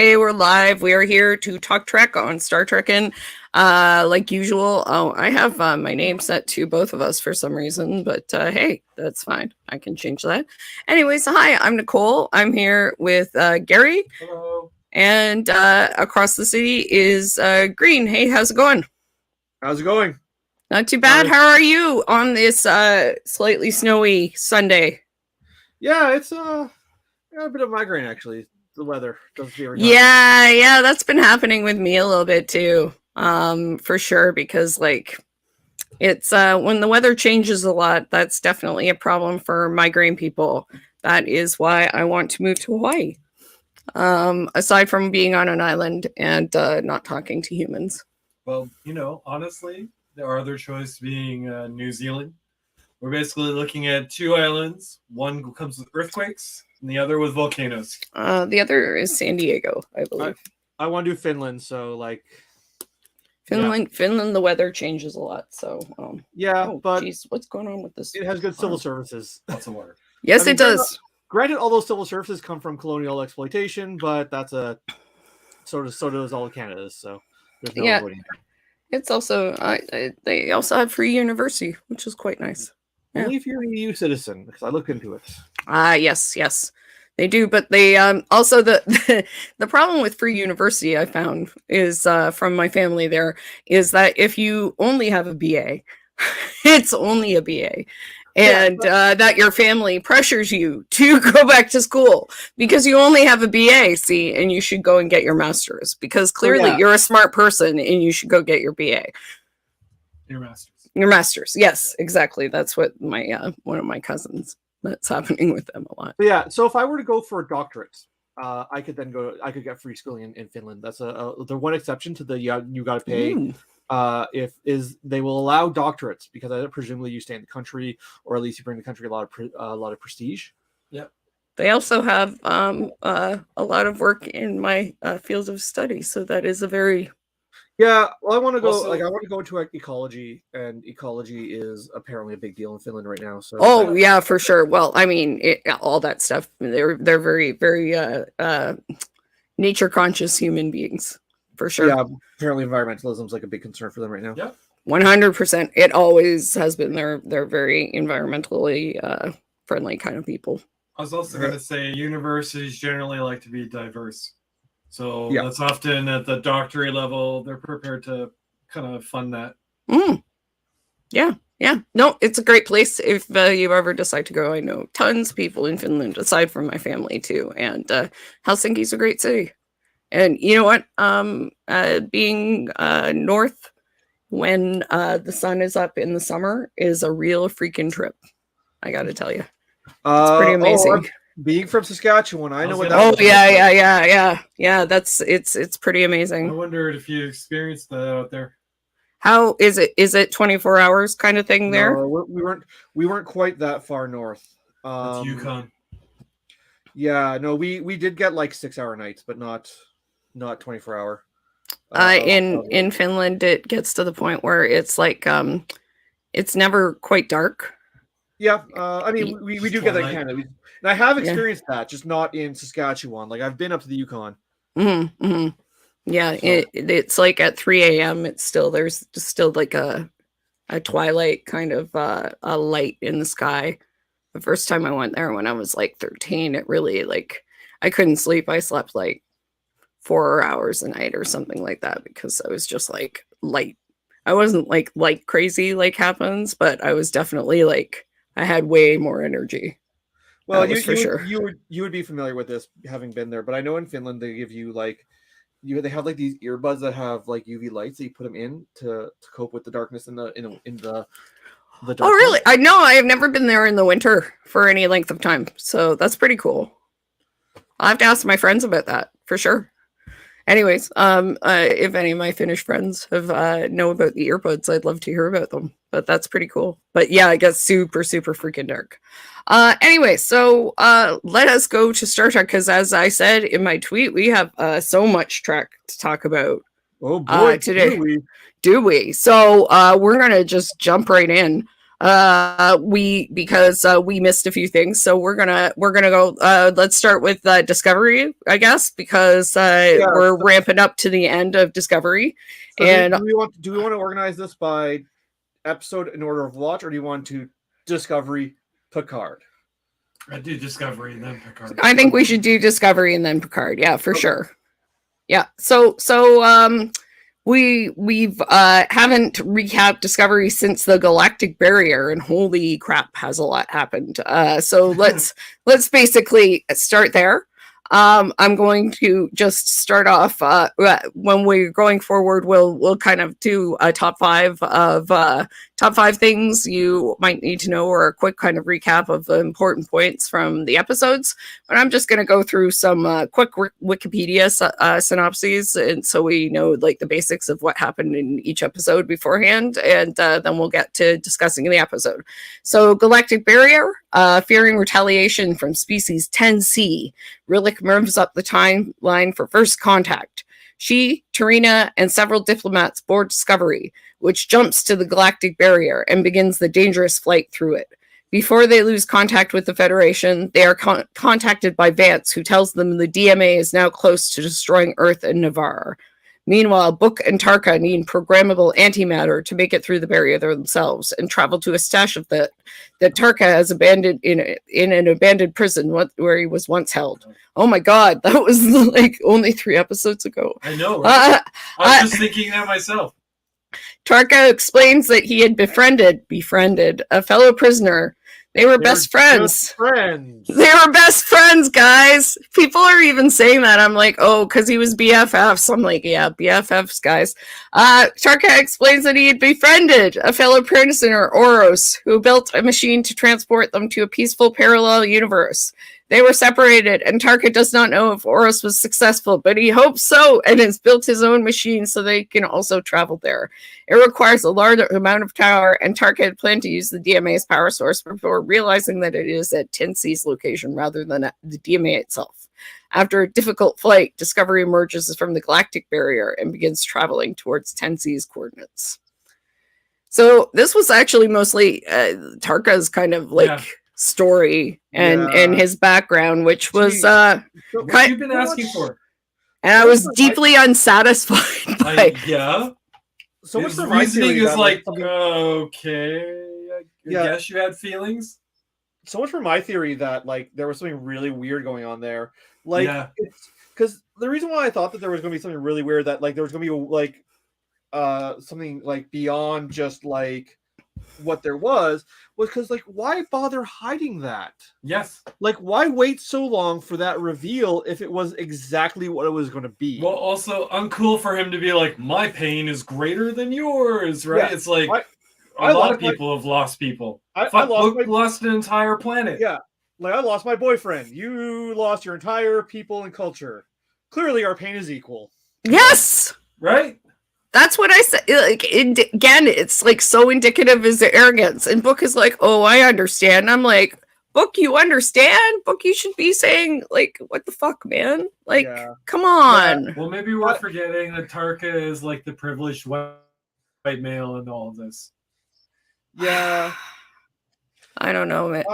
Hey, we're live. We are here to talk Trek on StarTrekkin. Like usual. Oh, I have my name set to both of us for some reason, but hey, that's fine. I can change that. Anyways, hi, I'm Nicole. I'm here with Gary. Hello. And across the city is Green. Hey, how's it going? How's it going? Not too bad. How are you on this slightly snowy Sunday? Yeah, it's I got a bit of migraine actually. The weather doesn't feel yeah, that's been happening with me a little bit too. For sure, because like it's when the weather changes a lot, that's definitely a problem for migraine people. That is why I want to move to Hawaii. Aside from being on an island and not talking to humans. Well, honestly, our other choice being New Zealand. We're basically looking at two islands. One comes with earthquakes, and the other with volcanoes. The other is San Diego, I believe. I want to do Finland, so like Finland, the weather changes a lot. So but geez, what's going on with this? It has good civil services. Lots of water. Yes, it does. Granted, all those civil services come from colonial exploitation, but that's a so does all of Canada's. So there's no avoiding that. It's also they also have free university, which is quite nice. Only if you're an EU citizen, because I looked into it. Yes, they do. But they also the problem with free university I found is from my family there is that if you only have a BA, it's only a BA. And that your family pressures you to go back to school because you only have a BA, see, and you should go and get your master's because clearly you're a smart person and you should go get your BA. Your master's. Yes, exactly. That's what my one of my cousins, that's happening with them a lot. But yeah, so if I were to go for a doctorate, I could get free schooling in Finland. That's the one exception to the you got to pay. They will allow doctorates because presumably you stay in the country, or at least you bring the country a lot of prestige. Yep. They also have a lot of work in my fields of study, so that is a very well. I want to go I want to go to ecology, and ecology is apparently a big deal in Finland right now. So yeah, for sure. Well, I mean, all that stuff. They're very very nature conscious human beings. For sure. Yeah, apparently environmentalism is like a big concern for them right now. Yeah, 100%. It always has been. They're very environmentally friendly kind of people. I was also going to say universities generally like to be diverse. So that's often at the doctorate level, they're prepared to kind of fund that. Yeah. No, it's a great place if you ever decide to go. I know tons of people in Finland, aside from my family too. And Helsinki's a great city. And you know what? Being north when the sun is up in the summer is a real freaking trip. I got to tell you, it's pretty amazing. Being from Saskatchewan, I know what that. Oh yeah. It's pretty amazing. I wondered if you experienced that out there. How is it? Is it 24 hours kind of thing there? No, we weren't quite that far north. That's Yukon. Yeah, no, we did get like 6-hour nights, but not 24-hour. In Finland, it gets to the point where it's like it's never quite dark. Yeah, I mean we do get that in Canada, and I have experienced that, just not in Saskatchewan. Like I've been up to the Yukon. Yeah, so. It's like at 3 a.m. There's still like a twilight kind of a light in the sky. The first time I went there when I was like 13, it really I couldn't sleep. I slept like 4 hours a night or something like that because I was just like light. I wasn't like light crazy like happens, but I was definitely like I had way more energy. Well, you would be familiar with this having been there, but I know in Finland they give you they have like these earbuds that have like UV lights that you put them in to cope with the darkness in the darkness. Oh really? I know I have never been there in the winter for any length of time, so that's pretty cool. I'll have to ask my friends about that for sure. Anyways, if any of my Finnish friends have know about the earbuds, I'd love to hear about them. But that's pretty cool. But yeah, it gets super freaking dark. Anyway, so let us go to Star Trek because, as I said in my tweet, we have so much Trek to talk about. Oh boy, today. Do we? So we're gonna just jump right in. because we missed a few things, so we're gonna go. Let's start with Discovery, I guess, because we're ramping up to the end of Discovery. So and do we want to organize this by episode in order of watch, or do you want to Discovery, Picard? I do Discovery and then Picard. I think we should do Discovery and then Picard. Yeah, for sure. Yeah. So we've haven't recapped Discovery since the galactic barrier, and holy crap, has a lot happened. So let's basically start there. I'm going to just start off when we're going forward. We'll kind of do a top five things you might need to know, or a quick kind of recap of the important points from the episodes. But I'm just going to go through some quick Wikipedia synopses, and so we know like the basics of what happened in each episode beforehand, and then we'll get to discussing the episode. So, galactic barrier, fearing retaliation from species 10C. Rillick moves up the timeline for first contact. She, Tarina, and several diplomats board Discovery, which jumps to the galactic barrier and begins the dangerous flight through it. Before they lose contact with the Federation, they are contacted by Vance, who tells them the DMA is now close to destroying Earth and Navarre. Meanwhile, Book and Tarka need programmable antimatter to make it through the barrier themselves and travel to a stash of that Tarka has abandoned in an abandoned prison where he was once held. Oh my god, that was like only 3 episodes ago. I know, right? I was just thinking that myself. Tarka explains that he had befriended a fellow prisoner. They were best friends. They were best friends, guys. People are even saying that. I'm like, oh, because he was BFFs. I'm like, yeah, BFFs, guys. Tarka explains that he had befriended a fellow prisoner, Oros, who built a machine to transport them to a peaceful parallel universe. They were separated, and Tarka does not know if Oros was successful, but he hopes so, and has built his own machine so they can also travel there. It requires a large amount of power, and Tarka had planned to use the DMA's power source before realizing that it is at 10C's location rather than at the DMA itself. After a difficult flight, Discovery emerges from the galactic barrier and begins traveling towards 10C's coordinates. So this was actually mostly Tarka's kind of like... Yeah. Story and his background, which was what you've been asking for, and I was deeply unsatisfied by. So much his for my reasoning is like something... okay. I guess you had feelings. So much for my theory that like there was something really weird going on there. Like, it's because the reason why I thought that there was going to be something really weird, that like there was going to be like something like beyond just like what there was because like why bother hiding that? Yes. Like why wait so long for that reveal if it was exactly what it was going to be? Well, also uncool for him to be like, my pain is greater than yours, right? Yeah. It's like a lot of people have lost people. I lost an entire planet. Yeah. Like I lost my boyfriend. You lost your entire people and culture. Clearly our pain is equal. Yes. Right? That's what I said. Like, again, it's like so indicative of his arrogance. And Book is like, oh, I understand. I'm like, Book, you understand? Book, you should be saying, like, what the fuck, man? Like, come on. Yeah. Well, maybe we're forgetting that Tarka is like the privileged white male in all of this. Yeah. I don't know, man.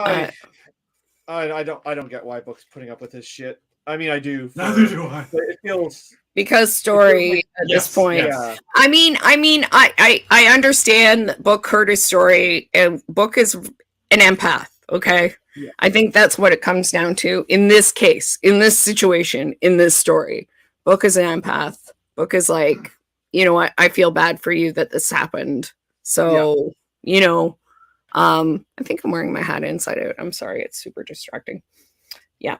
I don't get why Book's putting up with this shit. I mean, I do. Neither do I. It feels... Because story at this point. Yeah. I mean, I understand that Book heard his story, and Book is an empath. Okay, I think that's what it comes down to in this case, in this situation, in this story. Book is an empath. Book is like, you know what? I feel bad for you that this happened. So, you know, I think I'm wearing my hat inside out. I'm sorry, it's super distracting. Yeah.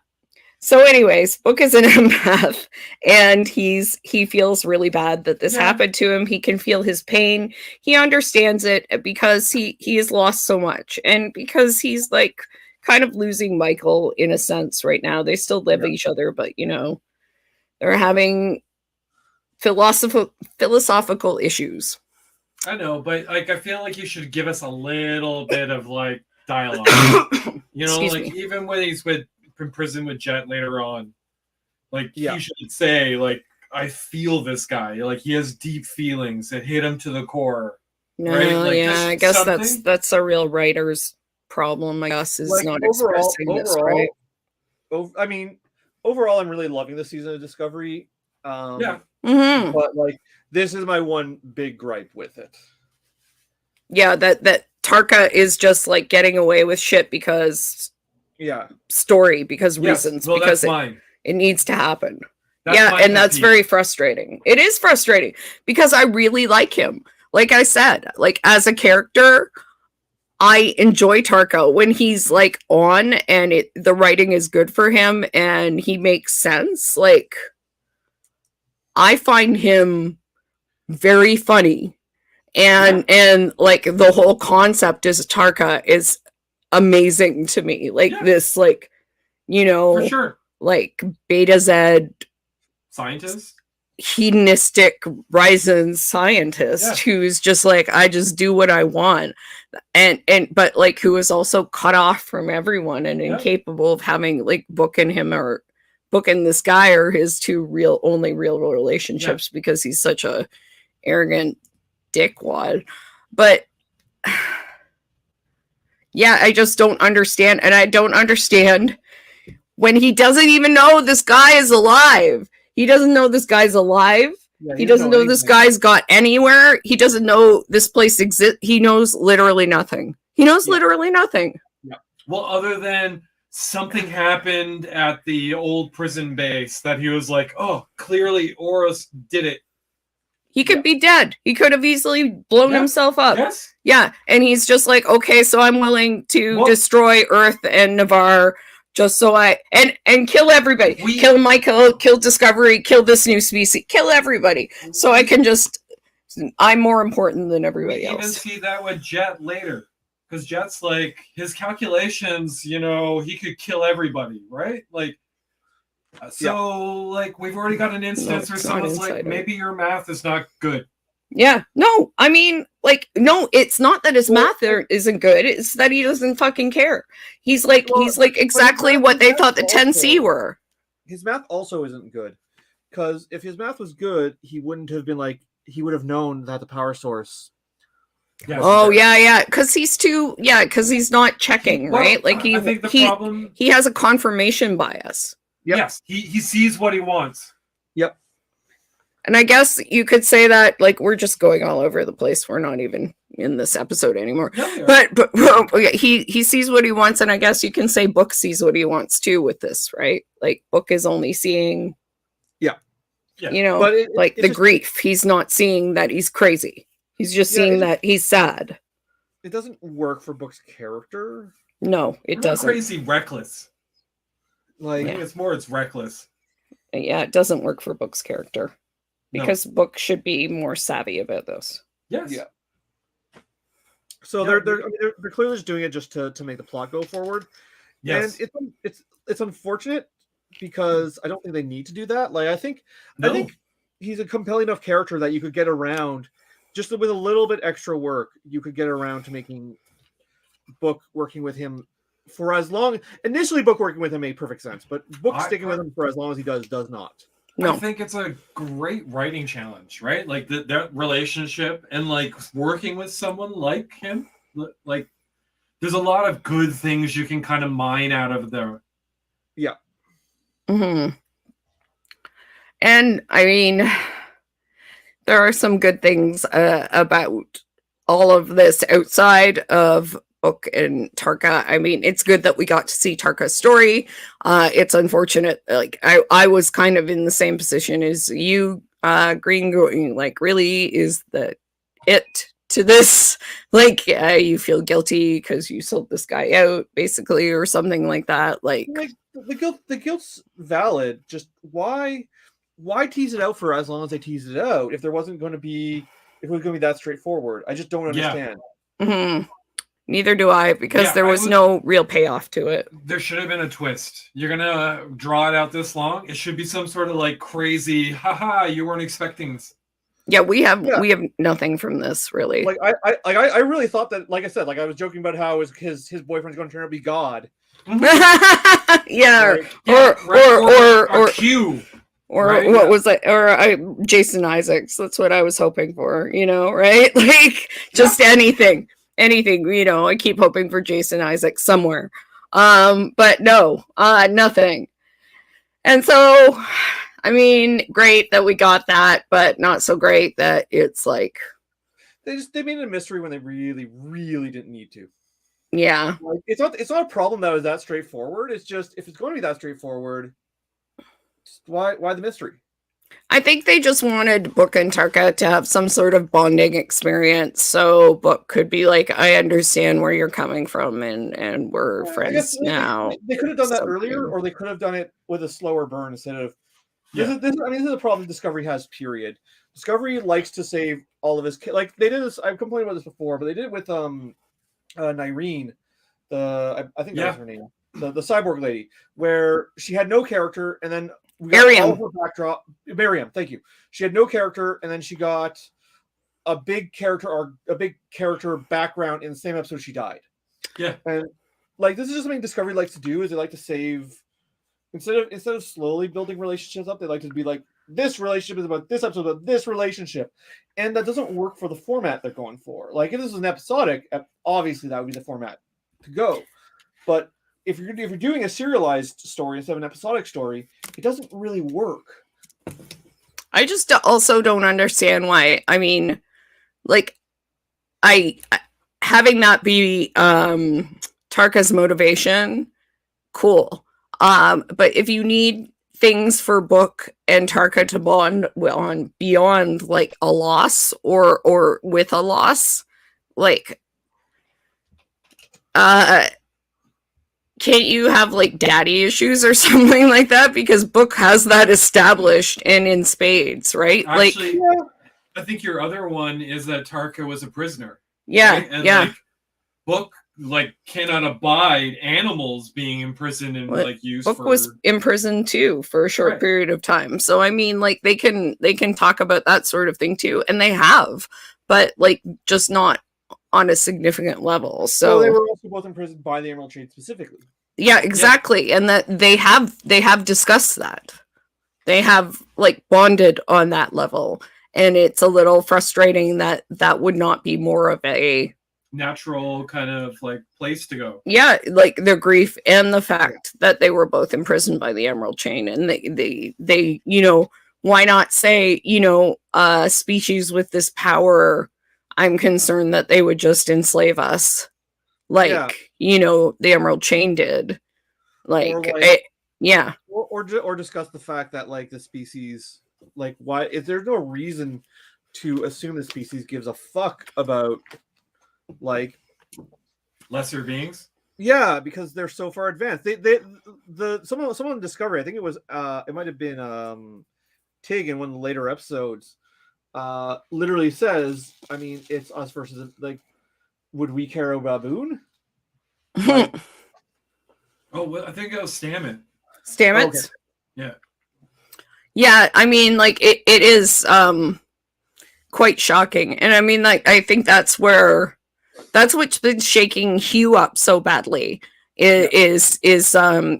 So anyways, Book is an empath, and he feels really bad that this happened to him. He can feel his pain. He understands it because he has lost so much, and because he's like kind of losing Michael in a sense right now. They still live each other, but you know, they're having philosophical issues. I know, but like I feel like you should give us a little bit of like dialogue. You know, like even when he's in prison with Jet later on, like he should say like, I feel this guy, like he has deep feelings that hit him to the core. No, Right, like, yeah, just I guess something. that's a real writer's problem. I guess is Like, not overall, expressing this right. I mean, overall, I'm really loving this season of Discovery. Yeah. Hmm. But like, this is my one big gripe with it. Yeah, that Tarka is just like getting away with shit because Yeah, story, because Yes. reasons, Well, because that's mine. it needs to happen. That's Yeah, my and pet that's peeve. very frustrating. It is frustrating because I really like him. Like I said, like as a character, I enjoy Tarko when he's like on and the writing is good for him and he makes sense. Like I find him very funny. And like the whole concept is Tarka is amazing to me. Like Yeah. this like, you know, For sure. like Beta Z Scientist. hedonistic Ryzen scientist who's just like, I just do what I want, and but like who is also cut off from everyone and incapable of having like booking him or booking this guy or his only real relationships because he's such a arrogant dickwad. But yeah, I just don't understand, and I don't understand when he doesn't even know this guy is alive. He doesn't know this guy's alive. yeah He doesn't know this guy's got anywhere. He doesn't know this place exists. He knows literally nothing. He knows literally nothing. Yeah. Well, other than something happened at the old prison base that he was like, oh, clearly Oros did it. He could be dead. He could have easily blown himself up. Yes. Yeah. And he's just like, okay, so I'm willing to destroy Earth and Navarre just so I and kill everybody. Kill Michael, kill Discovery, kill this new species, kill everybody. So I can just I'm more important than everybody else. We even see that with Jet later. Because Jet's like his calculations, you know, he could kill everybody, right? Like like we've already got an instance where someone's like, maybe your math is not good. Yeah, no, I mean, like, no, it's not that his math isn't good. It's that he doesn't fucking care. He's like exactly what they thought the 10C were. His math also isn't good, because if his math was good, he wouldn't have been like, he would have known that the power source. Yeah, because he's not checking, right? Like I think the problem he has a confirmation bias. Yep. Yes, he sees what he wants. Yep. And I guess you could say that, like, we're just going all over the place. We're not even in this episode anymore. No, but he sees what he wants, and I guess you can say Book sees what he wants too with this, right? Like, Book is only seeing, you know, but like the grief. He's not seeing that he's crazy. He's just seeing that he's sad. It doesn't work for Book's character. No, it doesn't. Crazy, reckless. Like it's reckless. Yeah, it doesn't work for Book's character. Because Book should be more savvy about this. Yes. Yeah. So they're clearly just doing it just to make the plot go forward. Yes. And it's unfortunate because I don't think they need to do that. Like I think he's a compelling enough character that you could get around just with a little bit extra work. You could get around to making Book working with him for as long. Initially, Book working with him made perfect sense, but Book sticking with him for as long as he does not. No. I think it's a great writing challenge, right? Like that relationship and like working with someone like him. Like there's a lot of good things you can kind of mine out of there. Yeah. Mm-hmm. And I mean, there are some good things about all of this outside of Book and Tarka. I mean, it's good that we got to see Tarka's story. It's unfortunate. Like I was kind of in the same position as you, Green, going like, really is that it to this? Like, you feel guilty because you sold this guy out, basically, or something like that. Like the guilt's valid. Just why tease it out for as long as they teased it out if it was going to be that straightforward? I just don't understand. Yeah. Mm-hmm. Neither do I, because there was no real payoff to it. There should have been a twist. You're gonna draw it out this long. It should be some sort of like crazy, haha, you weren't expecting this. Yeah, we have nothing from this, really. Like I really thought that, like I said, like I was joking about how his boyfriend's going to turn out to be God. Yeah, or Q. Or Right, what yeah. was it? Or Jason Isaacs. That's what I was hoping for, right? Like just anything. Anything, I keep hoping for Jason Isaacs somewhere. But no, nothing. And so, I mean, great that we got that, but not so great that it's like They made it a mystery when they really, really didn't need to. yeah. Like, it's not a problem that was that straightforward. It's just if it's going to be that straightforward, why the mystery? I think they just wanted Book and Tarka to have some sort of bonding experience. So Book could be like, I understand where you're coming from and we're friends now. They could have done that earlier, or they could have done it with a slower burn instead of this is a problem Discovery has, period. Discovery likes to save all of his like they did this. I've complained about this before, but they did it with Nyreen, I think that was her name, the cyborg lady, where she had no character, and then we got all of her backdrop. Barium, thank you. She had no character, and then she got a big character background in the same episode she died. Yeah, and like this is just something Discovery likes to do. Is they like to save instead of slowly building relationships up. They like to be like, this relationship is about this episode about this relationship, and that doesn't work for the format they're going for. Like if this was an episodic, obviously that would be the format to go. But if you're doing a serialized story instead of an episodic story, it doesn't really work. I just also don't understand why. I mean, like, having that be Tarka's motivation, cool. But if you need things for Book and Tarka to bond on beyond like a loss or with a loss, like, can't you have like daddy issues or something like that? Because Book has that established and in spades, right? Actually, like, I think your other one is that Tarka was a prisoner. Yeah, right? And yeah. Like, Book cannot abide animals being imprisoned and used. Book was imprisoned too for a short period of time. So I mean, like they can talk about that sort of thing too, and they have, but like just not on a significant level. So they were also both imprisoned by the Emerald Chain specifically. Yeah, exactly. Yeah. And that they have discussed that. They have like bonded on that level. And it's a little frustrating that would not be more of a natural kind of like place to go. Yeah, like their grief and the fact that they were both imprisoned by the Emerald Chain. And they why not say, species with this power, I'm concerned that they would just enslave us the Emerald Chain did. Or discuss the fact that like the species, like why is there no reason to assume the species gives a fuck about like lesser beings? Yeah, because they're so far advanced. Someone Discovery, I think it was it might have been Tig in one of the later episodes, literally says, I mean, it's us versus like, would we care about baboon? Like, I think it was Stamets. Stamets? Okay. Yeah. Yeah, I mean, like it is quite shocking. And I mean, like I think that's what's been shaking Hugh up so badly. Is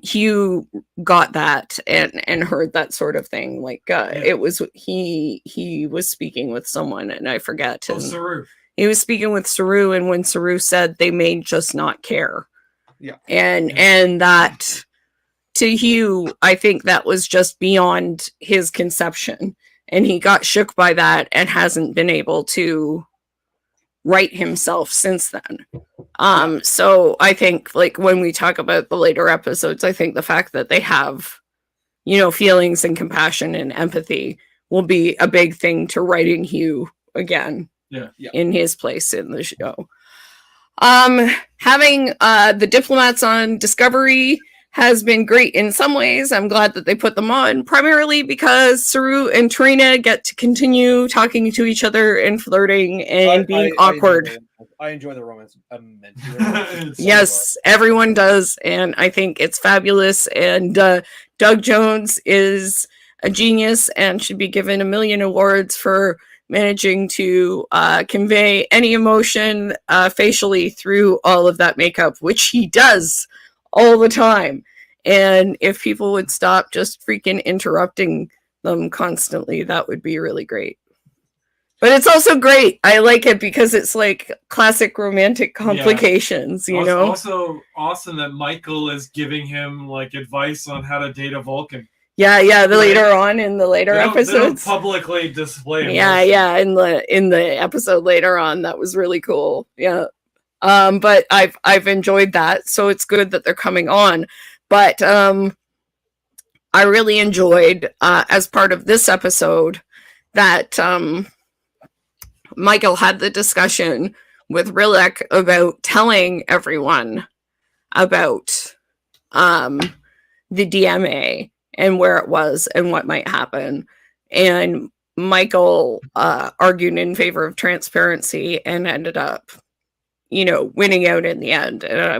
Hugh got that and heard that sort of thing. Like it was he was speaking with someone and I forget. Saru. He was speaking with Saru, and when Saru said they may just not care. Yeah. And that to Hugh, I think that was just beyond his conception. And he got shook by that and hasn't been able to right himself since then. So I think like when we talk about the later episodes, I think the fact that they have, feelings and compassion and empathy will be a big thing to writing Hugh again in his place in the show. Having the diplomats on Discovery has been great in some ways. I'm glad that they put them on, primarily because Saru and Trina get to continue talking to each other and flirting and being awkward. I enjoy the romance. Yes, everyone does, and I think it's fabulous. And Doug Jones is a genius and should be given 1 million awards for managing to convey any emotion facially through all of that makeup, which he does all the time. And if people would stop just freaking interrupting them constantly, that would be really great. But it's also great. I like it because it's like classic romantic complications, you know? Also awesome that Michael is giving him like advice on how to date a Vulcan. Yeah, later on in the later episodes. They don't publicly display it. Yeah, in the episode later on, that was really cool. Yeah. But I've enjoyed that, so it's good that they're coming on. But I really enjoyed as part of this episode that Michael had the discussion with Rilek about telling everyone about the DMA and where it was and what might happen. And Michael argued in favor of transparency and ended up, winning out in the end. And I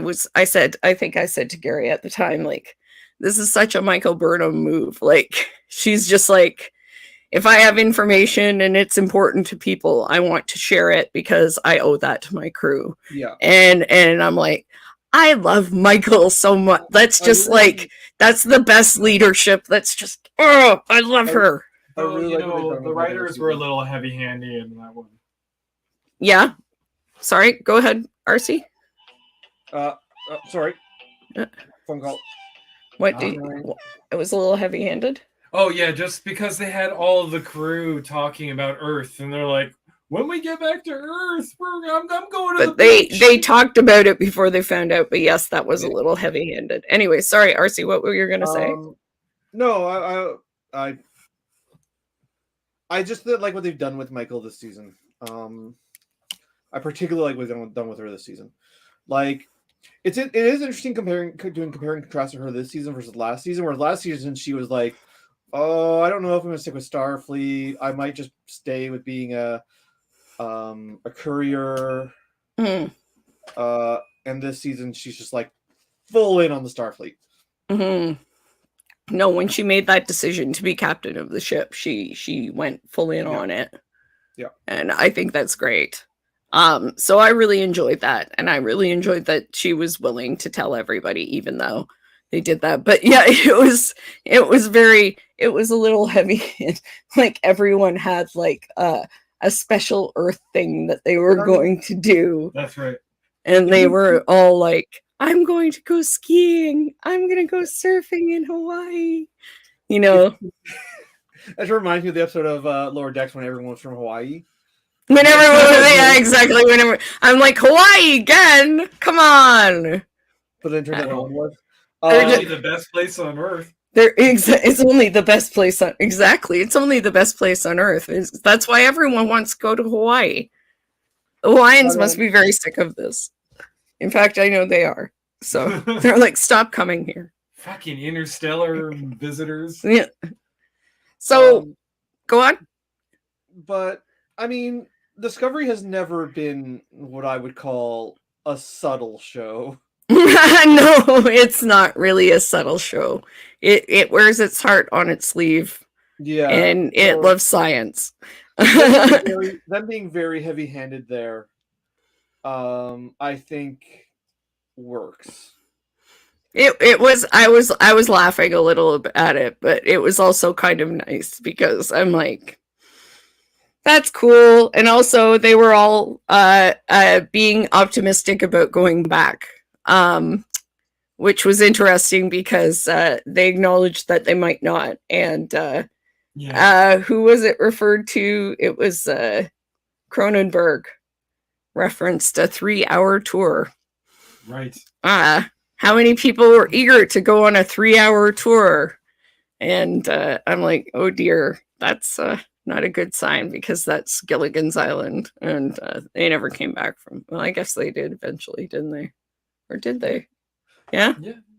think I said to Gary at the time, like, this is such a Michael Burnham move. Like, she's just like, if I have information and it's important to people, I want to share it because I owe that to my crew. Yeah. And I'm like, I love Michael so much. That's just that's the best leadership. That's just, I love her. Really the writers were a little heavy-handed in that one. Yeah. Sorry, go ahead, RC. Sorry. Phone call. It was a little heavy-handed? Oh, yeah, just because they had all of the crew talking about Earth, and they're like, when we get back to Earth, I'm going to the beach. They talked about it before they found out, but yes, that was a little heavy-handed. Anyway, sorry, RC, what were you going to say? No, I just like what they've done with Michael this season. I particularly like what they've done with her this season. Like, it is interesting comparing and contrast to her this season versus last season, where last season she was like, oh, I don't know if I'm gonna stick with Starfleet. I might just stay with being a courier. And this season she's just like full in on the Starfleet. No, when she made that decision to be captain of the ship, she went full in on it. Yeah. And I think that's great. So I really enjoyed that, and I really enjoyed that she was willing to tell everybody, even though they did that. But yeah, it was a little heavy. Like, everyone had like a special Earth thing that they were going to do. That's right. And they were all like, I'm going to go skiing. I'm going to go surfing in Hawaii. That reminds me of the episode of Lower Decks when everyone was from Hawaii. Exactly. Whenever I'm like, Hawaii again, come on. But then turns out no one was. Only the best place on Earth. It's only the best place on It's only the best place on Earth. That's why everyone wants to go to Hawaii. The Hawaiians must be very sick of this. In fact, I know they are. So they're like, stop coming here. Fucking interstellar visitors. Yeah. So go on. But I mean, Discovery has never been what I would call a subtle show. No, it's not really a subtle show. It wears its heart on its sleeve. Yeah. And it loves science. Them being very heavy-handed there, I think works. It was I was laughing a little at it, but it was also kind of nice because I'm like, that's cool. And also they were all being optimistic about going back, which was interesting because they acknowledged that they might not. And who was it referred to? It was Cronenberg referenced a 3-hour tour. Right. How many people were eager to go on a 3-hour tour? And I'm like, oh dear, that's not a good sign because that's Gilligan's Island. And they never came back from, well, I guess they did eventually, didn't they? Or did they? Yeah?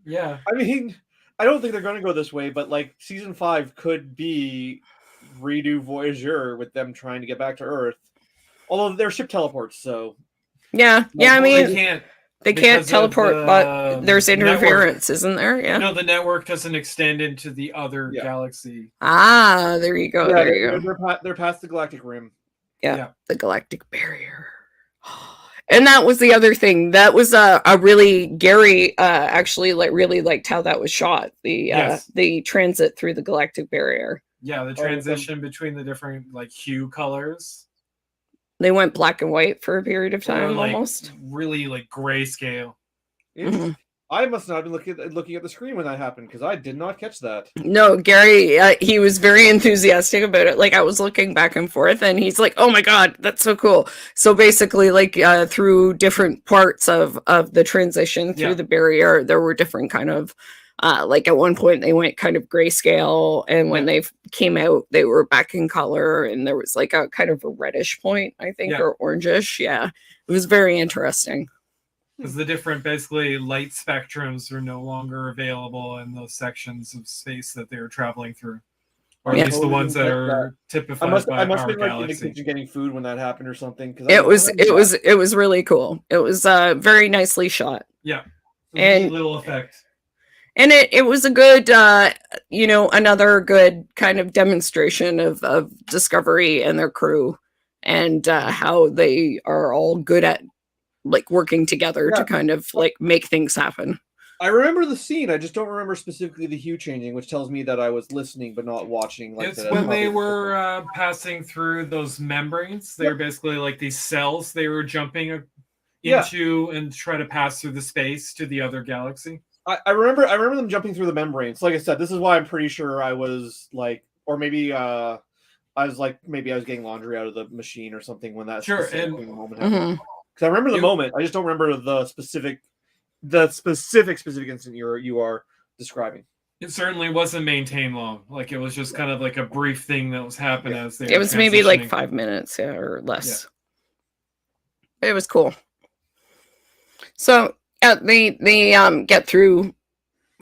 Yeah. I mean, I don't think they're going to go this way, but like season 5 could be redo Voyager with them trying to get back to Earth. Although their ship teleports, so. Yeah, I mean, they can't teleport, but there's interference, isn't there? Yeah. No, the network doesn't extend into the other galaxy. Ah, there you go. Yeah, there you go. They're past the galactic rim. Yeah, the galactic barrier. And that was the other thing. That was a really Gary actually really liked how that was shot. The transit through the galactic barrier. Yeah, the transition between the different like hue colors. They went black and white for a period of time, like, almost. Really like grayscale. Mhm. I must not have been looking at the screen when that happened because I did not catch that. No, Gary, he was very enthusiastic about it. Like, I was looking back and forth, and he's like, "Oh my god, that's so cool!" So basically, like through different parts of the transition through the barrier, there were different kind of like at one point they went kind of grayscale, and when they came out, they were back in color, and there was like a kind of a reddish point, I think, or orangish. Yeah, it was very interesting. Because the different, basically, light spectrums are no longer available in those sections of space that they were traveling through, or at least the ones that are typified by I must our have been like in the galaxy. kitchen getting food when that happened or something. It was really cool. It was very nicely shot. Yeah, and little effect. And it was a good, another good kind of demonstration of Discovery and their crew, and how they are all good at like working together to kind of like make things happen. I remember the scene. I just don't remember specifically the hue changing, which tells me that I was listening but not watching. Like, it's when they were passing through those membranes. They were basically like these cells they were jumping into and try to pass through the space to the other galaxy. I remember them jumping through the membranes. Like I said, this is why I'm pretty sure I was like, or maybe I was getting laundry out of the machine or something when that moment happened. Because I remember the moment, I just don't remember the specific incident you are describing. It certainly wasn't maintained long. Like it was just kind of like a brief thing that was happening as they. It was maybe like 5 minutes, or less. Yeah. It was cool. So they get through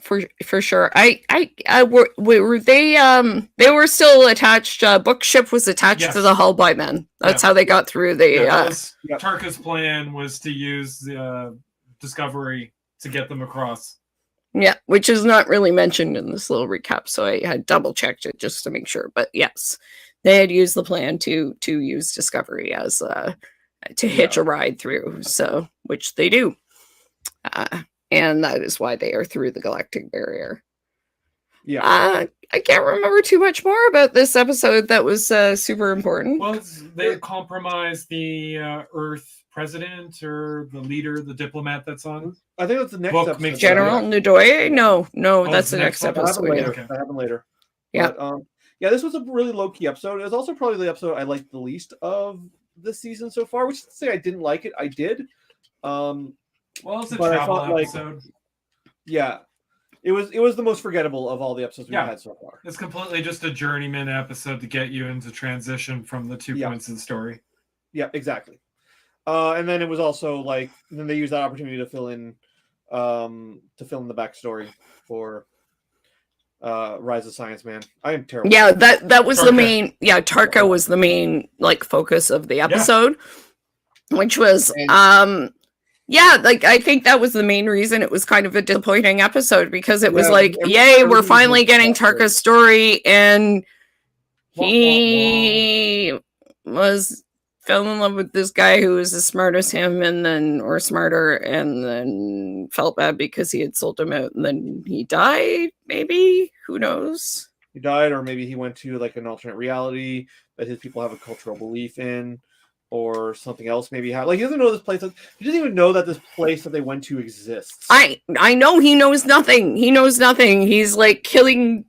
for sure. Were they were still attached. Book ship was attached to the hull by then. That's how they got through. Tarka's plan was to use the Discovery to get them across. Yeah, which is not really mentioned in this little recap, so I had double checked it just to make sure. But yes, they had used the plan to use Discovery as to hitch a ride through. So which they do. And that is why they are through the galactic barrier. Yeah. I can't remember too much more about this episode that was super important. Well, they compromised the Earth president or the leader, the diplomat that's on. I think that's the next episode. General Ndoye? No, that's the next episode. That happened later. Yeah. But, this was a really low-key episode. It was also probably the episode I liked the least of this season so far, which is to say I didn't like it. I did. Well, it's a travel episode. It was the most forgettable of all the episodes we've had so far. It's completely just a journeyman episode to get you into transition from the 2 points of the story. Yeah, exactly. And then it was also like then they used that opportunity to fill in the backstory for Rise of Science Man. I am terrible. Yeah, that was the main. Yeah, Tarka was the main like focus of the episode, which was like I think that was the main reason it was kind of a disappointing episode, because it was like, yay, we're finally getting Tarka's story, and he fell in love with this guy who was as smart as him, or smarter, and then felt bad because he had sold him out, and then he died. Maybe, who knows? He died, or maybe he went to like an alternate reality that his people have a cultural belief in. Or something else, maybe he doesn't know this place. He doesn't even know that this place that they went to exists. I know he knows nothing. He knows nothing. He's like killing.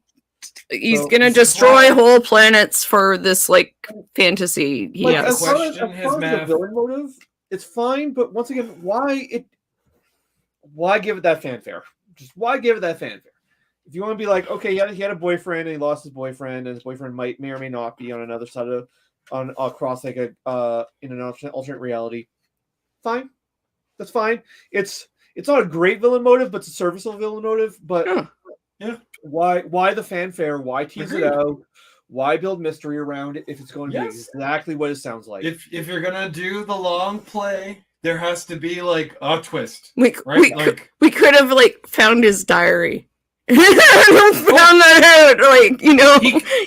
He's gonna destroy whole planets for this like fantasy he has. As far as the villain motive, it's fine. But once again, why give it that fanfare? Just why give it that fanfare? If you want to be like, okay, he had a boyfriend and he lost his boyfriend, and his boyfriend may or may not be on another side of. Across like in an alternate reality, fine, that's fine. It's not a great villain motive, but it's a serviceable villain motive. But why the fanfare? Why tease it out? Why build mystery around it if it's going to be exactly what it sounds like? If you're gonna do the long play, there has to be like a twist. We could have like found his diary. Found that out, like,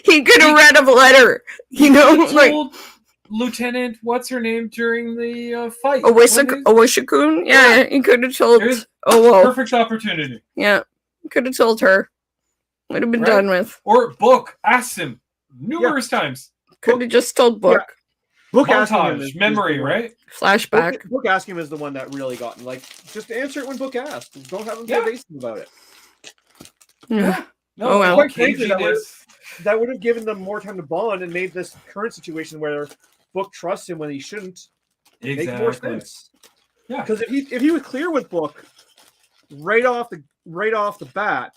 he could have read a letter, told Lieutenant what's her name during the fight. Owishikun? Yeah, he could have told. Perfect opportunity. Yeah, could have told her. Would have been done with. Or Book asked him, numerous times. Could have just told Book. Book asking him Montage, is memory, the one. right? Flashback. Book asking him is the one that really got me. Like, just answer it when Book asks. Don't have him be Yeah. evasive about it. Yeah. No, Oh, well. Quite frankly, caginess. that would have given them more time to bond and made this current situation where Book trusts him when he shouldn't make more sense. Yeah. Because if he was clear with Book right off the bat,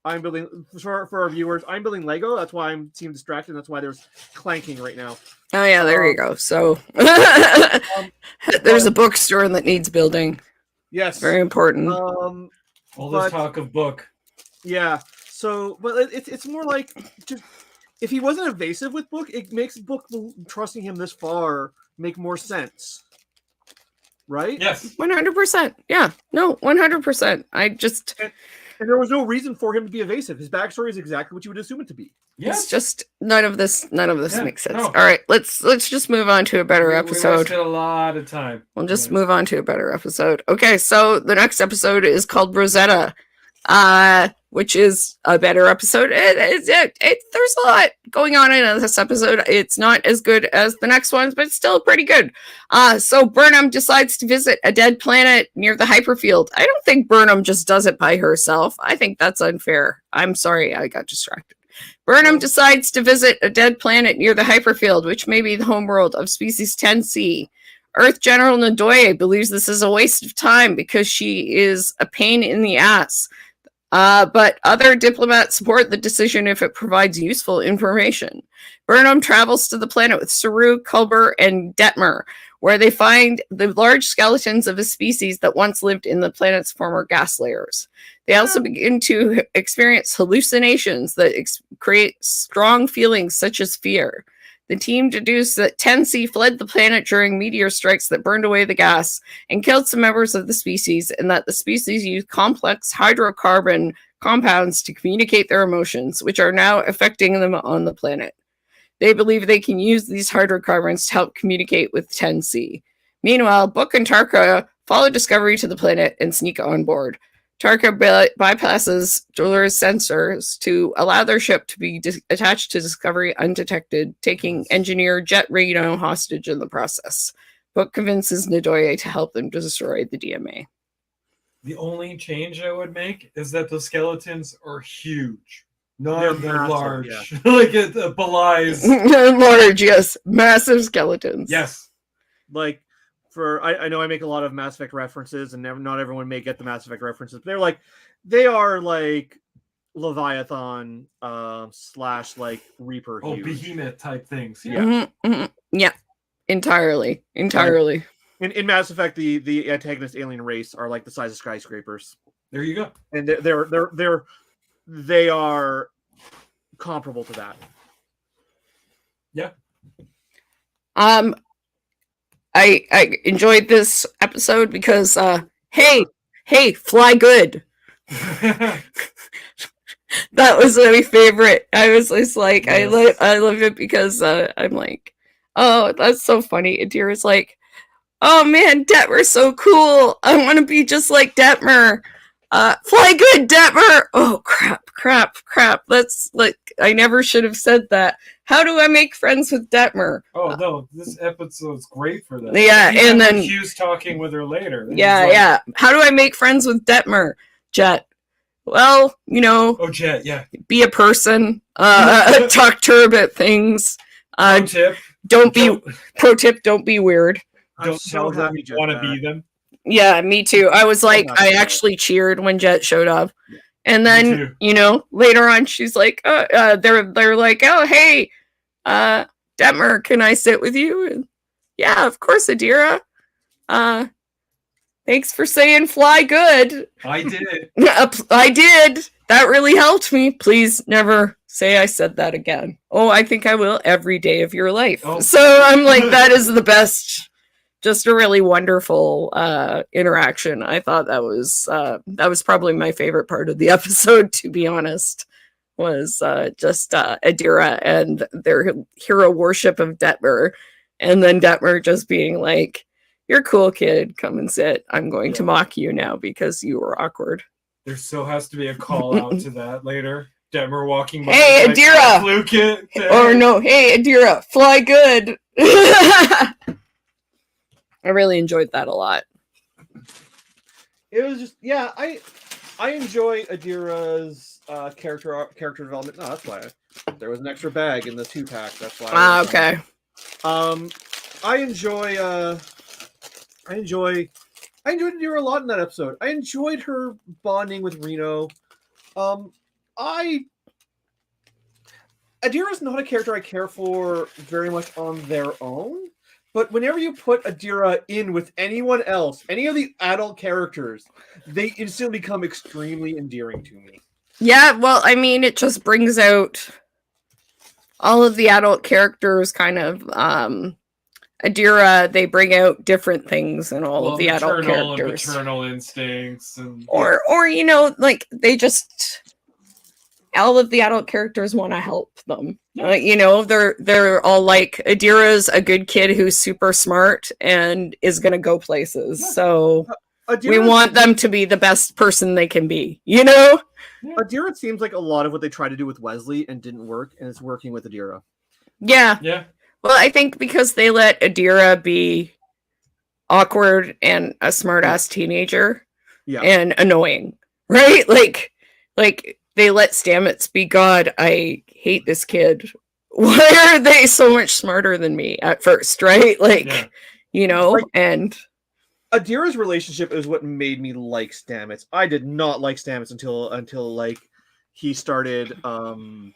I'm building for our viewers. I'm building Lego. That's why I'm seem distracted. That's why there's clanking right now. Oh yeah, there you go. So there's a bookstore that needs building. Yes, Very important. All this talk of Book. Yeah. So, but it's more like just if he wasn't evasive with Book, it makes Book trusting him this far make more sense. Right? Yes. 100%. Yeah. No, 100%. I just. And there was no reason for him to be evasive. His backstory is exactly what you would assume it to be. Yes. It's just none of this makes sense. No. All right, let's just move on to a better episode. We wasted a lot of time. We'll just move on to a better episode. Okay, so the next episode is called Rosetta, which is a better episode. There's a lot going on in this episode. It's not as good as the next ones, but it's still pretty good. So Burnham decides to visit a dead planet near the hyperfield. I don't think Burnham just does it by herself. I think that's unfair. I'm sorry, I got distracted. Burnham decides to visit a dead planet near the hyperfield, which may be the homeworld of species 10C. Earth General Nadoye believes this is a waste of time because she is a pain in the ass. But other diplomats support the decision if it provides useful information. Burnham travels to the planet with Saru, Culber, and Detmer, where they find the large skeletons of a species that once lived in the planet's former gas layers. They also begin to experience hallucinations that create strong feelings such as fear. The team deduced that 10C fled the planet during meteor strikes that burned away the gas and killed some members of the species, and that the species used complex hydrocarbon compounds to communicate their emotions, which are now affecting them on the planet. They believe they can use these hydrocarbons to help communicate with 10C. Meanwhile, Book and Tarka follow Discovery to the planet and sneak on board. Tarka bypasses Dolores' sensors to allow their ship to be attached to Discovery undetected, taking engineer Jet Reno hostage in the process. Book convinces Nadoye to help them destroy the DMA. The only change I would make is that the skeletons are huge. They're They're massive, large. yeah. Like it belies. Large, yes. Massive skeletons. Yes. Like, I know I make a lot of Mass Effect references, and not everyone may get the Mass Effect references, but they are like Leviathan / like Reaper. Oh, huge. behemoth type things. Yeah. Mm-hmm, mm-hmm. Yeah. Entirely. In Mass Effect, the antagonist alien race are like the size of skyscrapers. There you go. And they are comparable to that. Yeah. I enjoyed this episode because hey, fly good. That was my favorite. I was just like, yes. I love it because I'm like, oh, that's so funny. And Adira's like, oh man, Detmer's so cool. I want to be just like Detmer. Fly good, Detmer. Oh crap. That's like, I never should have said that. How do I make friends with Detmer? Oh no, this episode's great for that. Yeah, and then Hugh's talking with her later. Yeah. How do I make friends with Detmer? Jet. Well, Oh, Jet, yeah. Be a person. Talk to her about things. Pro tip. Pro tip, don't be weird. Don't tell her you want to be them. Yeah, me too. I was like, I actually cheered when Jet showed up. Yeah. And then, later on, she's like, they're like, oh, hey, Detmer, can I sit with you? And, yeah, of course, Adira. Thanks for saying fly good. I did. I did. That really helped me. Please never say I said that again. Oh, I think I will every day of your life. Oh. So I'm like, that is the best. Just a really wonderful interaction. I thought that was probably my favorite part of the episode, to be honest, was just Adira and their hero worship of Detmer. And then Detmer just being like, you're cool, kid. Come and sit. I'm going to mock you now because you were awkward. There still has to be a call out to that later. Detmer walking by. Hey, Adira! Flu kit. Or no, hey, Adira, fly good. I really enjoyed that a lot. It was just, yeah, I enjoy Adira's character development. No, that's why there was an extra bag in the 2-pack. That's why. Okay. I enjoyed Adira a lot in that episode. I enjoyed her bonding with Reno. Adira's not a character I care for very much on their own, but whenever you put Adira in with anyone else, any of the adult characters, they instantly become extremely endearing to me. Yeah, well, I mean, it just brings out all of the adult characters kind of Adira, they bring out different things in all of the adult characters. And maternal instincts and or you know, like they just all of the adult characters want to help them. You know, they're all like, Adira's a good kid who's super smart and is gonna go places. Yeah. So we want them to be the best person they can be, you know? Adira seems like a lot of what they tried to do with Wesley and didn't work, and it's working with Adira. Yeah. Yeah. Well, I think because they let Adira be awkward and a smart-ass teenager and annoying, right? Like they let Stamets be, God, I hate this kid. Why are they so much smarter than me at first, right? Like, you know, like, and Adira's relationship is what made me like Stamets. I did not like Stamets until like he started mentoring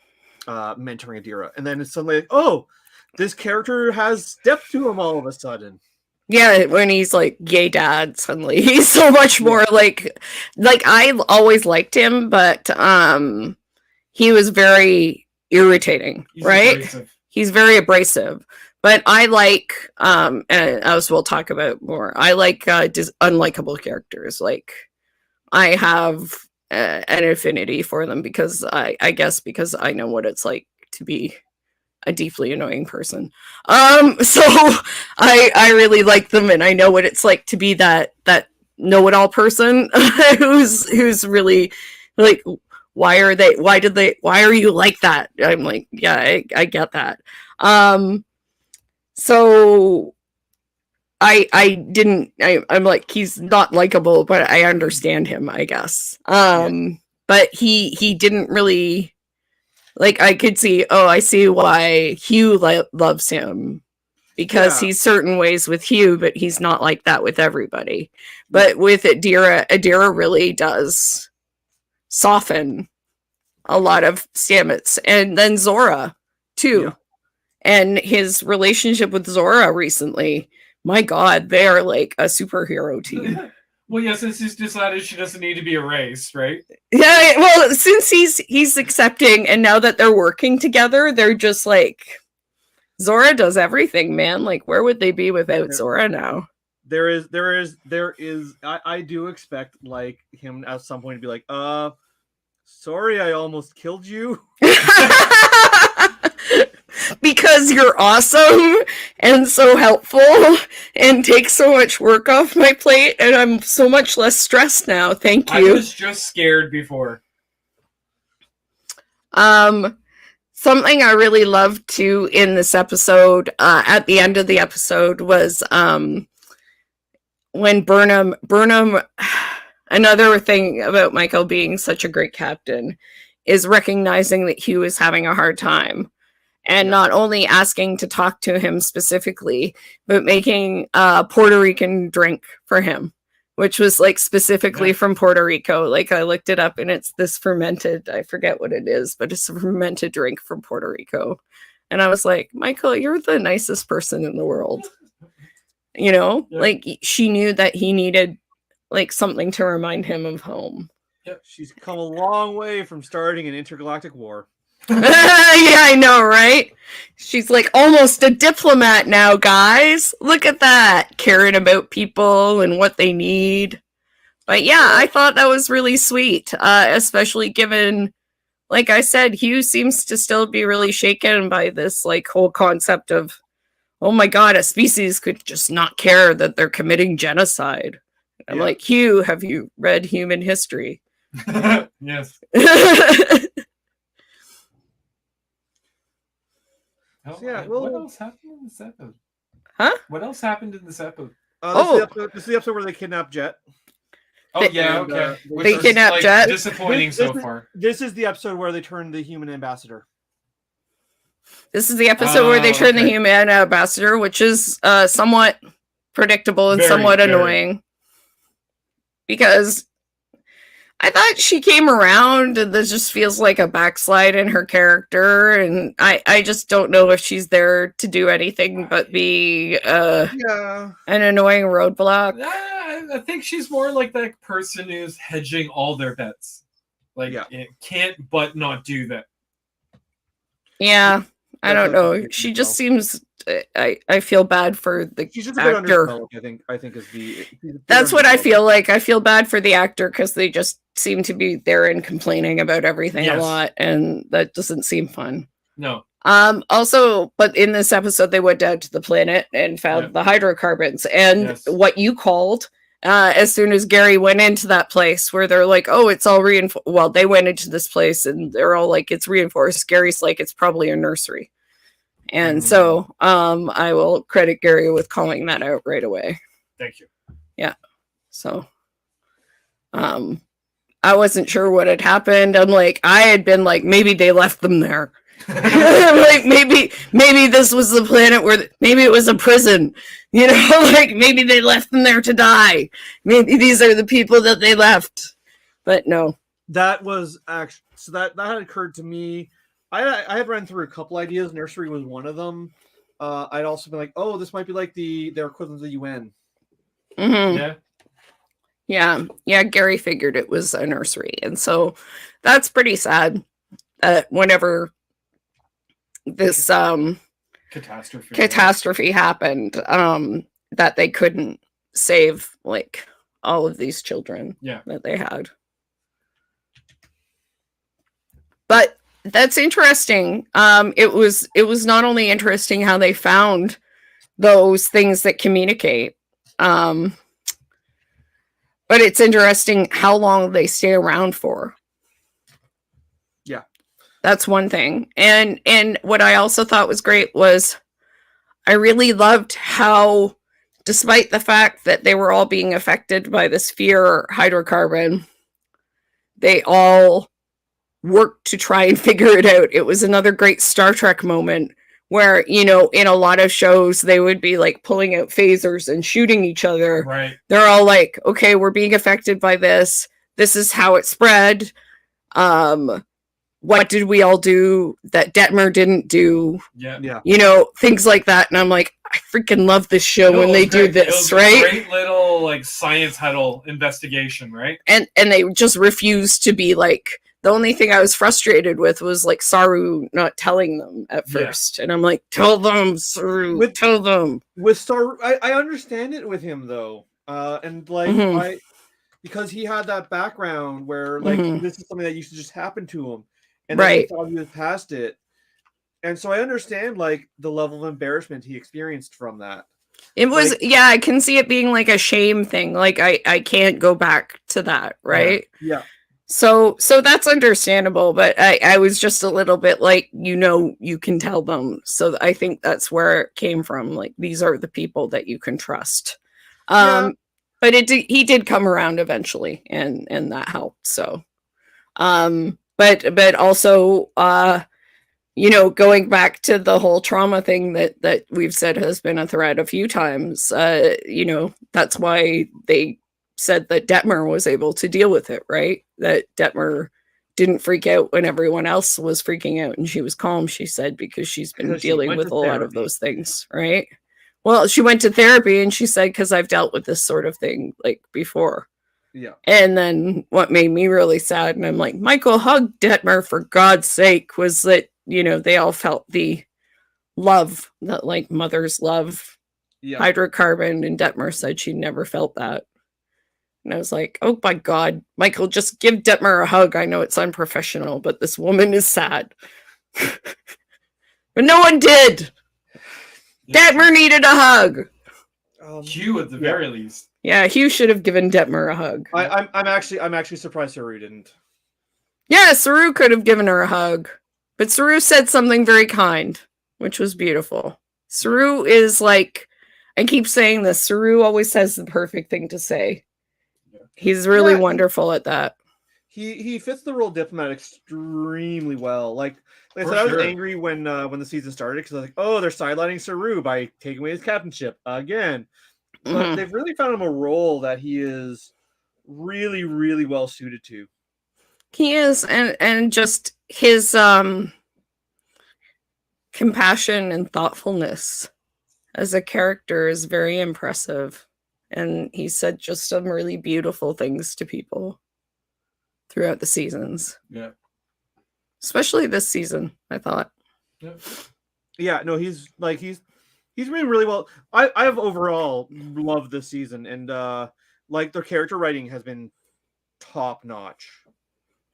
Adira, and then it's suddenly like, oh, this character has depth to him all of a sudden. Yeah, when he's like gay dad, suddenly he's so much more like I always liked him, but he was very irritating, right? Abrasive. He's very abrasive. But I like, and as we'll talk about more, I like unlikable characters. Like, I have an affinity for them because I guess because I know what it's like to be a deeply annoying person. So I really like them, and I know what it's like to be that know-it-all person who's really like, why are you like that? I'm like, yeah, I get that. So I'm like, he's not likable, but I understand him, I guess. But he didn't really, like, I could see, I see why Hugh loves him, because he's certain ways with Hugh, but he's not like that with everybody. But with Adira really does soften a lot of Stamets, and then Zora too. Yeah. And his relationship with Zora recently, my God, they are like a superhero team. Well, yeah, since he's decided she doesn't need to be erased, right? Yeah, well, since he's accepting, and now that they're working together, they're just like, Zora does everything, man. Like, where would they be without Zora now? There is. I do expect like him at some point to be like, sorry, I almost killed you. Because you're awesome and so helpful and take so much work off my plate, and I'm so much less stressed now. Thank you. I was just scared before. Something I really loved too in this episode, at the end of the episode, was when Burnham, another thing about Michael being such a great captain is recognizing that Hugh is having a hard time. And not only asking to talk to him specifically, but making a Puerto Rican drink for him, which was like specifically from Puerto Rico. Like, I looked it up, and it's this fermented, I forget what it is, but it's a fermented drink from Puerto Rico. And I was like, Michael, you're the nicest person in the world. You know, like, she knew that he needed like something to remind him of home. Yep, she's come a long way from starting an intergalactic war. Yeah, I know, right? She's like almost a diplomat now, guys. Look at that, caring about people and what they need. But yeah, I thought that was really sweet, especially given, like I said, Hugh seems to still be really shaken by this like whole concept of, oh my God, a species could just not care that they're committing genocide. I'm like, Hugh, have you read human history? Yes. Oh, Yeah, what well- else happened in this episode? Huh? What else happened in this episode? This is the episode where they kidnap Jet. Oh They- yeah, and, okay. Which they was, kidnapped like, Jet. disappointing so far. This is the episode where they turn the human ambassador. This is the episode where they Oh, turn the okay. human ambassador, which is somewhat predictable and Very, somewhat very. annoying. Because I thought she came around and this just feels like a backslide in her character, and I just don't know if she's there to do anything but be Yeah. an annoying roadblock. I think she's more like that person who's hedging all their bets. Like, Yeah. it can't but not do that. Yeah, I don't That's what know. I'm She thinking just as seems. I feel bad for the She's just a bit actor. underdeveloped, I think is the. she's a bit That's what I underdeveloped. feel like. I feel bad for the actor because they just seem to be there and complaining about everything Yes. a lot, and that doesn't seem fun. No. Also, but in this episode, they went down to the planet and found Yep. the hydrocarbons, and Yes. what you called. As soon as Gary went into that place where they're like, oh, it's all reinforced. Well, they went into this place and they're all like, it's reinforced. Gary's like, it's probably a nursery. And so I will credit Gary with calling that out right away. Thank you. So I wasn't sure what had happened. I had been like, maybe they left them there. Like maybe this was the planet where maybe it was a prison, like maybe they left them there to die. Maybe these are the people that they left. But no. That was actually so that had occurred to me. I had run through a couple ideas. Nursery was one of them. I'd also been like, oh, this might be like their equivalent of the UN. Mhm. Yeah. Yeah, Gary figured it was a nursery. And so that's pretty sad. Whenever this catastrophe happened, that they couldn't save like all of these children that they had. But that's interesting. It was not only interesting how they found those things that communicate, but it's interesting how long they stay around for. Yeah. That's one thing. And what I also thought was great was I really loved how, despite the fact that they were all being affected by this fear hydrocarbon, they all worked to try and figure it out. It was another great Star Trek moment where, in a lot of shows, they would be like pulling out phasers and shooting each other. Right. They're all like, okay, we're being affected by this. This is how it spread. What did we all do that Detmer didn't do? Yeah. Things like that. And I'm like, I freaking love this show when they do this, it was right? A great little like science huddle investigation, right? And they just refuse to be like, the only thing I was frustrated with was like Saru not telling them at first. And I'm like, tell them, Saru, tell them. With Saru, I understand it with him though. And like because he had that background where like this is something that used to just happen to him. And then he thought he was past it. And so I understand like the level of embarrassment he experienced from that. It was I can see it being like a shame thing. Like I can't go back to that, right? Yeah. So that's understandable, but I was just a little bit like, you can tell them. So I think that's where it came from. Like, these are the people that you can trust. But he did come around eventually, and that helped. So, but also, going back to the whole trauma thing that we've said has been a thread a few times, that's why they said that Detmer was able to deal with it, right? That Detmer didn't freak out when everyone else was freaking out, and she was calm, she said, because she's been dealing with a lot of those things, right? Well, she went to therapy, and she said, because I've dealt with this sort of thing like before. Yeah. And then what made me really sad, and I'm like, Michael, hug Detmer for God's sake, was that, they all felt the love, that like mother's love, hydrocarbon, and Detmer said she never felt that. And I was like, oh my God, Michael, just give Detmer a hug. I know it's unprofessional, but this woman is sad. But no one did. Detmer needed a hug. Hugh at the very least. Yeah, Hugh should have given Detmer a hug. I'm actually surprised Saru didn't. Yeah, Saru could have given her a hug. But Saru said something very kind. which was beautiful. Saru is like, I keep saying this, Saru always says the perfect thing to say. He's really wonderful at that. He fits the role of diplomat extremely well. Like I For said, I was sure. angry when the season started because I was like, oh, they're sidelining Saru by taking away his captainship again. But they've really found him a role that he is really, really well suited to. He is, and just his compassion and thoughtfulness as a character is very impressive. And he said just some really beautiful things to people throughout the seasons. Yeah. Especially this season, I thought. Yeah, no, he's been really well. I've overall loved this season, and like their character writing has been top notch.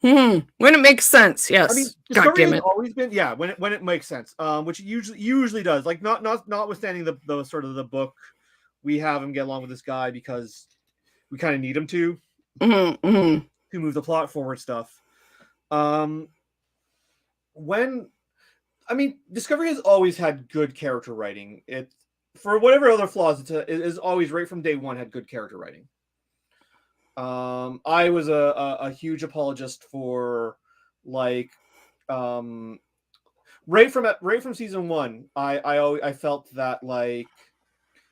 When it makes sense, yes. I mean, God Discovery damn has it. always been when it makes sense. Which it usually does. Like notwithstanding the sort of the book, we have him get along with this guy because we kind of need him to move the plot forward stuff. Discovery has always had good character writing. It, for whatever other flaws, it is always right from day one had good character writing. I was a huge apologist for right from season one. I felt that like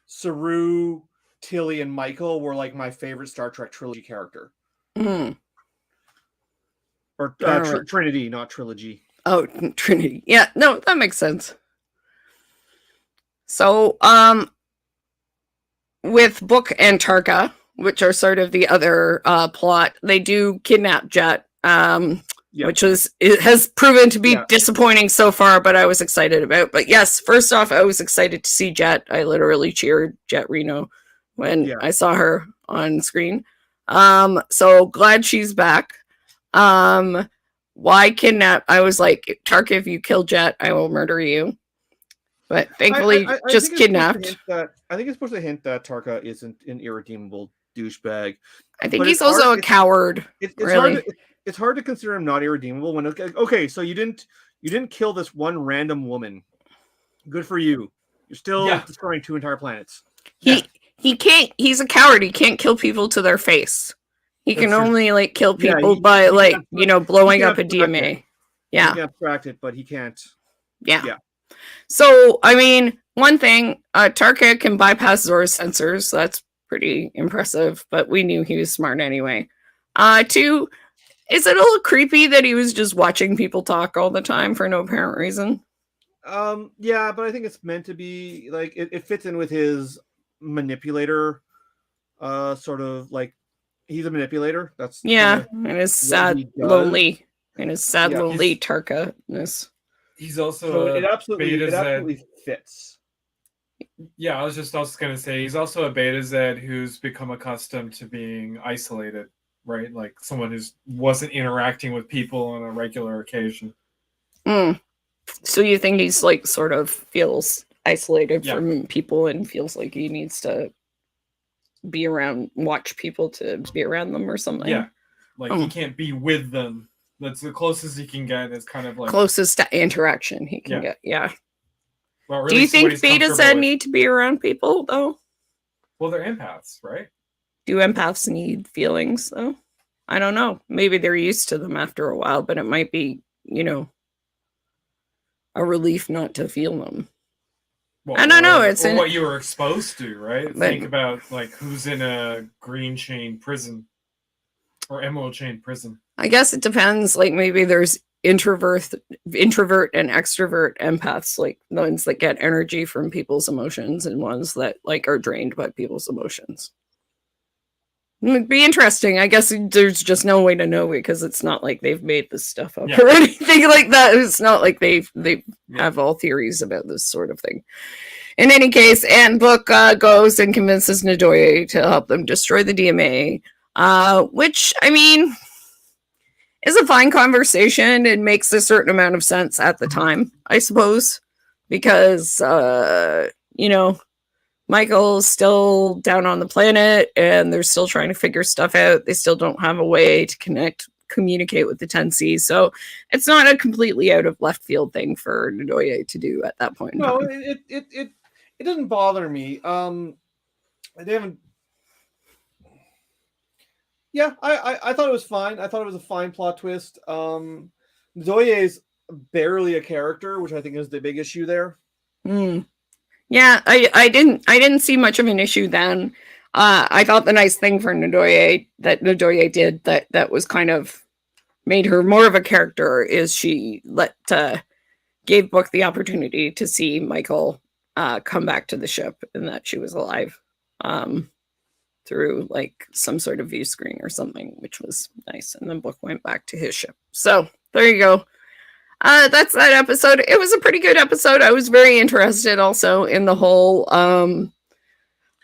Saru, Tilly, and Michael were like my favorite Star Trek trilogy character. Or Trinity, not trilogy. Oh, Trinity. Yeah, no, that makes sense. So, with Book and Tarka, which are sort of the other plot, they do kidnap Jet, which it has proven to be disappointing so far, but I was excited about. But yes, first off, I was excited to see Jet. I literally cheered Jet Reno when I saw her on screen. So glad she's back. Why kidnap? I was like, Tarka, if you kill Jet, I will murder you. But thankfully, I just kidnapped. I think it's supposed to hint that Tarka isn't an irredeemable douchebag. I think he's also a coward. It's hard to consider him not irredeemable when okay, so you didn't kill this one random woman. Good for you. You're still destroying 2 entire planets. He can't. He's a coward. He can't kill people to their face. He can only like kill people by blowing up a DMA. Yeah, he can abstract it, but he can't. Yeah. So I mean, one thing, Tarka can bypass Zora's sensors. So that's pretty impressive. But we knew he was smart anyway. 2, is it a little creepy that he was just watching people talk all the time for no apparent reason? Yeah, but I think it's meant to be like it fits in with his manipulator, sort of like. He's a manipulator. That's and his sad, lonely, Tarka-ness. He's also it absolutely fits. Yeah, I was just also going to say he's also a Beta Z who's become accustomed to being isolated, right? Like someone who wasn't interacting with people on a regular occasion. So you think he's like sort of feels isolated from people and feels like he needs to watch people to be around them or something? Yeah, like he can't be with them. That's the closest he can get. Is kind of like closest to interaction he can get. Yeah. Well, really, do you think Beta Z need to be around people though? Well, they're empaths, right? Do empaths need feelings though? I don't know. Maybe they're used to them after a while, but it might be, a relief not to feel them. Well, I don't know. It's what you were exposed to, right? Think about like who's in a green chain prison or emerald chain prison. I guess it depends. Like maybe there's introvert and extrovert empaths, like the ones that get energy from people's emotions and ones that like are drained by people's emotions. It'd be interesting. I guess there's just no way to know because it's not like they've made this stuff up or anything like that. It's not like they have all theories about this sort of thing. In any case, Anne Book goes and convinces Nadoye to help them destroy the DMA, which, I mean, is a fine conversation. It makes a certain amount of sense at the time, I suppose, because, Michael's still down on the planet and they're still trying to figure stuff out. They still don't have a way to connect communicate with the 10C. So it's not a completely out of left field thing for Ndoye to do at that point in No, time. it doesn't bother me. They haven't. Yeah, I thought it was fine. I thought it was a fine plot twist. Ndoye's barely a character, which I think is the big issue there. Yeah, I didn't see much of an issue then. I thought the nice thing for Ndoye that Ndoye did that was kind of made her more of a character is she gave Book the opportunity to see Michael come back to the ship and that she was alive through like some sort of view screen or something, which was nice. And then Book went back to his ship. So there you go. That's that episode. It was a pretty good episode. I was very interested also in the whole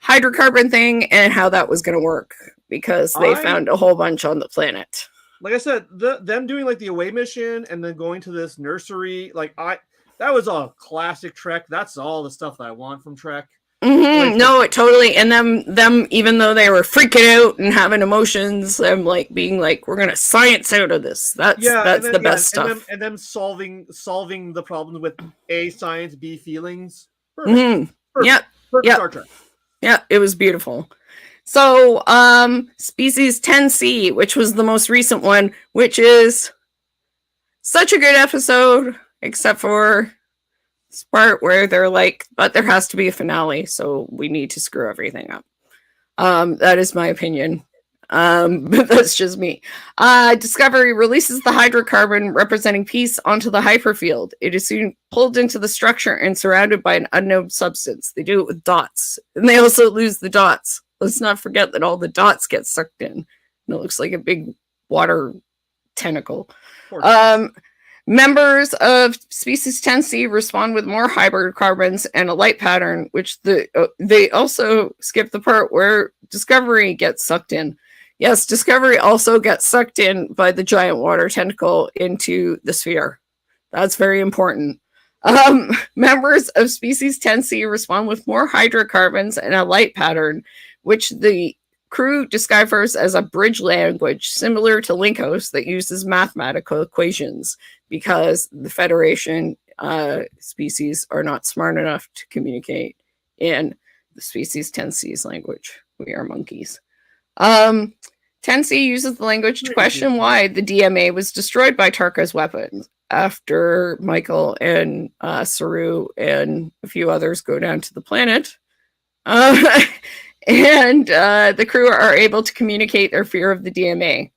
hydrocarbon thing and how that was going to work because they found a whole bunch on the planet. Like I said, them doing like the away mission and then going to this nursery, that was a classic Trek. That's all the stuff that I want from Trek. Mm-hmm. No, it totally. And them, even though they were freaking out and having emotions, them like being like, "We're gonna science out of this." That's the best stuff. And them solving the problems with A, science, B, feelings. Perfect. Mm-hmm. Perfect. Perfect Star Trek. Yeah, it was beautiful. So, Species 10C, which was the most recent one, which is such a good episode, except for this part where they're like, but there has to be a finale, so we need to screw everything up. That is my opinion. But that's just me. Discovery releases the hydrocarbon representing peace onto the hyperfield. It is soon pulled into the structure and surrounded by an unknown substance. They do it with dots, and they also lose the dots. Let's not forget that all the dots get sucked in. And it looks like a big water tentacle. Members of Species 10C respond with more hydrocarbons and a light pattern, which they also skip the part where Discovery gets sucked in. Yes, Discovery also gets sucked in by the giant water tentacle into the sphere. That's very important. Members of Species 10C respond with more hydrocarbons and a light pattern, which the crew deciphers as a bridge language similar to Linkos that uses mathematical equations because the Federation species are not smart enough to communicate in the Species 10C's language. We are monkeys. 10C uses the language to question why the DMA was destroyed by Tarka's weapons after Michael and Saru and a few others go down to the planet. And the crew are able to communicate their fear of the DMA.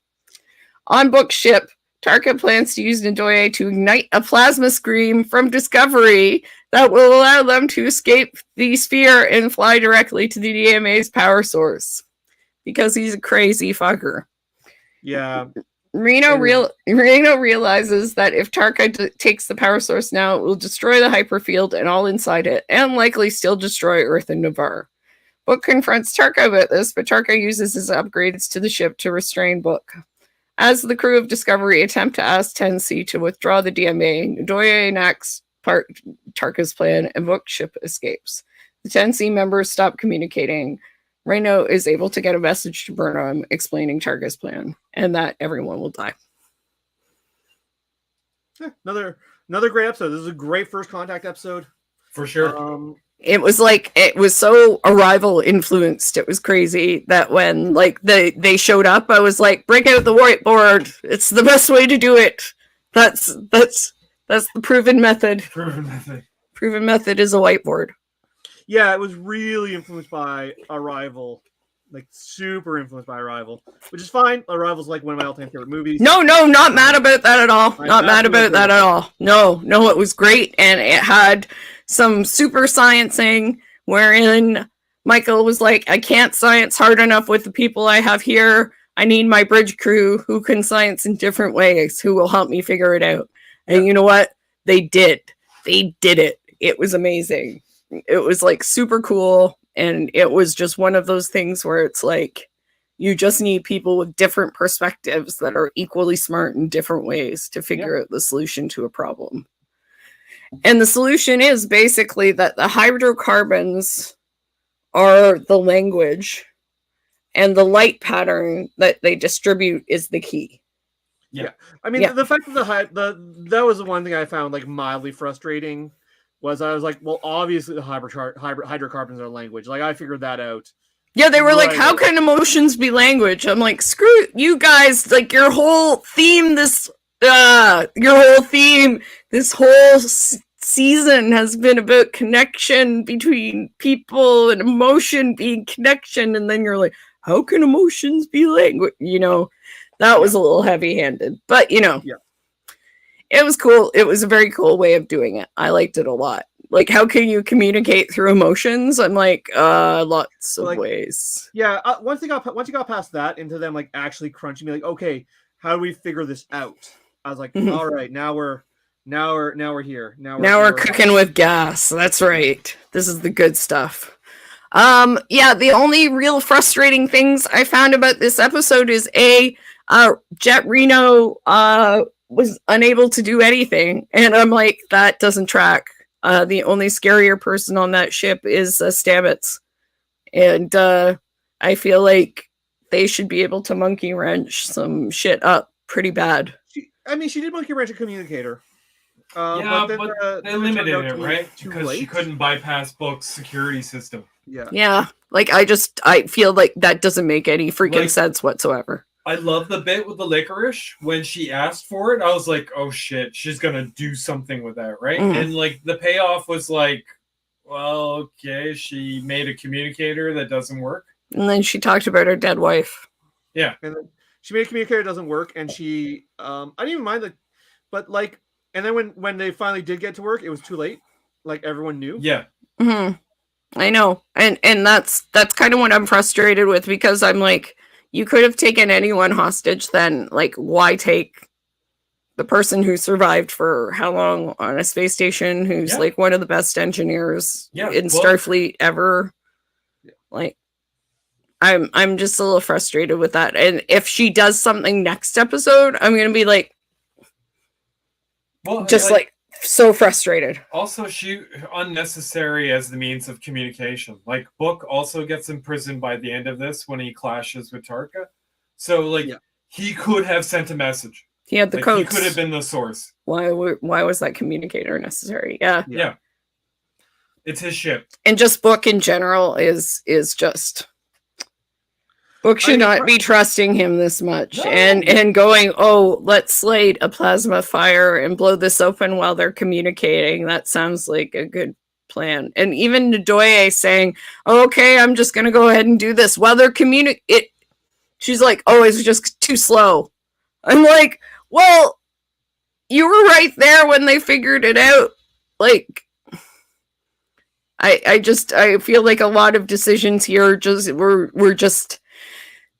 On Book's ship, Tarka plans to use Ndoye to ignite a plasma scream from Discovery that will allow them to escape the sphere and fly directly to the DMA's power source. Because he's a crazy fucker. Yeah. Reno realizes that if Tarka takes the power source now, it will destroy the hyperfield and all inside it, and likely still destroy Earth and Navarre. Book confronts Tarka about this, but Tarka uses his upgrades to the ship to restrain Book. As the crew of Discovery attempt to ask 10C to withdraw the DMA, Ndoye enacts Tarka's plan, and Book's ship escapes. The 10C members stop communicating. Reno is able to get a message to Burnham explaining Tarka's plan, and that everyone will die. Yeah, another great episode. This is a great First Contact episode. For sure. It was so Arrival influenced. It was crazy that when like they showed up, I was like, break out the whiteboard. It's the best way to do it. That's the proven method. Proven method is a whiteboard. Yeah, it was really influenced by Arrival. Like, super influenced by Arrival. Which is fine. Arrival's like one of my all-time favorite movies. No, not mad about that at all. Not mad about that at all. No, it was great. And it had some super sciencing wherein Michael was like, I can't science hard enough with the people I have here. I need my bridge crew who can science in different ways, who will help me figure it out. And you know what? They did. They did it. It was amazing. It was like super cool, and it was just one of those things where it's like you just need people with different perspectives that are equally smart in different ways to figure out the solution to a problem. And the solution is basically that the hydrocarbons are the language, and the light pattern that they distribute is the key. I mean, Yeah. the fact that that was the one thing I found like mildly frustrating was I was like, well, obviously the hydrocarbons are language. Like I figured that out. Yeah, they were like, Right how away. can emotions be language? I'm like, screw you guys. Like, your whole theme this whole season has been about connection between people and emotion being connection. And then you're like, how can emotions be language? You know, that was a little heavy-handed. But, you know, it was cool. It was a very cool way of doing it. I liked it a lot. Like, how can you communicate through emotions? I'm like, lots of ways. Yeah, once you got past that into them like actually crunching me, like, okay, how do we figure this out? I was like, all right, now we're here. Now we're cooking with gas. That's right. This is the good stuff. Yeah, the only real frustrating things I found about this episode is Jet Reno was unable to do anything, and I'm like, that doesn't track. The only scarier person on that ship is Stamets. And I feel like they should be able to monkey wrench some shit up pretty bad. She did monkey wrench a communicator. But they limited it, right? Because she couldn't bypass Book's security system. Yeah. Like, I feel like that doesn't make any freaking sense whatsoever. I love the bit with the licorice when she asked for it. I was like, oh shit, she's gonna do something with that, right? And like the payoff was like, well, okay, she made a communicator that doesn't work. And then she talked about her dead wife. Yeah. And then she made a communicator that doesn't work, and she I didn't even mind but like, and then when they finally did get to work, it was too late. Like everyone knew. Yeah. I know. And that's kind of what I'm frustrated with, because I'm like, you could have taken anyone hostage then. Like, why take the person who survived for how long on a space station, who's like one of the best engineers in Starfleet ever? Like, I'm just a little frustrated with that. And if she does something next episode, I'm gonna be like, so frustrated. Also, she unnecessary as the means of communication. Like, Book also gets imprisoned by the end of this when he clashes with Tarka. So, he could have sent a message. He had the codes. He could have been the source. Why was that communicator necessary? Yeah. It's his ship. And just Book in general is just... Book should not be trusting him this much. No. And going, oh, let's light a plasma fire and blow this open while they're communicating. That sounds like a good plan. And even Ndoye saying, oh, okay, I'm just going to go ahead and do this while they're communicating. She's like, oh, it's just too slow. I'm like, well, you were right there when they figured it out. Like, I feel like a lot of decisions here were just...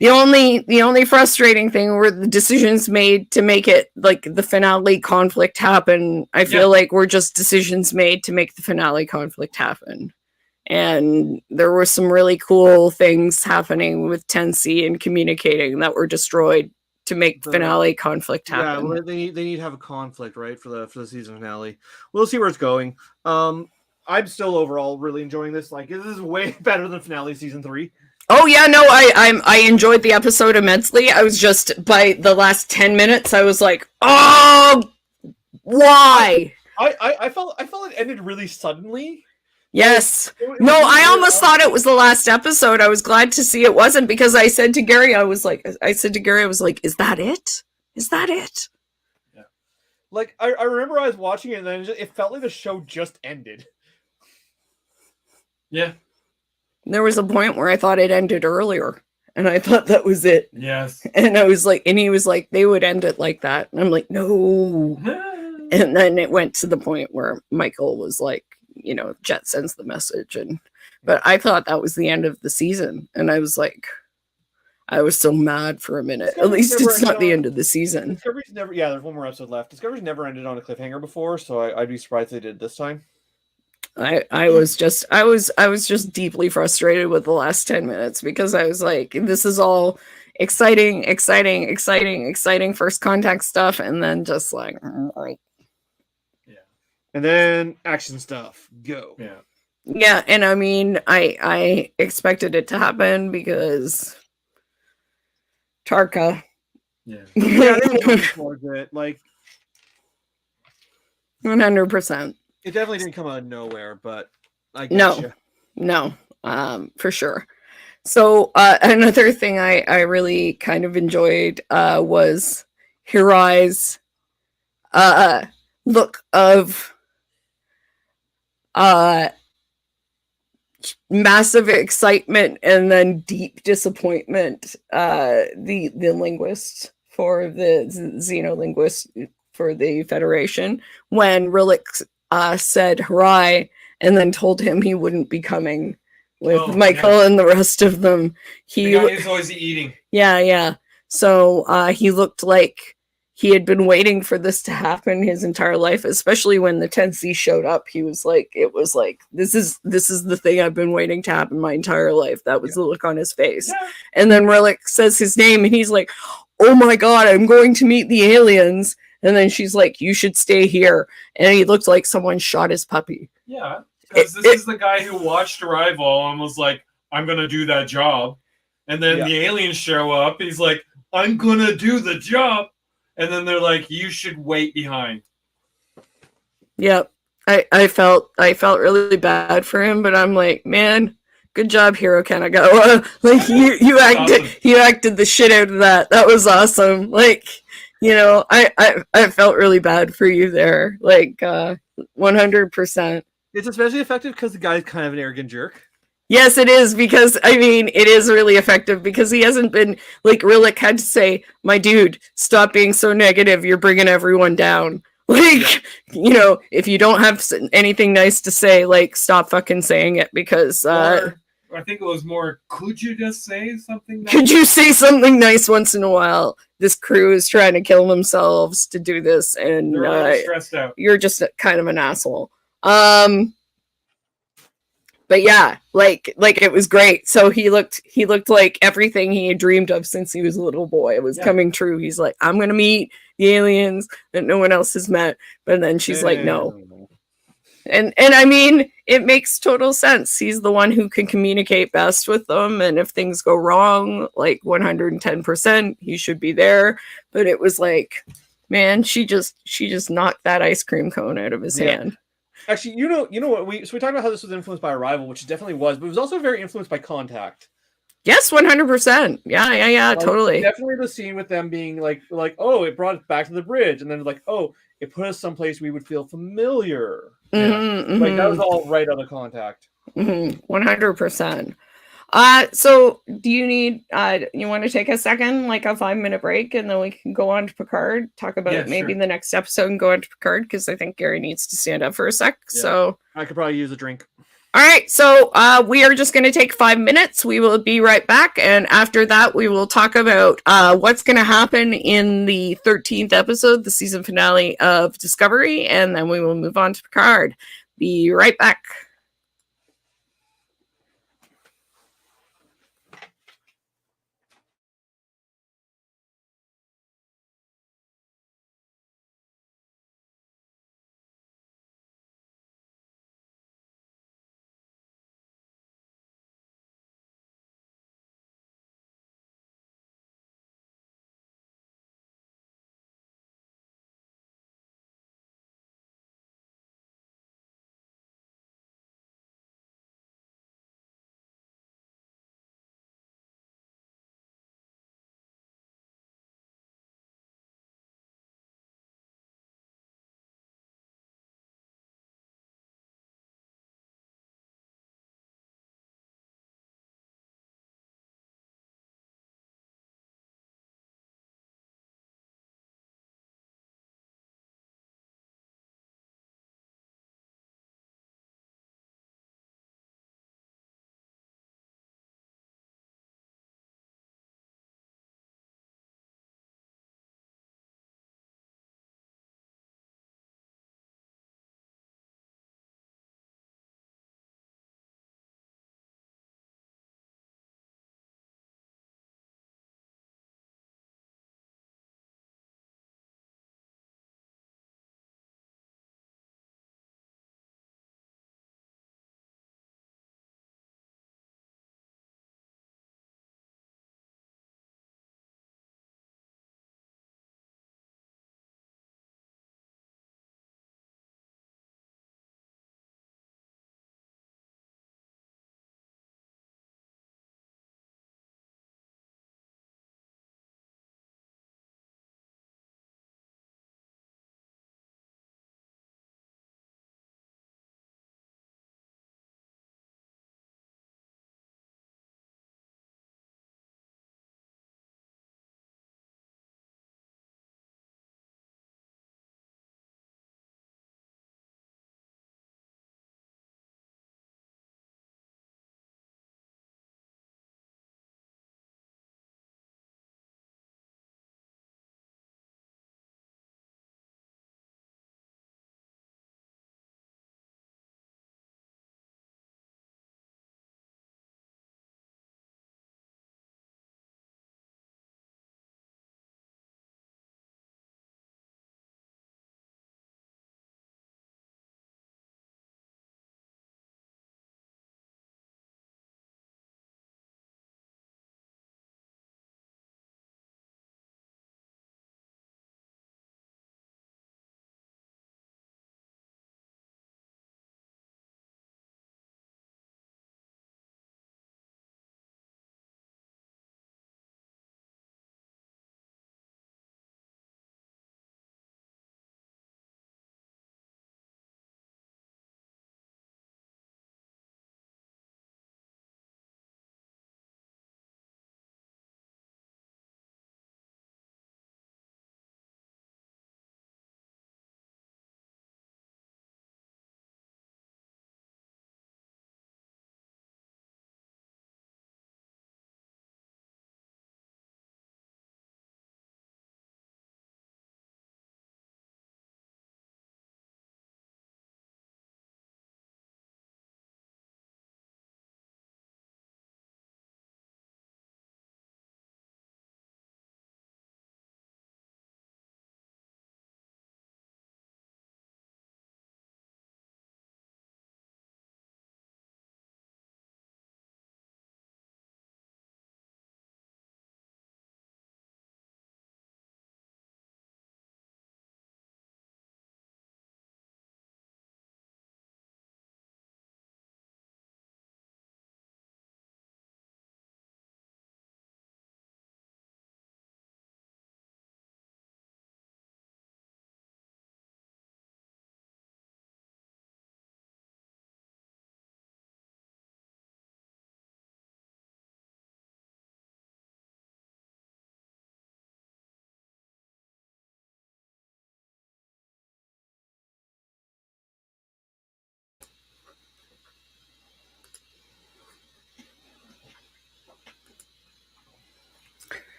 The only frustrating thing were the decisions made to make it like the finale conflict happen. I feel like were just decisions made to make the finale conflict happen. And there were some really cool things happening with Tensi and communicating that were destroyed to make the finale conflict happen. Yeah, well, they need to have a conflict, right, for the season finale. We'll see where it's going. I'm still overall really enjoying this. Like, this is way better than finale season 3. Oh yeah, no, I enjoyed the episode immensely. I was just, by the last 10 minutes, I was like, oh, why? I felt it ended really suddenly. Yes. No, I almost thought it was the last episode. I was glad to see it wasn't, because I said to Gary, I was like, is that it? Is that it? Yeah. Like, I remember I was watching it, and then it felt like the show just ended. Yeah. There was a point where I thought it ended earlier, and I thought that was it. Yes. And I was like, and he was like, they would end it like that. And I'm like, no. And then it went to the point where Michael was like, you know, Jet sends the message. But I thought that was the end of the season. And I was like, I was so mad for a minute. At least it's not the end of the season. Discovery's never, there's one more episode left. Discovery's never ended on a cliffhanger before, so I'd be surprised they did this time. I was just deeply frustrated with the last 10 minutes, because I was like, this is all exciting first contact stuff, and then just like, and then action stuff go. Yeah, and I mean, I expected it to happen because Tarka Yeah. Yeah, they were working towards it. Like 100%. it definitely didn't come out of nowhere, but I get No, you. no, for sure. So another thing I really kind of enjoyed was Hirai's look of uh, massive excitement and then deep disappointment. The linguist for the xenolinguist for the Federation, when Rillick said Hirai and then told him he wouldn't be coming with Michael and the rest of them. The guy who's always eating. Yeah. So he looked like he had been waiting for this to happen his entire life, especially when the 10C showed up. He was like, it was like, this is the thing I've been waiting to happen my entire life. That was the look on his face. Yeah. And then Rillick says his name and he's like, oh my God, I'm going to meet the aliens. And then she's like, you should stay here. And he looked like someone shot his puppy. Yeah, because this is the guy who watched Arrival and was like, I'm going to do that job. And then the aliens show up. He's like, I'm going to do the job. And then they're like, you should wait behind. Yep. I felt really bad for him, but I'm like, man, good job, Hiro Kanagawa. Like you acted the shit out of that. That was awesome. Like, you know, I felt really bad for you there. Like 100%. It's especially effective because the guy's kind of an arrogant jerk. Yes, it is, because I mean, it is really effective because he hasn't been like Rillick had to say, my dude, stop being so negative. You're bringing everyone down. Like, you know, if you don't have anything nice to say, like, stop fucking saying it because. I think it was more, could you just say something nice? Could you say something nice once in a while? This crew is trying to kill themselves to do this, and they're a little stressed out. You're just kind of an asshole. But yeah, like it was great. So he looked like everything he had dreamed of since he was a little boy. It was coming true. He's like, I'm gonna meet the aliens that no one else has met. But then she's like, no. And I mean, it makes total sense. He's the one who can communicate best with them, and if things go wrong, like 110%, he should be there. But it was like, man, she just knocked that ice cream cone out of his hand. Actually, you know what we talked about how this was influenced by Arrival, which it definitely was, but it was also very influenced by Contact. Yes, 100%. Yeah, totally. Definitely the scene with them being like, oh, it brought us back to the bridge, and then like, oh, it put us someplace we would feel familiar. Like that was all right out of Contact. 100%. So do you need you want to take a second, like a 5-minute break, and then we can go on to Picard, talk about maybe the next episode and go on to Picard, because I think Gary needs to stand up for a sec. Yeah. So I could probably use a drink. All right, so we are just going to take 5 minutes. We will be right back, and after that, we will talk about what's going to happen in the 13th episode, the season finale of Discovery, and then we will move on to Picard. Be right back.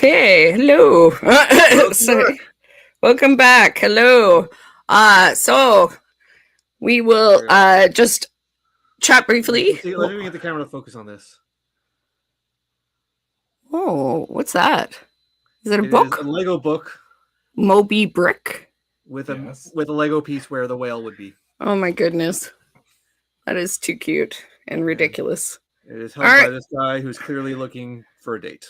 Okay, hello. So, welcome back. Hello. So we will just chat briefly. Let me get the camera to focus on this. Oh, what's that? Is it a It book? is a Lego book Moby Brick. with a Lego piece where the whale would be. Oh my goodness. That is too cute and ridiculous. It is held by this guy who's clearly looking for a date.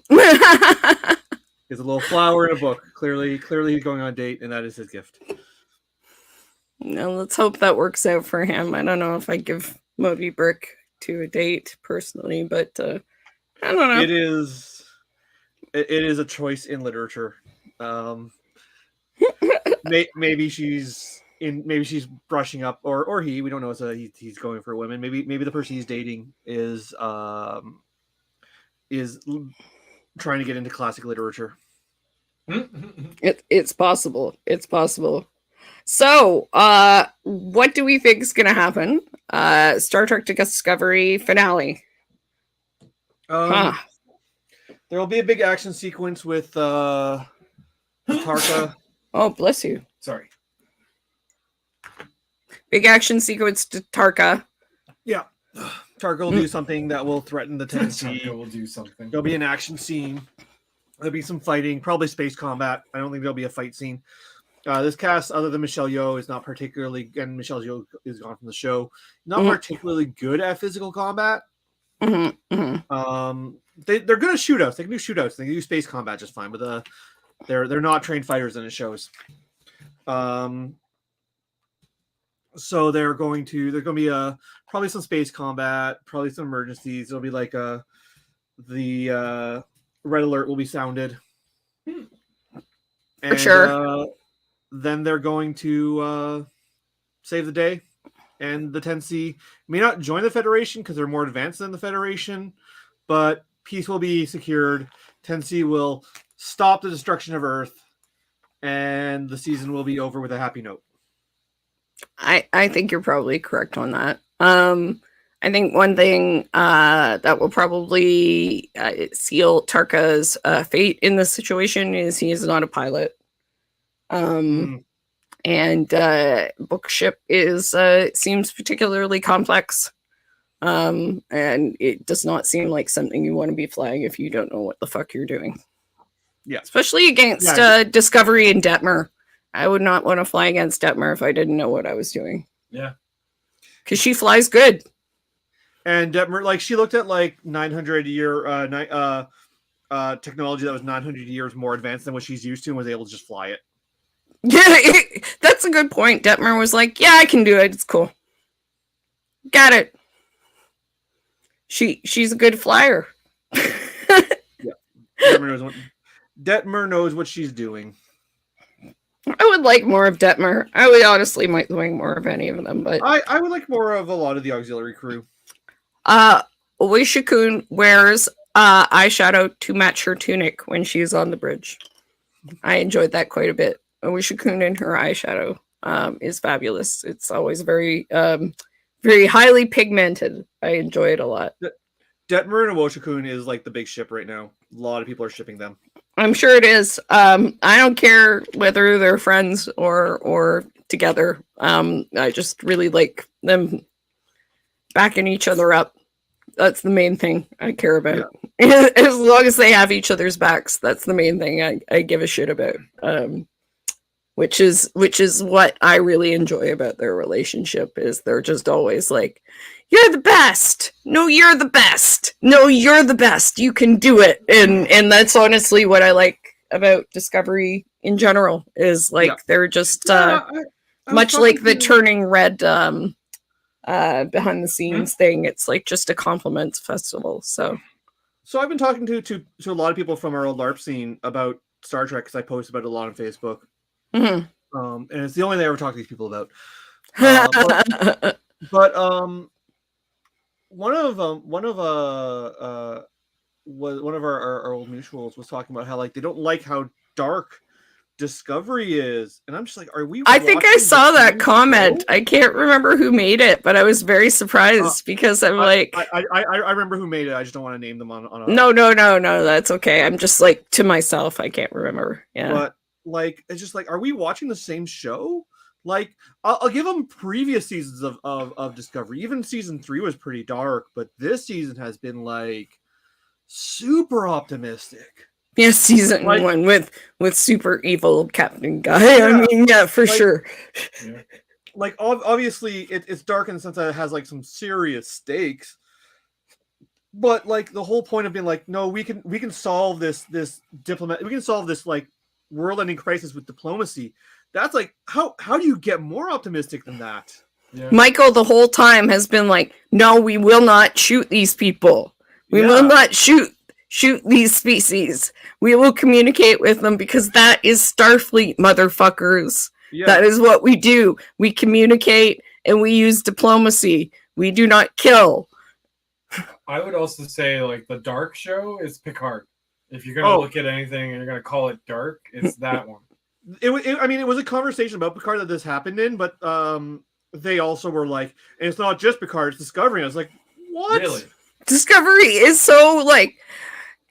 There's a little flower in a book. Clearly he's going on a date, and that is his gift. Now let's hope that works out for him. I don't know if I give Moby Brick to a date personally, but I don't know. It is a choice in literature. Maybe she's brushing up, or he. We don't know. So he's going for women. Maybe the person he's dating is trying to get into classic literature. It's possible. It's possible. So, what do we think is going to happen? Star Trek Discovery finale. There'll be a big action sequence with Tarka. Oh, bless you. Sorry. Big action sequence to Tarka. Yeah. Tarka will do something that will threaten the Tennessee. Tarka will do something. There'll be an action scene. There'll be some fighting, probably space combat. I don't think there'll be a fight scene. This cast, other than Michelle Yeoh, is not particularly, and Michelle Yeoh is gone from the show, not particularly good at physical combat. Mm-hmm, mm-hmm. They're good at shootouts. They can do shootouts. They can do space combat just fine, but they're not trained fighters in it shows. So there's going to be probably some space combat, probably some emergencies. It'll be like the red alert will be sounded. For sure. Then they're going to save the day, and the Tennessee may not join the Federation because they're more advanced than the Federation, but peace will be secured. Tennessee will stop the destruction of Earth, and the season will be over with a happy note. I think you're probably correct on that. I think one thing that will probably seal Tarka's fate in this situation is he is not a pilot. And bookship seems particularly complex. And it does not seem like something you want to be flying if you don't know what the fuck you're doing. Yeah. Especially against Discovery and Detmer. I would not want to fly against Detmer if I didn't know what I was doing. Yeah. Because she flies good. And Detmer, she looked at 900-year technology that was 900 years more advanced than what she's used to and was able to just fly it. Yeah, that's a good point. Detmer was like, yeah, I can do it. It's cool. Got it. She's a good flyer. Yeah. Detmer knows what she's doing. I would like more of Detmer. I would honestly like more of any of them, but I would like more of a lot of the auxiliary crew. Oishikun wears eyeshadow to match her tunic when she's on the bridge. I enjoyed that quite a bit. Oishikun and her eyeshadow is fabulous. It's always very very highly pigmented. I enjoy it a lot. Detmer and Oishikun is like the big ship right now. A lot of people are shipping them. I'm sure it is. I don't care whether they're friends or together. I just really like them backing each other up. That's the main thing I care about. Yeah. As long as they have each other's backs, that's the main thing I give a shit about. Which is what I really enjoy about their relationship is they're just always like, you're the best. No, you're the best. No, you're the best. You can do it. And that's honestly what I like about Discovery in general is they're just much like the turning red behind the scenes thing. It's like just a compliments festival. So I've been talking to a lot of people from our old LARP scene about Star Trek because I post about it a lot on Facebook. Mm-hmm. And it's the only thing I ever talk to these people about. But one of our old mutuals was talking about how they don't like how dark Discovery is, and I'm just like, are we? I think I watching saw the that same comment. show? I can't remember who made it, but I was very surprised because I'm like, I remember who made it. I just don't want to name them on a. no, that's okay. I'm just like to myself, I can't remember. Yeah. But like, it's just like, are we watching the same show? Like, I'll give them previous seasons of Discovery. Even season 3 was pretty dark, but this season has been like super optimistic. Yeah, season Like- 1 with super evil Captain Guy. Yeah, I mean, yeah, for like- sure. Yeah. Like, obviously, it's dark in the sense that it has like some serious stakes. But like the whole point of being like, no, we can solve this we can solve this like world-ending crisis with diplomacy. That's like, how do you get more optimistic than that? Yeah. Michael the whole time has been like, no, we will not shoot these people. We Yeah. will not shoot these species. We will communicate with them because that is Starfleet, motherfuckers. Yeah. That is what we do. We communicate and we use diplomacy. We do not kill. I would also say like the dark show is Picard. If you're gonna look at anything and you're gonna call it dark, it's that one. It was a conversation about Picard that this happened in, but they also were like, and it's not just Picard, it's Discovery. And I was like, what? Really? Discovery is so like,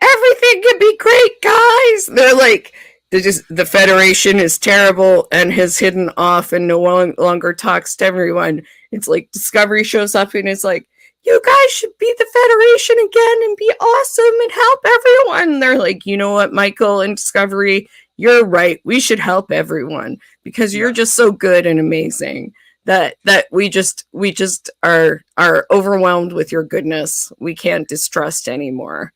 everything can be great, guys. They're like, the Federation is terrible and has hidden off and no longer talks to everyone. It's like Discovery shows up and it's like, you guys should be the Federation again and be awesome and help everyone. And they're like, you know what, Michael and Discovery, you're right. We should help everyone because you're just so good and amazing that we just are overwhelmed with your goodness. We can't distrust anymore.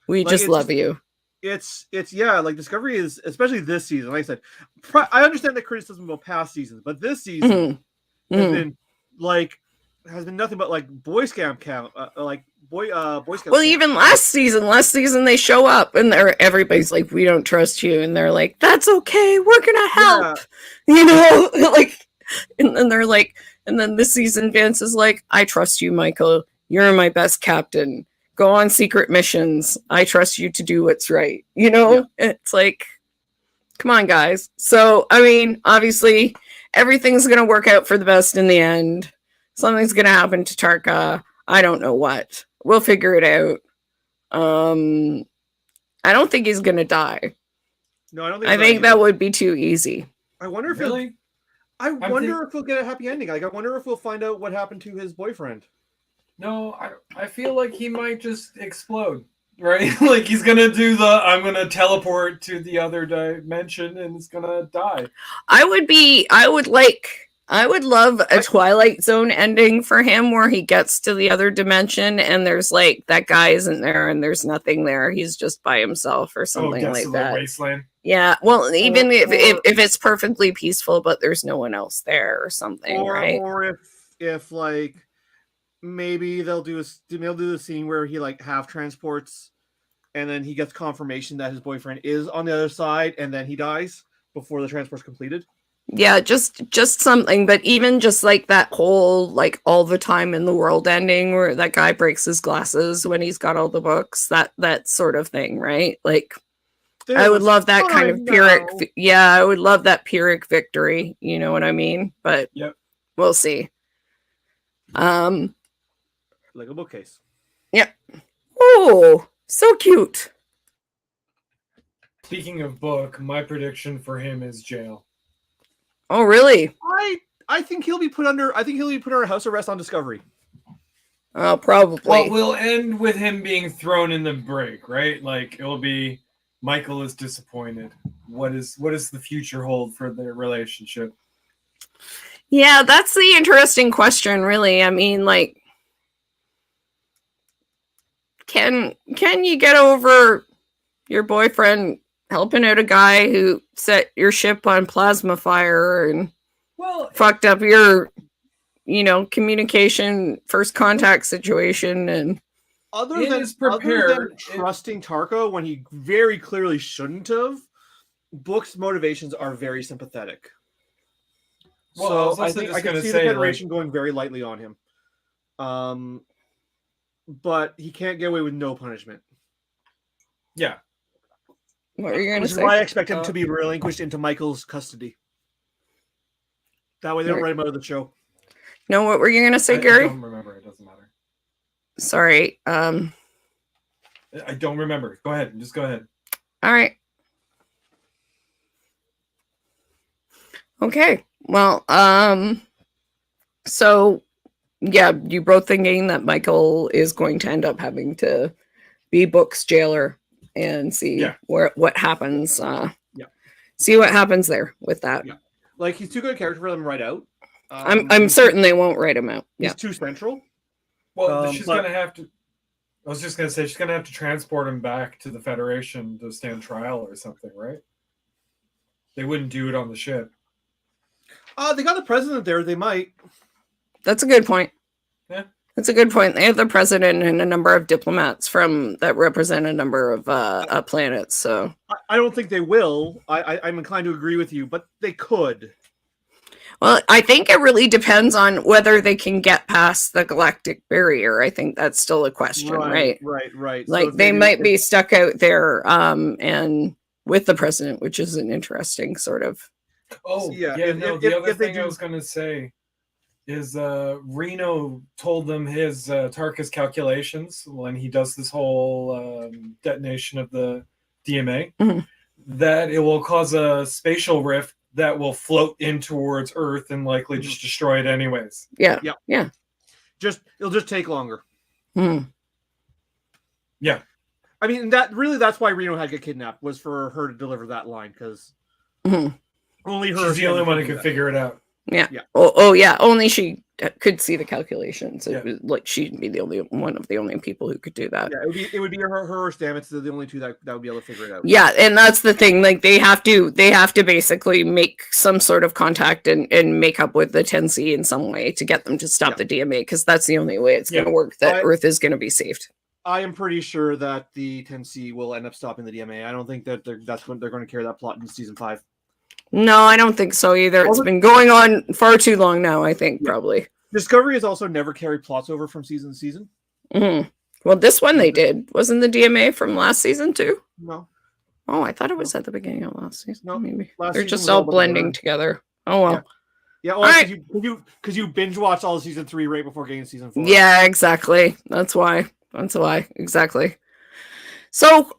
We Like, just love you. It's yeah, like Discovery is, especially this season. Like I said, I understand the criticism about past seasons, but this season has been nothing but like Boy Scout count, Boy Scout. Well, even last season they show up and everybody's like, we don't trust you, and they're like, that's okay, we're gonna help. You know, like, and then they're like, and then this season Vance is like, I trust you, Michael. You're my best captain. Go on secret missions. I trust you to do what's right. You know, It's like, come on, guys. So, I mean, obviously, everything's going to work out for the best in the end. Something's going to happen to Tarka. I don't know what. We'll figure it out. I don't think he's going to die. No, I don't think. I think that would be too easy. I wonder if Really? I wonder if he'll get a happy ending. Like, I wonder if we'll find out what happened to his boyfriend. No, I feel like he might just explode, right? Like he's gonna do I'm gonna teleport to the other dimension and it's gonna die. I would love a Twilight Zone ending for him where he gets to the other dimension and there's like, that guy isn't there and there's nothing there. He's just by himself or something like that. Wasteland. Yeah, well, even if it's perfectly peaceful, but there's no one else there or something, right? Or if like, maybe they'll do the scene where he like half transports and then he gets confirmation that his boyfriend is on the other side and then he dies before the transport's completed. Yeah, just something, but even just like that whole like all the time in the world ending where that guy breaks his glasses when he's got all the books, that sort of thing, right? Like, I would love that kind of Pyrrhic. Yeah, I would love that Pyrrhic victory. You know what I mean? But we'll see. Like a bookcase. Yep. Oh, so cute. Speaking of book, my prediction for him is jail. Oh, really? I think he'll be put under. I think he'll be put under house arrest on discovery. Probably. Well, we'll end with him being thrown in the break, right? Like it'll be Michael is disappointed. What is the future hold for their relationship? Yeah, that's the interesting question, really. I mean, like, can you get over your boyfriend helping out a guy who set your ship on plasma fire and fucked up your, communication first contact situation? And other than trusting Tarka when he very clearly shouldn't have, Book's motivations are very sympathetic. Well, so I think I can see the Federation going very lightly on him. But he can't get away with no punishment. Yeah. What were you going to Which is say? why I expect him to be relinquished into Michael's custody. That way they don't write him out of the show. No, what were you going to say, I Gary? don't remember. It doesn't matter. Sorry. I don't remember. Go ahead. Just go ahead. All right. Okay. Well, so yeah, you both thinking that Michael is going to end up having to be Book's jailer and see what happens. See what happens there with that. Yeah. Like, he's too good a character for them to write out. I'm certain they won't write him out. He's too central. Well, she's gonna have to. I was just gonna say she's gonna have to transport him back to the Federation to stand trial or something, right? They wouldn't do it on the ship. They got the president there. They might. That's a good point. Yeah, that's a good point. They have the president and a number of diplomats that represent a number of planets. So I don't think they will. I'm inclined to agree with you, but they could. Well, I think it really depends on whether they can get past the galactic barrier. I think that's still a question, right? Right. Like, so they might be stuck out there and with the president, which is an interesting sort of. Oh, yeah. The other thing I was going to say is Reno told them his Tarkus calculations when he does this whole detonation of the DMA, that it will cause a spatial rift that will float in towards Earth and likely just destroy it anyways. Yeah. It'll just take longer. Yeah. I mean, that's why Reno had to get kidnapped, was for her to deliver that line, because only her. She's the only one who could figure it out. Yeah. Oh, yeah. Only she could see the calculations. It was like she'd be the only one of the only people who could do that. Yeah, it would be her or Stamets. They're the only two that would be able to figure it out. Yeah, and that's the thing. Like, they have to basically make some sort of contact and make up with the 10C in some way to get them to stop the DMA, because that's the only way it's going to work. That Earth is going to be saved. I am pretty sure that the 10C will end up stopping the DMA. I don't think that that's when they're going to carry that plot into season 5. No, I don't think so either. It's been going on far too long now, I think, probably. Discovery has also never carried plots over from season to season. Well, this one they did. Wasn't the DMA from last season too? No. Oh, I thought it was at the beginning of last season. No, maybe. They're just all blending together. Oh, well. Yeah, well, because you binge watched all of season 3 right before getting season 4. Yeah, exactly. That's why. Exactly. So,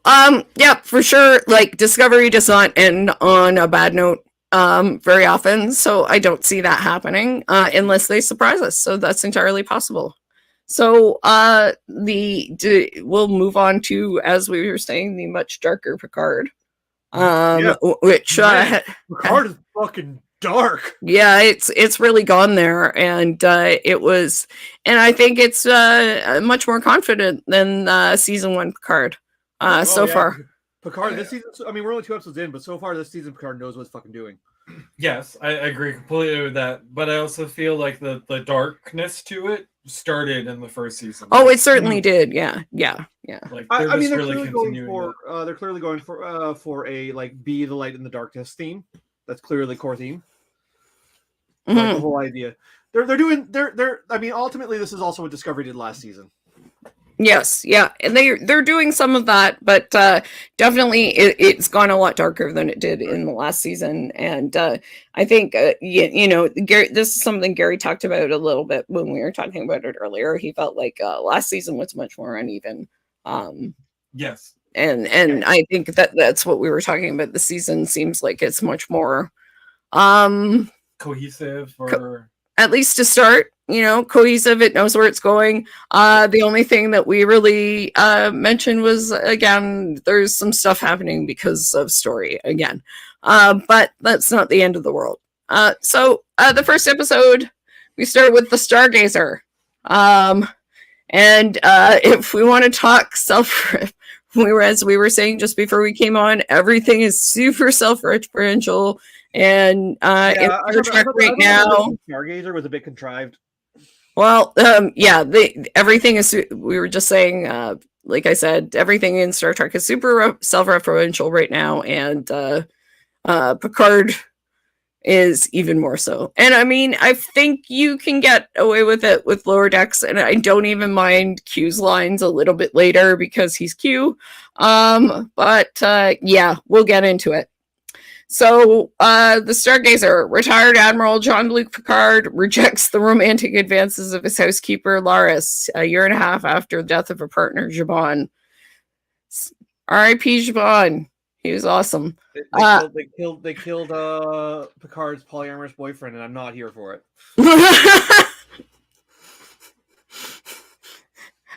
yeah, for sure, like, Discovery does not end on a bad note very often, so I don't see that happening unless they surprise us. So that's entirely possible. So we'll move on to, as we were saying, the much darker Picard, which Picard is fucking dark. Yeah, it's really gone there, and it was, and I think it's much more confident than season 1 Picard. Far. Picard this season, I mean, we're only 2 episodes in, but so far this season Picard knows what he's fucking doing. Yes, I agree completely with that, but I also feel like the darkness to it started in the first season. Oh, it certainly did. Yeah. Like, I mean, they're clearly going for a, like, be the light in the darkness theme. That's clearly core theme. Like, the whole idea. I mean, ultimately this is also what Discovery did last season. Yes, yeah, and they're doing some of that, but definitely it's gone a lot darker than it did in the last season. And I think Gary, this is something Gary talked about a little bit when we were talking about it earlier. He felt like last season was much more uneven. Yes, and I think that's what we were talking about. The season seems like it's much more cohesive, or at least to start. Cohesive. It knows where it's going. The only thing that we really mentioned was, again, there's some stuff happening because of story again. But that's not the end of the world. So the first episode, we start with the Stargazer. And if we want to talk as we were saying just before we came on, everything is super self-referential. And in Star Trek right now, Stargazer was a bit contrived. Well, everything is, we were just saying, like I said, everything in Star Trek is super self-referential right now, and Picard is even more so. And I mean, I think you can get away with it with Lower Decks, and I don't even mind Q's lines a little bit later because he's Q. But yeah, we'll get into it. So, the Stargazer, retired Admiral Jean-Luc Picard, rejects the romantic advances of his housekeeper, Laris, a year and a half after the death of her partner, Jabon. R.I.P. Jabon. He was awesome. They killed Picard's polyamorous boyfriend, and I'm not here for it.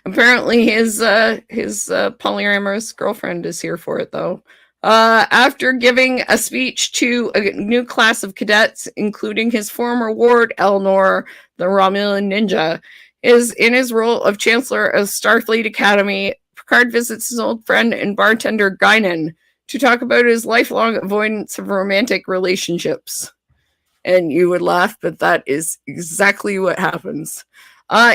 Apparently, his polyamorous girlfriend is here for it, though. After giving a speech to a new class of cadets, including his former ward, Elnor, the Romulan ninja, is in his role of Chancellor of Starfleet Academy. Picard visits his old friend and bartender, Guinan, to talk about his lifelong avoidance of romantic relationships. And you would laugh, but that is exactly what happens.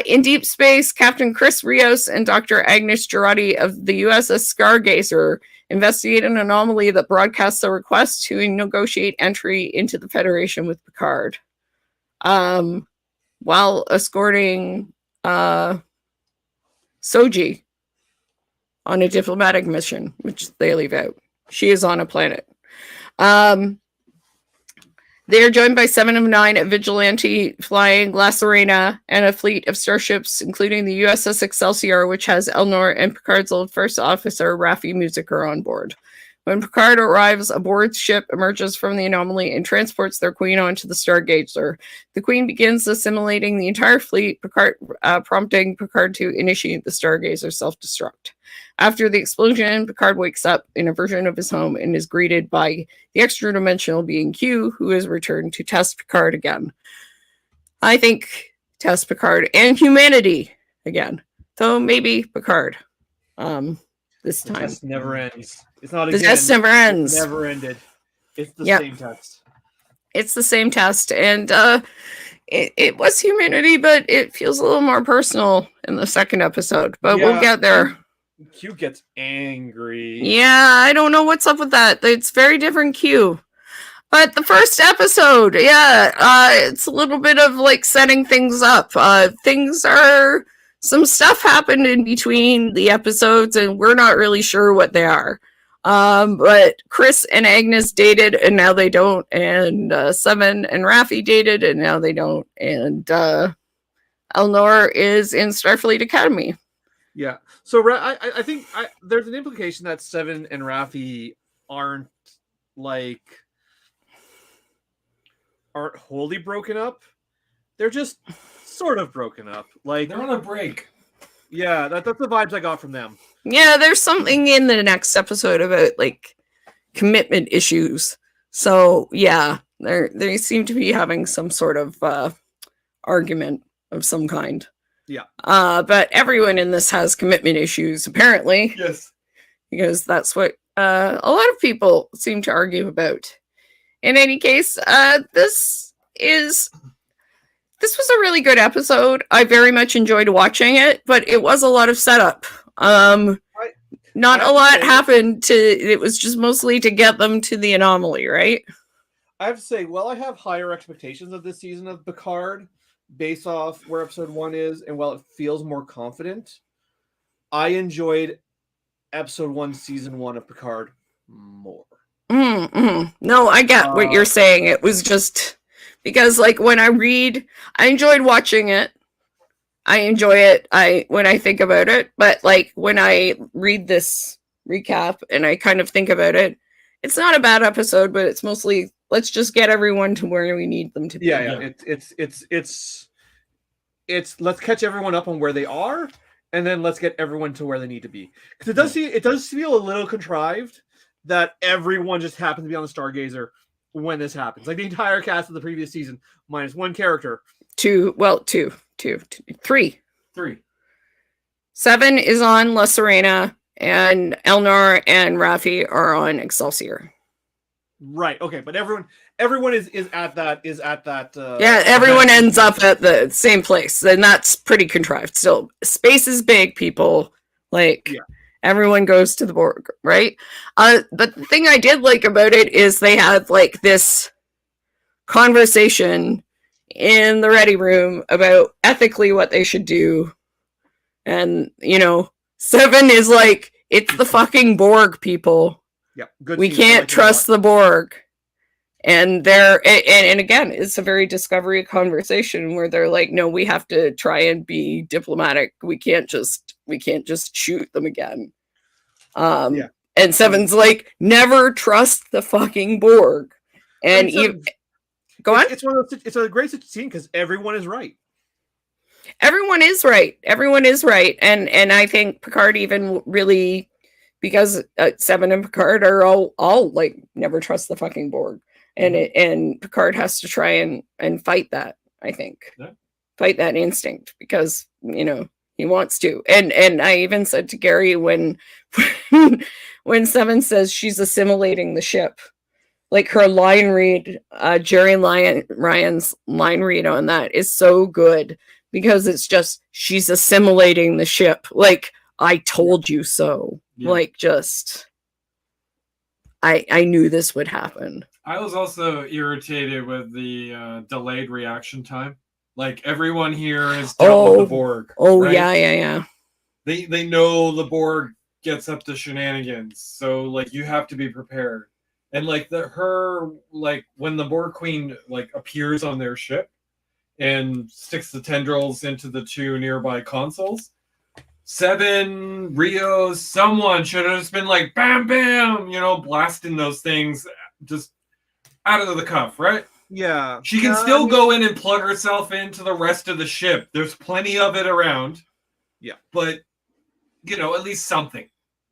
In deep space, Captain Chris Rios and Dr. Agnes Girardi of the USS Stargazer investigate an anomaly that broadcasts a request to negotiate entry into the Federation with Picard. While escorting Soji on a diplomatic mission, which they leave out. She is on a planet. They are joined by 7 of 9 at Vigilante flying La Serena and a fleet of starships, including the USS Excelsior, which has Elnor and Picard's old first officer, Raffi Musiker, on board. When Picard arrives aboard, the ship emerges from the anomaly and transports their queen onto the Stargazer. The queen begins assimilating the entire fleet, prompting Picard to initiate the Stargazer self-destruct. After the explosion, Picard wakes up in a version of his home and is greeted by the extra-dimensional being Q, who is returned to test Picard again. I think test Picard and humanity again. So maybe Picard. This time. The test never ends. It's not the test never ends. It never ended. It's the same test. It's the same test. And it was humanity, but it feels a little more personal in the second episode. But we'll get there. Q gets angry. Yeah, I don't know what's up with that. It's very different Q. But the first episode, it's a little bit of like setting things up. Some stuff happened in between the episodes, and we're not really sure what they are. But Chris and Agnes dated, and now they don't. And 7 and Raffi dated, and now they don't. And Elnor is in Starfleet Academy. Yeah. So I think there's an implication that 7 and Raffi aren't wholly broken up. They're just sort of broken up. Like they're on a break. Yeah, that's the vibes I got from them. Yeah, there's something in the next episode about like commitment issues. So yeah, they seem to be having some sort of argument of some kind. Yeah. But everyone in this has commitment issues, apparently. Yes. Because that's what a lot of people seem to argue about. In any case, this was a really good episode. I very much enjoyed watching it, but it was a lot of setup. Not a lot happened it was just mostly to get them to the anomaly, right? I have to say, I have higher expectations of this season of Picard based off where episode 1 is, and while it feels more confident, I enjoyed episode 1, season 1 of Picard more. No, I get what you're saying. It was just because, like, when I enjoyed watching it. I enjoy it. When I think about it, but like when I read this recap and I kind of think about it, it's not a bad episode, but it's mostly let's just get everyone to where we need them to be. Yeah. It's let's catch everyone up on where they are, and then let's get everyone to where they need to be. Because it does feel a little contrived that everyone just happens to be on the Stargazer when this happens. Like the entire cast of the previous season, minus one character. Three. 7 is on La Serena, and Elnor and Raffi are on Excelsior. Right. Okay, but everyone is at that. Everyone ends up at the same place, and that's pretty contrived. Still, space is big, people. Everyone goes to the Borg, right? But the thing I did like about it is they had like this conversation in the ready room about ethically what they should do. And, you know, Seven is like, it's the fucking Borg, people. Yeah, good. We can't trust the Borg. And they're, and again, it's a very Discovery conversation where they're like, no, we have to try and be diplomatic. We can't just shoot them again. And Seven's like, never trust the fucking Borg. And go on. It's a great scene because everyone is right. Everyone is right. Everyone is right. And I think Picard even really, because Seven and Picard are all like, never trust the fucking Borg. And Picard has to try and fight that, I think. Yeah. Fight that instinct because, you know, he wants to. And I even said to Gary when Seven says she's assimilating the ship, like her line read, Jerry Ryan's line read on that is so good because it's just, she's assimilating the ship. Like, I told you so. Yeah. Like, just, I knew this would happen. I was also irritated with the delayed reaction time. Like, everyone here is dealt with the Borg. Oh, right? Yeah. They know the Borg gets up to shenanigans, so like you have to be prepared. And like when the Borg Queen like appears on their ship and sticks the tendrils into the two nearby consoles, Seven, Rios, someone should have just been like bam bam, you know, blasting those things just out of the cuff, right? Yeah. She can still go in and plug herself into the rest of the ship. There's plenty of it around. Yeah. But, you know, at least something.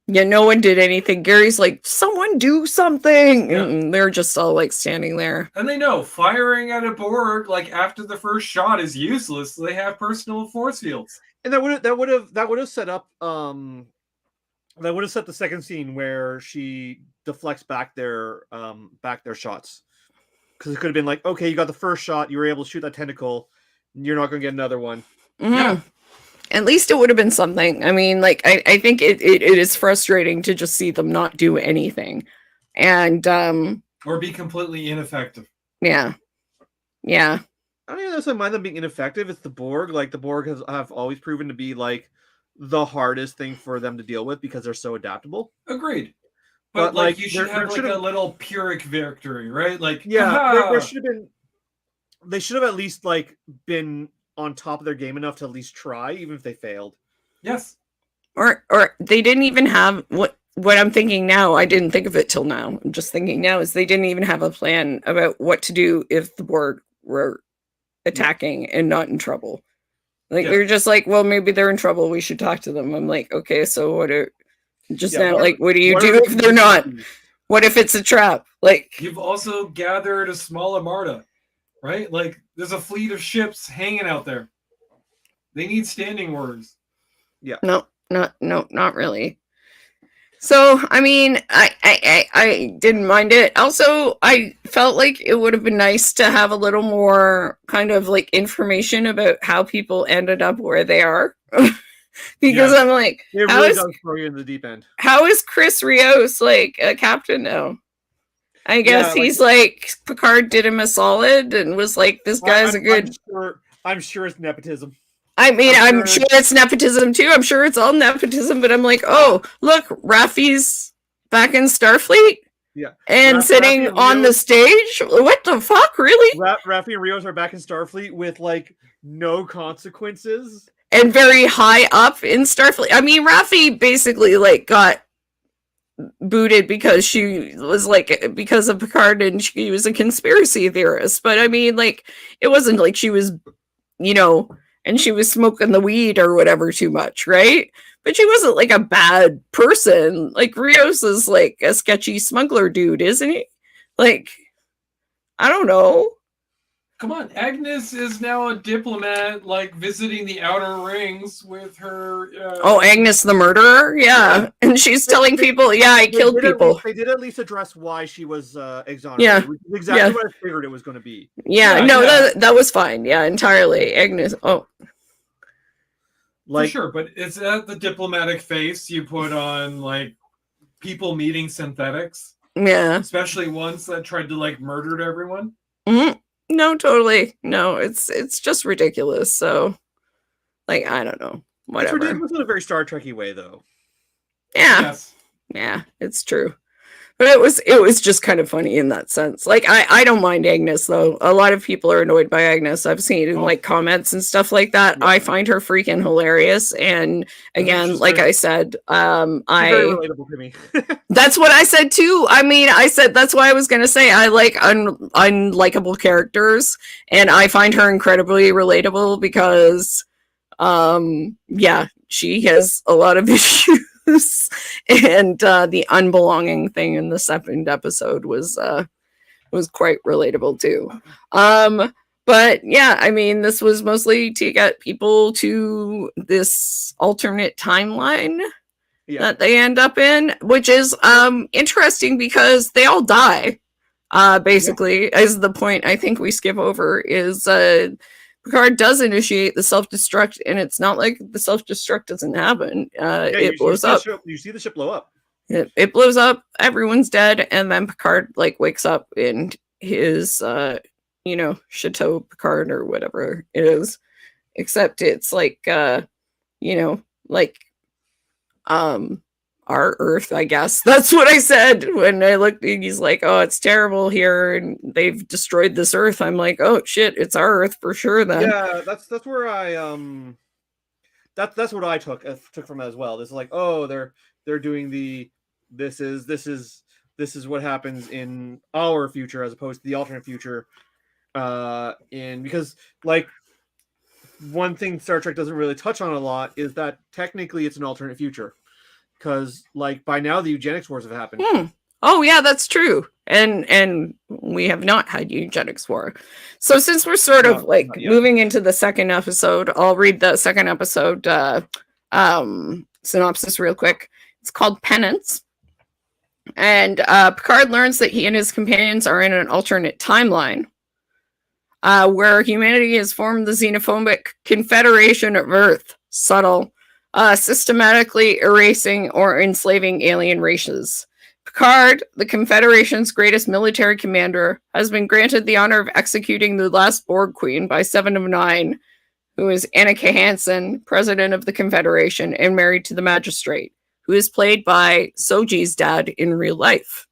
Yeah, no one did anything. Gary's like, someone do something. Yeah. And they're just all like standing there. And they know firing at a Borg like after the first shot is useless. So they have personal force fields. And that would have set up that would have set the second scene where she deflects back their shots. Because it could have been like, okay, you got the first shot, you were able to shoot that tentacle, you're not going to get another one. Mm-hmm. Yeah. At least it would have been something. I mean, like, I think it is frustrating to just see them not do anything. And or be completely ineffective. Yeah. I don't even necessarily mind them being ineffective. It's the Borg. Like, the Borg have always proven to be, like, the hardest thing for them to deal with because they're so adaptable. Agreed. But like you should have like a little Pyrrhic victory, right? Like, yeah, there should have been. They should have at least like been on top of their game enough to at least try, even if they failed. Yes. Or they didn't even have what I'm thinking now. I didn't think of it till now. I'm just thinking now is they didn't even have a plan about what to do if the Borg were attacking and not in trouble. Like they're just like, well, maybe they're in trouble. We should talk to them. I'm like, okay, so what are what do you do if they're not? What if it's a trap? Like, you've also gathered a small armada, right? Like, there's a fleet of ships hanging out there. They need standing orders. Yeah. No, not really. So, I mean, I didn't mind it. Also, I felt like it would have been nice to have a little more kind of like information about how people ended up where they are. Because I'm like, it really does throw you in the deep end. How is Chris Rios like a captain now? I guess he's like Picard did him a solid and was like, this guy's a good. I'm sure it's nepotism. I mean, I'm sure it's nepotism too. I'm sure it's all nepotism, but I'm like, oh, look, Raffi's back in Starfleet. Yeah. And sitting on the stage. What the fuck, really? Raffi and Rios are back in Starfleet with like no consequences. And very high up in Starfleet. I mean, Raffi basically like got booted because she was like because of Picard and she was a conspiracy theorist. But I mean, like, it wasn't like she was, you know, and she was smoking the weed or whatever too much, right? But she wasn't like a bad person. Like, Rios is like a sketchy smuggler dude, isn't he? Like, I don't know. Come on, Agnes is now a diplomat, like visiting the Outer Rings with her. Agnes the murderer, yeah, and she's telling people, I killed people. They did at least address why she was exonerated. Which is exactly what I figured it was going to be. That was fine. Yeah, entirely. Agnes. Oh, like, for sure, but it's at the diplomatic face you put on like people meeting synthetics. Yeah, especially ones that tried to like murder everyone. Mm-hmm. No, totally. No, it's just ridiculous. So, like, I don't know. It's Whatever. ridiculous in a very Star Trek-y way, though. Yeah. Yes. Yeah, it's true. But it was just kind of funny in that sense. Like I don't mind Agnes though. A lot of people are annoyed by Agnes. I've seen in like comments and stuff like that. Yeah. I find her freaking hilarious. And again, like I said, Very relatable to me. that's what I said too. I mean, I said that's why I was gonna say I like unlikable characters, and I find her incredibly relatable because yeah, she has a lot of issues. And the unbelonging thing in the second episode was quite relatable too. But yeah, I mean, this was mostly to get people to this alternate timeline that they end up in, which is interesting because they all die. Basically, as the point I think we skip over is Picard does initiate the self-destruct, and it's not like the self-destruct doesn't happen. It blows up. You see the ship blow up. It blows up. Everyone's dead, and then Picard like wakes up in his, Chateau Picard or whatever it is. Except it's like, like, our Earth, I guess. That's what I said when I looked. He's like, "Oh, it's terrible here, and they've destroyed this Earth." I'm like, "Oh shit, it's our Earth for sure." Then, yeah, that's where I that's what I took from it as well. This is like, oh, they're doing the this is what happens in our future as opposed to the alternate future. Because like one thing Star Trek doesn't really touch on a lot is that technically it's an alternate future. Because, like, by now the eugenics wars have happened. Oh, yeah, that's true. And we have not had eugenics war. So since we're sort of, like, moving into the second episode, I'll read the second episode synopsis real quick. It's called Penance. And Picard learns that he and his companions are in an alternate timeline where humanity has formed the xenophobic Confederation of Earth. Subtle. Systematically erasing or enslaving alien races. Picard, the Confederation's greatest military commander, has been granted the honor of executing the last Borg Queen by 7 of 9, who is Annika Hansen, president of the Confederation and married to the Magistrate, who is played by Soji's dad in real life.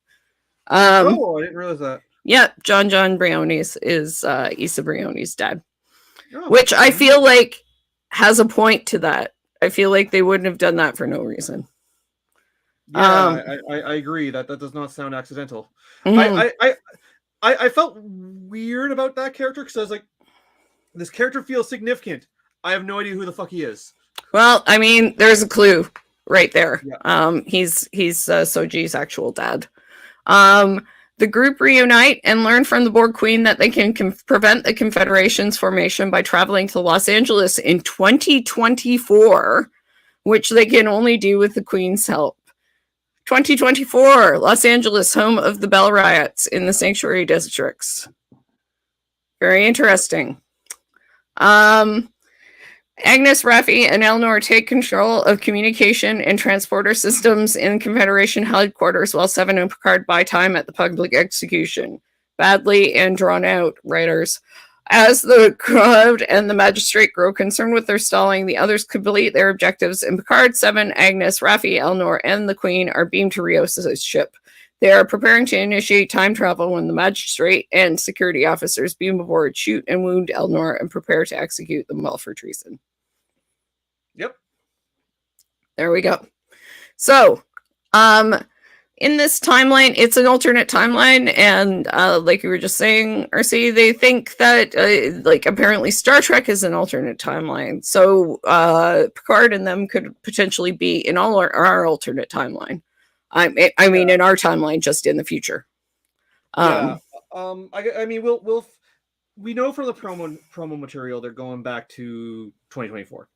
I didn't realize that. Yeah, John Briones is Issa Briones' dad, which I feel like has a point to that. I feel like they wouldn't have done that for no reason. Yeah, I agree. That does not sound accidental. Mm-hmm. I felt weird about that character because I was like, this character feels significant. I have no idea who the fuck he is. Well, I mean, there's a clue right there. Yeah. He's Soji's actual dad. The group reunite and learn from the Borg Queen that they can prevent the Confederation's formation by traveling to Los Angeles in 2024, which they can only do with the Queen's help. 2024, Los Angeles, home of the Bell riots in the sanctuary districts. Very interesting. Agnes, Raffi, and Elnor take control of communication and transporter systems in Confederation headquarters while Seven and Picard buy time at the public execution. Badly and drawn out, writers. As the crowd and the Magistrate grow concerned with their stalling, the others complete their objectives, and Picard, Seven, Agnes, Raffi, Elnor, and the Queen are beamed to Rios' ship. They are preparing to initiate time travel when the Magistrate and security officers beam aboard, shoot and wound Elnor, and prepare to execute them all for treason. Yep. There we go. So, in this timeline, it's an alternate timeline, and like you were just saying, RC, they think that, like, apparently Star Trek is an alternate timeline. So, Picard and them could potentially be in all our alternate timeline. I mean, in our timeline, just in the future. I mean, we know from the promo material they're going back to 2024.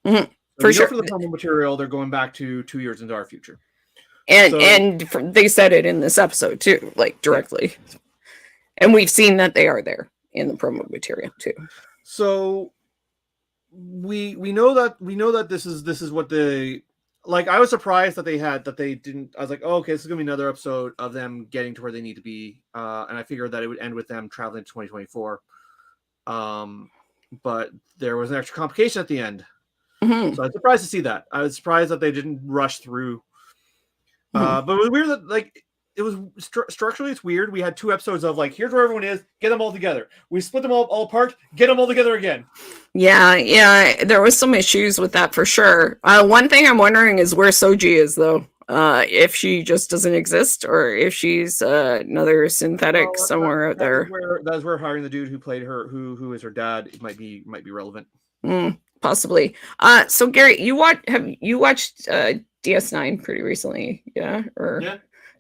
Mm-hmm. For sure. From the promo material, they're going back to 2 years into our future. And they said it in this episode too, like directly. Yeah. And we've seen that they are there in the promo material too. So we know that this is what the like I was surprised that they didn't. I was like, oh, okay, this is gonna be another episode of them getting to where they need to be, and I figured that it would end with them traveling to 2024. But there was an extra complication at the end, so I was surprised to see that. I was surprised that they didn't rush through. But it was weird that like it was structurally it's weird. We had 2 episodes of like, here's where everyone is, get them all together. We split them all apart, get them all together again. Yeah, there was some issues with that for sure. One thing I'm wondering is where Soji is though. If she just doesn't exist, or if she's another synthetic somewhere out there. That's where hiring the dude who played her, who is her dad, it might be relevant. Possibly. So Gary, have you watched DS9 pretty recently? Yeah, or Yeah.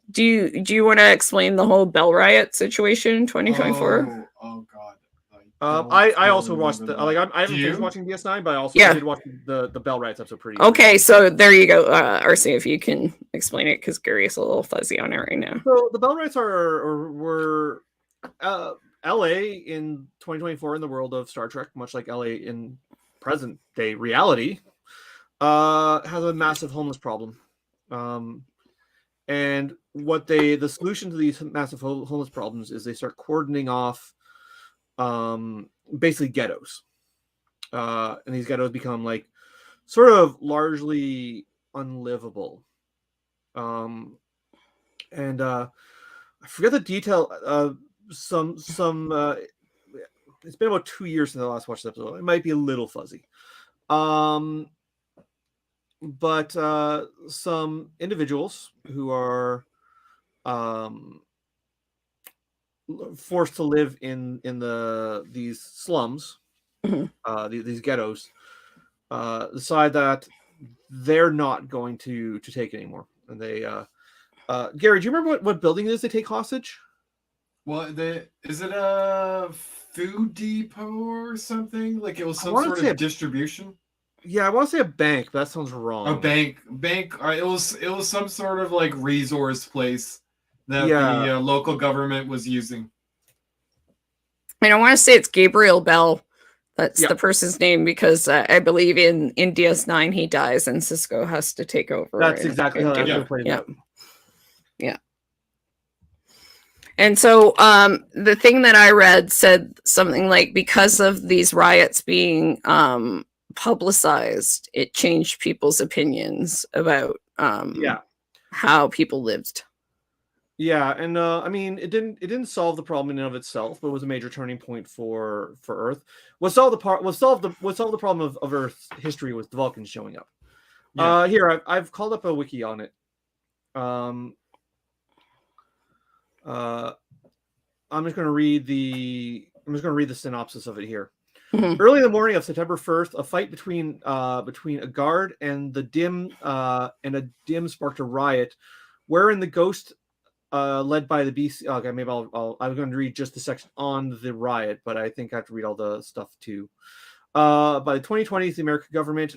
Do you want to explain the whole Bell Riot situation in 2024? Oh God. I also watched I haven't finished watching DS9, but I also did watch the Bell Riots episple pretty. Okay, so there you go, RC, if you can explain it, because Gary's a little fuzzy on it right now. So the Bell Riots were LA in 2024 in the world of Star Trek, much like LA in present day reality, has a massive homeless problem. And the solution to these massive homeless problems is they start cordoning off basically ghettos. And these ghettos become like sort of largely unlivable. And I forget the detail. Some it's been about 2 years since I last watched the episode. It might be a little fuzzy. But some individuals who are forced to live in these slums, these ghettos, decide that they're not going to take it anymore. And they Gary, do you remember what building it is they take hostage? Well, is it a food depot or something? Like it was some sort of distribution? Yeah, I want to say a bank, but that sounds wrong. A bank. It was some sort of like resource place that the local government was using. And I want to say it's Gabriel Bell. That's the person's name, because I believe in DS9 he dies and Cisco has to take over. That's exactly how that played out. Yeah. And so the thing that I read said something like, because of these riots being publicized, it changed people's opinions about how people lived. Yeah, and I mean, it didn't solve the problem in and of itself, but it was a major turning point for Earth. What solved the problem of Earth's history was the Vulcans showing up. Yeah. Here I've called up a wiki on it. I'm just going to read the synopsis of it here. Early in the morning of September 1st, a fight between a guard and a dim sparked a riot, wherein the Ghost, led by the BC. Okay, maybe I'm going to read just the section on the riot, but I think I have to read all the stuff too. By the 2020s, the American government,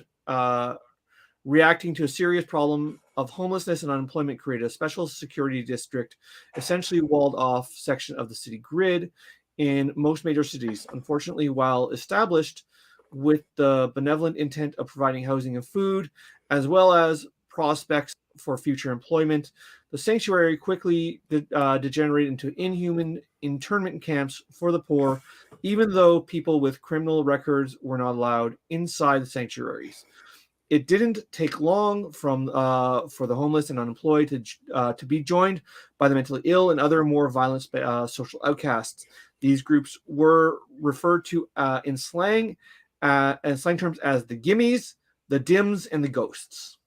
reacting to a serious problem of homelessness and unemployment, created a special security district, essentially walled off section of the city grid in most major cities. Unfortunately, while established with the benevolent intent of providing housing and food, as well as prospects for future employment, the sanctuary quickly degenerated into inhuman internment camps for the poor, even though people with criminal records were not allowed inside the sanctuaries. It didn't take long for the homeless and unemployed to be joined by the mentally ill and other more violent social outcasts. These groups were referred to in slang terms as the gimmies, the dims, and the ghosts.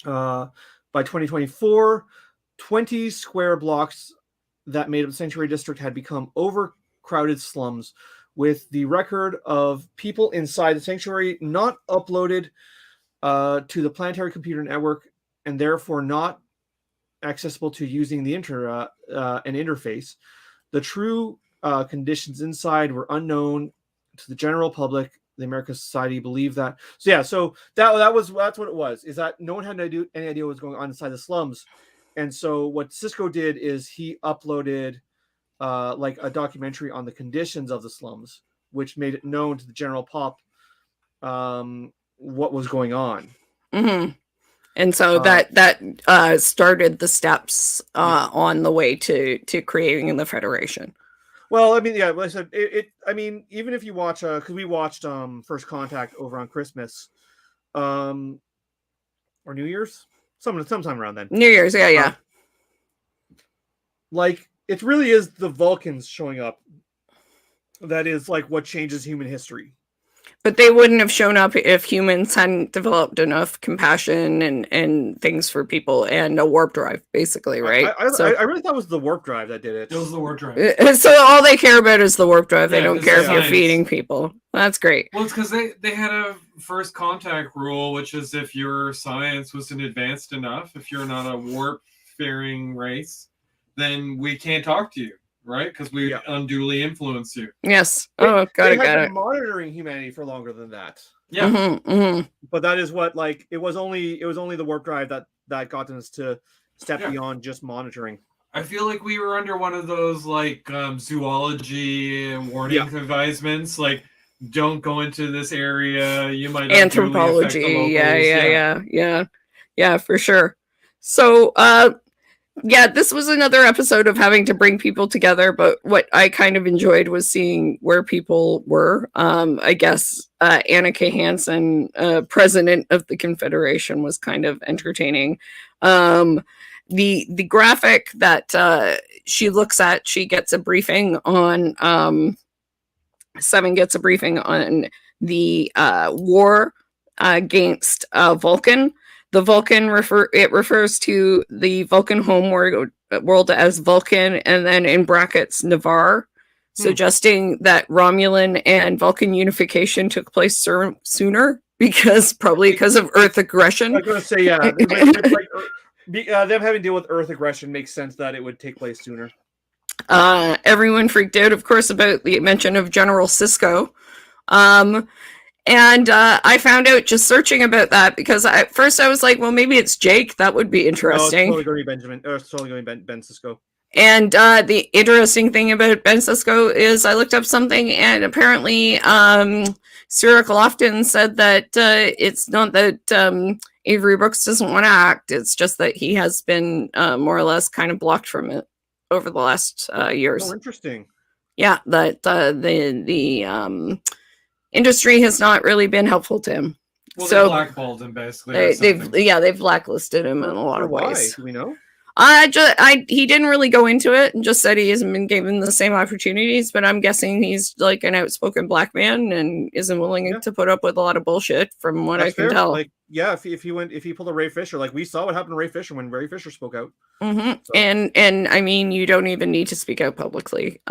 By 2024, 20 square blocks that made up the Sanctuary District had become overcrowded slums, with the record of people inside the sanctuary not uploaded to the planetary computer network, and therefore not accessible to using the an interface. The true conditions inside were unknown to the general public. The American Society believed that. So that's what it was. Is that no one had any idea what was going on inside the slums, and so what Cisco did is he uploaded like a documentary on the conditions of the slums, which made it known to the general pop what was going on. Mm-hmm. And so that started the steps on the way to creating the Federation. Well, I mean, yeah, like I said, I mean, even if you watch, because we watched First Contact over on Christmas, or New Year's, sometime around then. New Year's, yeah. Like, it really is the Vulcans showing up that is like what changes human history. But they wouldn't have shown up if humans hadn't developed enough compassion and things for people and a warp drive, basically, right? I really thought it was the warp drive that did it. It was the warp drive. So all they care about is the warp drive. They don't care if you're science. Feeding people. That's great. Well, it's because they had a first contact rule, which is if your science wasn't advanced enough, if you're not a warp-faring race, then we can't talk to you. Right, because we unduly influence you. Yes. Oh, got had it. been monitoring humanity for longer than that. Yeah. Mm-hmm. But that is what, like, it was only the warp drive that got us to step beyond just monitoring. I feel like we were under one of those like zoology warning advisements, like don't go into this area. You might anthropology. Yeah, for sure. So, yeah, this was another episode of having to bring people together, but what I kind of enjoyed was seeing where people were. I guess Anna K. Hansen, president of the Confederation, was kind of entertaining. The graphic that she looks at, she gets a briefing on, Seven gets a briefing on the war against Vulcan. The Vulcan refers to the Vulcan home world as Vulcan, and then in brackets Navarre, suggesting that Romulan and Vulcan unification took place sooner because of Earth aggression. I was going to say, them having to deal with Earth aggression makes sense that it would take place sooner. Everyone freaked out, of course, about the mention of General Sisko. And I found out just searching about that because at first I was like, well, maybe it's Jake. That would be interesting. No, it's totally going to be it's totally going to be Ben Sisko. And the interesting thing about Ben Sisko is I looked up something, and apparently Cyril Lofton said that it's not that Avery Brooks doesn't want to act. It's just that he has been more or less kind of blocked from it over the last years. Oh, interesting. Yeah, that the industry has not really been helpful to him. Well, so they blackballed him basically. They've blacklisted him in a lot of ways. Why? Do we know? He didn't really go into it and just said he hasn't been given the same opportunities, but I'm guessing he's like an outspoken black man and isn't willing to put up with a lot of bullshit from what I can tell. Like, yeah, if he pulled a Ray Fisher, like we saw what happened to Ray Fisher when Ray Fisher spoke out. Mm-hmm. So. And I mean, you don't even need to speak out publicly.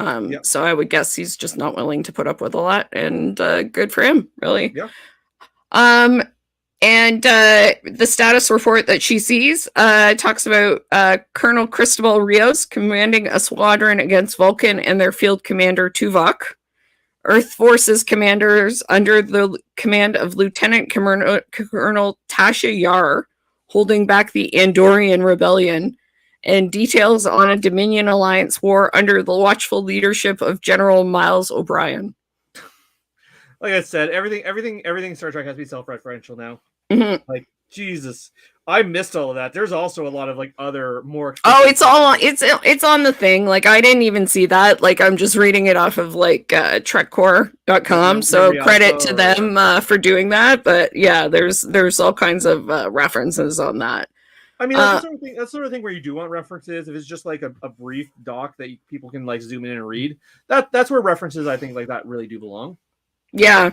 So I would guess he's just not willing to put up with a lot, and good for him, really. Yeah. And the status report that she sees talks about Colonel Cristobal Rios commanding a squadron against Vulcan and their field commander Tuvok. Earth Forces commanders under the command of Lieutenant Colonel Tasha Yar holding back the Andorian Rebellion, and details on a Dominion Alliance war under the watchful leadership of General Miles O'Brien. Like I said, everything Star Trek has to be self-referential now. Mm-hmm. Like, Jesus, I missed all of that. There's also a lot of like other more. It's on the thing. Like, I didn't even see that. Like, I'm just reading it off of like trekcore.com. So credit to them for doing that. But yeah, there's all kinds of references on that. I mean, that's the sort of thing where you do want references. If it's just like a brief doc that people can like zoom in and read, that's where references I think like that really do belong. Yeah.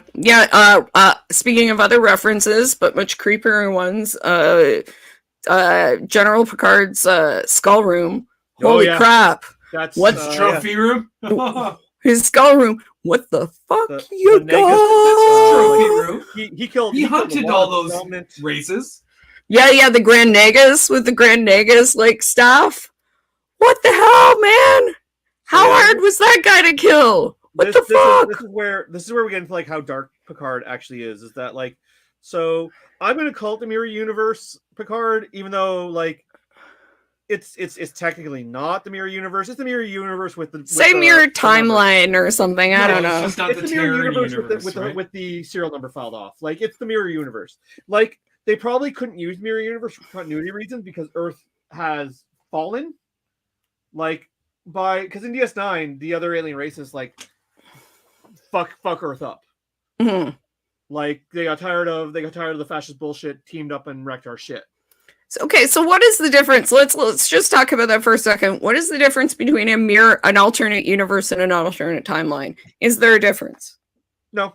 Speaking of other references, but much creepier ones, General Picard's skull room. Holy crap! That's what's trophy room? His skull room. What the fuck, you guys? Trophy room. He hunted all those races. Yeah, the Grand Nagas with the Grand Nagas like staff. What the hell, man? How hard was that guy to kill? What the fuck? This is where we get into like how dark Picard actually is. Is that like, so I'm going to call it the Mirror Universe Picard, even though like it's technically not the Mirror Universe. It's the Mirror Universe with the mirror timeline or something. I don't know. It's just not the Mirror Universe with the serial number filed off. Like it's the Mirror Universe. Like they probably couldn't use mirror universe for continuity reasons because Earth has fallen. Like because in DS9, the other alien races like fuck Earth up. Mhm. Like they got tired of the fascist bullshit, teamed up and wrecked our shit. So what is the difference? Let's just talk about that for a second. What is the difference between an alternate universe and an alternate timeline? Is there a difference? No.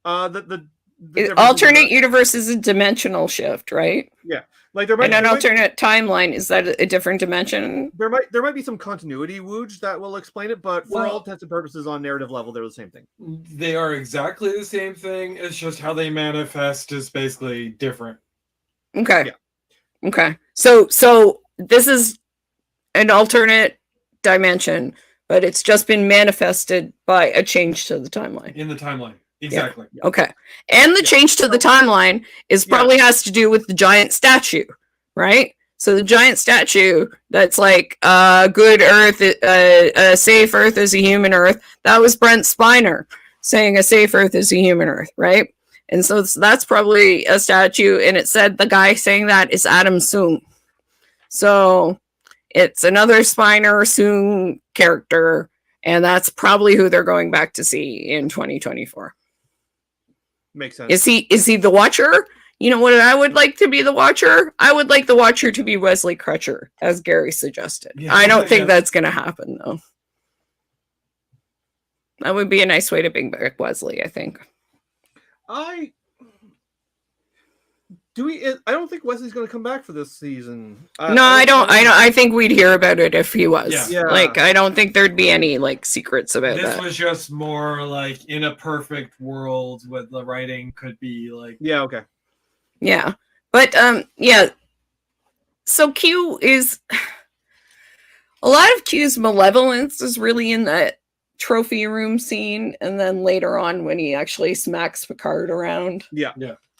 The alternate universe is a dimensional shift, right? Yeah. Like there might and an alternate timeline, is that a different dimension? There might be some continuity wooge that will explain it, but for all intents and purposes on narrative level, they're the same thing. They are exactly the same thing. It's just how they manifest is basically different. Okay. Yeah. Okay. So this is an alternate dimension, but it's just been manifested by a change to the timeline. In the timeline. Exactly. Yeah. Okay. And the change to the timeline is probably has to do with the giant statue, right? So the giant statue that's like good Earth, a safe Earth is a human Earth. That was Brent Spiner saying a safe Earth is a human Earth, right? And so that's probably a statue, and it said the guy saying that is Adam Soong. So it's another Spiner Soong character, and that's probably who they're going back to see in 2024. Makes sense. Is he the Watcher? You know what I would like to be the Watcher? I would like the Watcher to be Wesley Crusher, as Gary suggested. Yeah, I don't think that's going to happen, though. That would be a nice way to bring back Wesley, I think. I don't think Wesley's going to come back for this season. I don't. I think we'd hear about it if he was. Yeah. Like, I don't think there'd be any like secrets about This that. was just more like in a perfect world with the writing could be like. Yeah. Okay. Yeah, but yeah. So Q is a lot of Q's malevolence is really in that trophy room scene, and then later on when he actually smacks Picard around. Yeah.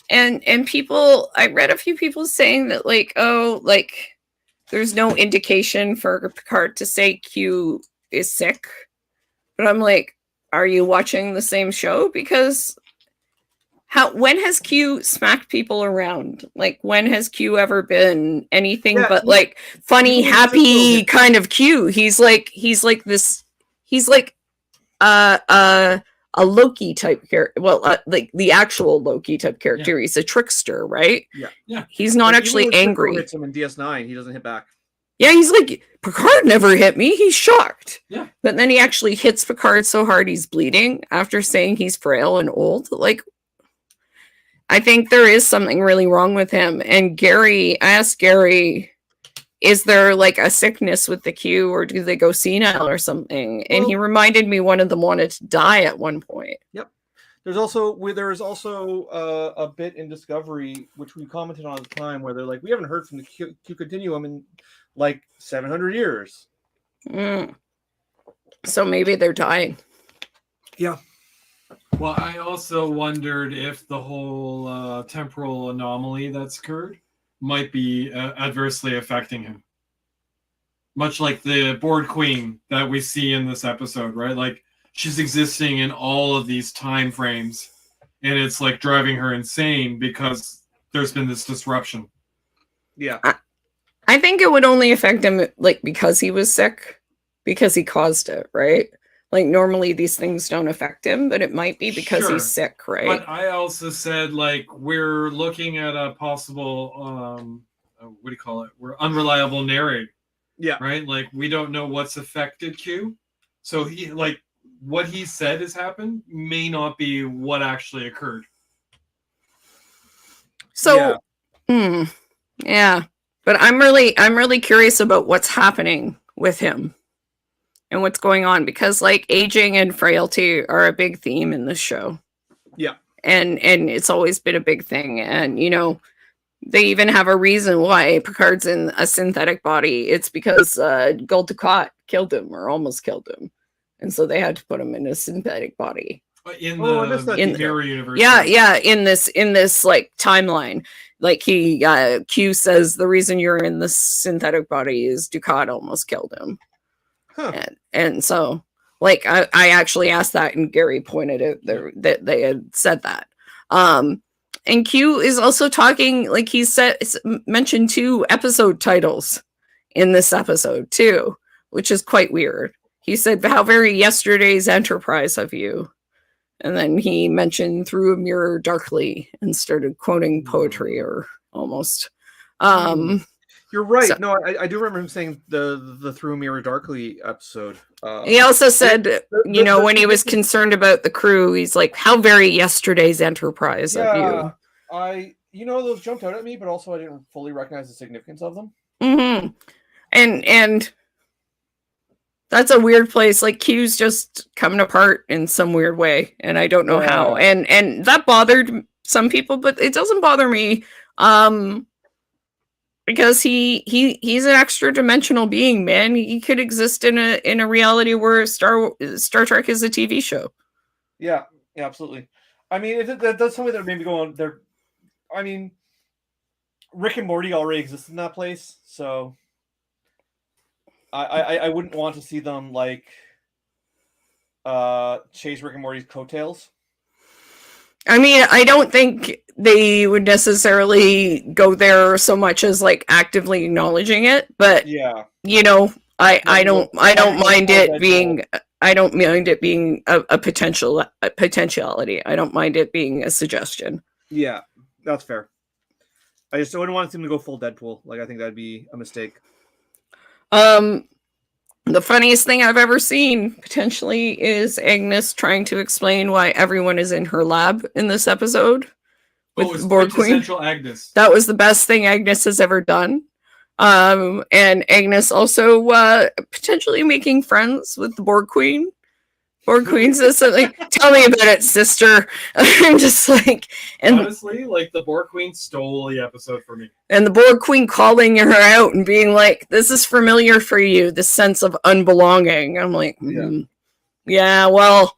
And people, I read a few people saying that like, oh, like there's no indication for Picard to say Q is sick. But I'm like, are you watching the same show? Because when has Q smacked people around? Like, when has Q ever been anything but like funny, happy kind of Q? He's like a Loki type character. Well, like the actual Loki type character. Yeah. He's a trickster, right? Yeah. He's not actually angry. Hits him in DS9, he doesn't hit back. Yeah, he's like, Picard never hit me. He's shocked. Yeah. But then he actually hits Picard so hard he's bleeding after saying he's frail and old. Like, I think there is something really wrong with him. And I asked Gary, is there like a sickness with the Q, or do they go senile or something? And he reminded me one of them wanted to die at one point. Yep. There's also a bit in Discovery, which we commented on at the time, where they're like, we haven't heard from the Q continuum in like 700 years. So maybe they're dying. Yeah. Well, I also wondered if the whole temporal anomaly that's occurred might be adversely affecting him. Much like the board queen that we see in this episode, right? Like, she's existing in all of these time frames, and it's like driving her insane because there's been this disruption. Yeah. I think it would only affect him like because he was sick, because he caused it, right? Like, normally these things don't affect him, but it might be because he's sick, right? But I also said, like, we're looking at a possible, what do you call it? We're unreliable narrating. Yeah. Right? Like, we don't know what's affected Q. So he, like, what he said has happened may not be what actually occurred. So, yeah. But I'm really curious about what's happening with him and what's going on, because like aging and frailty are a big theme in this show. Yeah. And it's always been a big thing. And, you know, they even have a reason why Picard's in a synthetic body. It's because Gul Dukat killed him or almost killed him. And so they had to put him in a synthetic body. In the mirror universe. Yeah, in this like timeline. Like Q says the reason you're in the synthetic body is Dukat almost killed him. Huh. And so like I actually asked that, and Gary pointed out that they had said that. And Q is also talking, like he mentioned 2 episode titles in this episode too, which is quite weird. He said, "How very yesterday's Enterprise of you." And then he mentioned "Through a Mirror Darkly" and started quoting poetry, or almost. You're right. So, No, I do remember him saying the Through a Mirror Darkly episode. He also said, when he was concerned about the crew, he's like, "How very yesterday's Enterprise of you." Those jumped out at me, but also I didn't fully recognize the significance of them. Mm-hmm. And that's a weird place. Like, Q's just coming apart in some weird way, and I don't know how. And that bothered some people, but it doesn't bother me. Because he's an extra dimensional being, man. He could exist in a reality where Star Trek is a TV show. Yeah, absolutely. I mean, that's something that made me go on there. I mean, Rick and Morty already exist in that place, so I wouldn't want to see them like chase Rick and Morty's coattails. I mean, I don't think they would necessarily go there so much as like actively acknowledging it, but yeah, I don't mind it being a potentiality. I don't mind it being a suggestion. Yeah, that's fair. I just wouldn't want them to go full Deadpool. Like, I think that'd be a mistake. The funniest thing I've ever seen, potentially, is Agnes trying to explain why everyone is in her lab in this episode. With the Borg Queen. Agnes. That was the best thing Agnes has ever done. And Agnes also potentially making friends with the Borg Queen. Borg Queen says something, "Tell me about it, sister." I'm just like... And honestly, like, the Borg Queen stole the episode for me. And the Borg Queen calling her out and being like, "This is familiar for you, this sense of unbelonging." I'm like, yeah, well,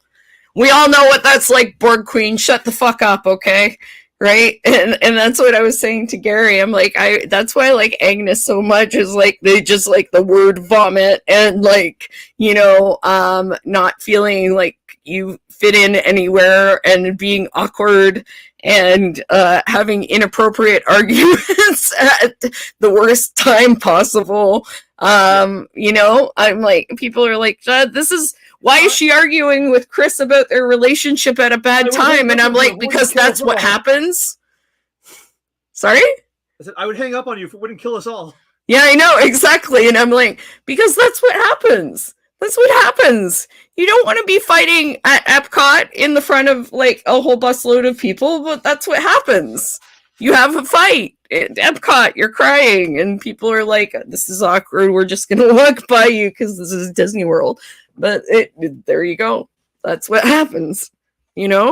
we all know what that's like, Borg Queen. Shut the fuck up, okay? Right? And that's what I was saying to Gary. I'm like, that's why I like Agnes so much, is like they just like the word vomit, and like, not feeling like you fit in anywhere, and being awkward, and having inappropriate arguments at the worst time possible. I'm like, people are like, "This is why is she arguing with Chris about their relationship at a bad time?" And I'm like, because that's what happens. Sorry? I said, I would hang up on you if it wouldn't kill us all. Yeah, I know, exactly. And I'm like, because that's what happens. That's what happens. You don't want to be fighting at Epcot in the front of like a whole busload of people, but that's what happens. You have a fight at Epcot, you're crying, and people are like, "This is awkward, we're just going to walk by you because this is Disney World." But there you go. That's what happens, Yeah.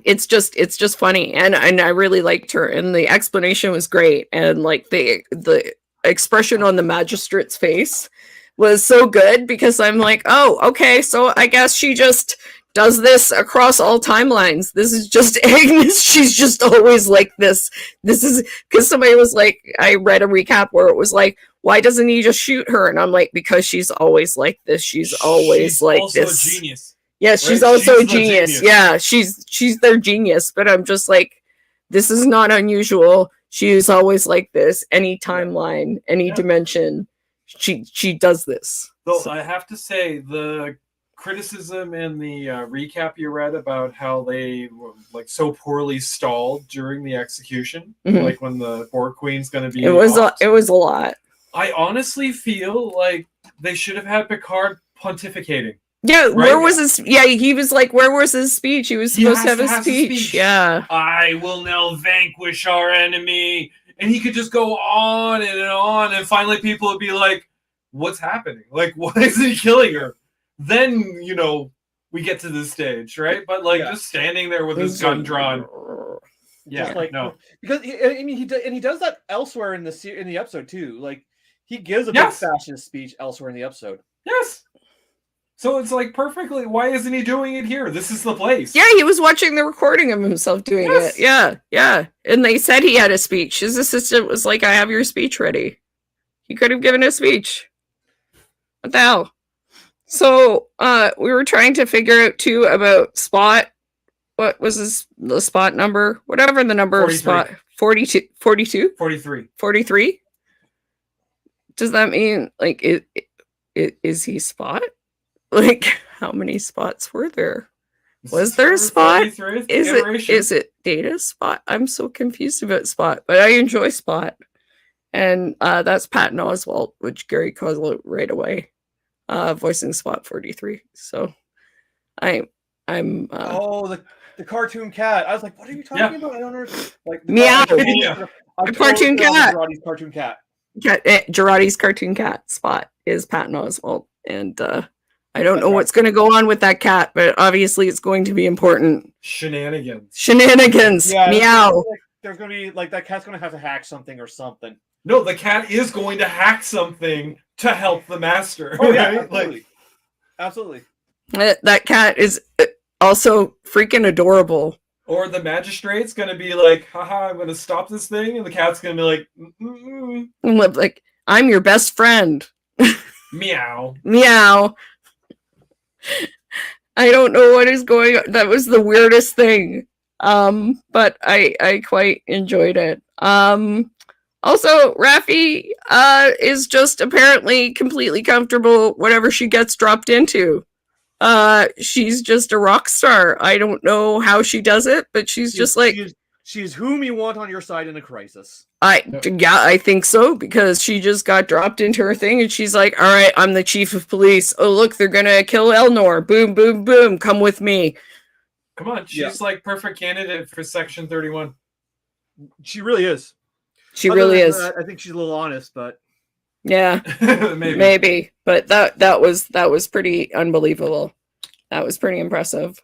It's just funny, and I really liked her, and the explanation was great, and like the expression on the magistrate's face was so good, because I'm like, oh, okay, so I guess she just does this across all timelines. This is just Agnes. She's just always like this. This is because somebody was like, I read a recap where it was like, "Why doesn't he just shoot her?" And I'm like, because she's always like this. She's always like also this. A genius. Yeah, she's also a genius. Yeah, she's their genius. But I'm just like, this is not unusual. She is always like this. Any timeline, any dimension, she does this. So I have to say, the criticism in the recap you read about how they were like so poorly stalled during the execution, like when the Borg Queen's going to be... It was a lot. I honestly feel like they should have had Picard pontificating. Yeah, right? Where was his... Yeah, he was like, where was his speech? He was supposed to have a speech. Yeah. "I will now vanquish our enemy." And he could just go on, and finally people would be like, "What's happening? Like, why is he killing her?" Then, we get to this stage, right? But like, just standing there with his gun drawn. Yeah, like, no. Because he does that elsewhere in the episode too. Like, he gives a big fascist speech elsewhere in the episode. Yes. So it's like, perfectly, why isn't he doing it here? This is the place. Yeah, he was watching the recording of himself doing it. Yeah. And they said he had a speech. His assistant was like, "I have your speech ready." He could have given a speech. What the hell? So we were trying to figure out too about Spot, what was the spot number? Whatever the number 43. of spot 42, 42? 43. 43? Does that mean like is he Spot? Like how many spots were there? Was there a Spot? Is it Data's Spot? I'm so confused about Spot, but I enjoy Spot. And that's Patton Oswalt, which Gary calls it right away. Voicing Spot 43. So I'm the cartoon cat. I was like, what are you talking about? I don't understand. Like Meow. I'm Cartoon cat. Girardi's cartoon cat. Girardi's cartoon cat Spot is Patton Oswalt. And I don't know what's going to go on with that cat, but obviously it's going to be important. Shenanigans. Yeah, Meow. Like, there's going to be like that cat's going to have to hack something or something. No, the cat is going to hack something to help the master. Oh yeah, right? absolutely. Absolutely. That cat is also freaking adorable. Or the magistrate's going to be like, haha, I'm going to stop this thing. And the cat's going to be like, mm-mm. Like, I'm your best friend. Meow. Meow. I don't know what is going on. That was the weirdest thing. But I quite enjoyed it. Also, Raffi is just apparently completely comfortable whatever she gets dropped into. She's just a rock star. I don't know how she does it, but she's just like she's whom you want on your side in a crisis. I think so, because she just got dropped into her thing and she's like, all right, I'm the chief of police. Oh, look, they're gonna kill Elnor. Boom, boom, boom. Come with me. Come on, she's like perfect candidate for Section 31. She really is. She really is. I think she's a little honest, but yeah, maybe. But that was pretty unbelievable. That was pretty impressive.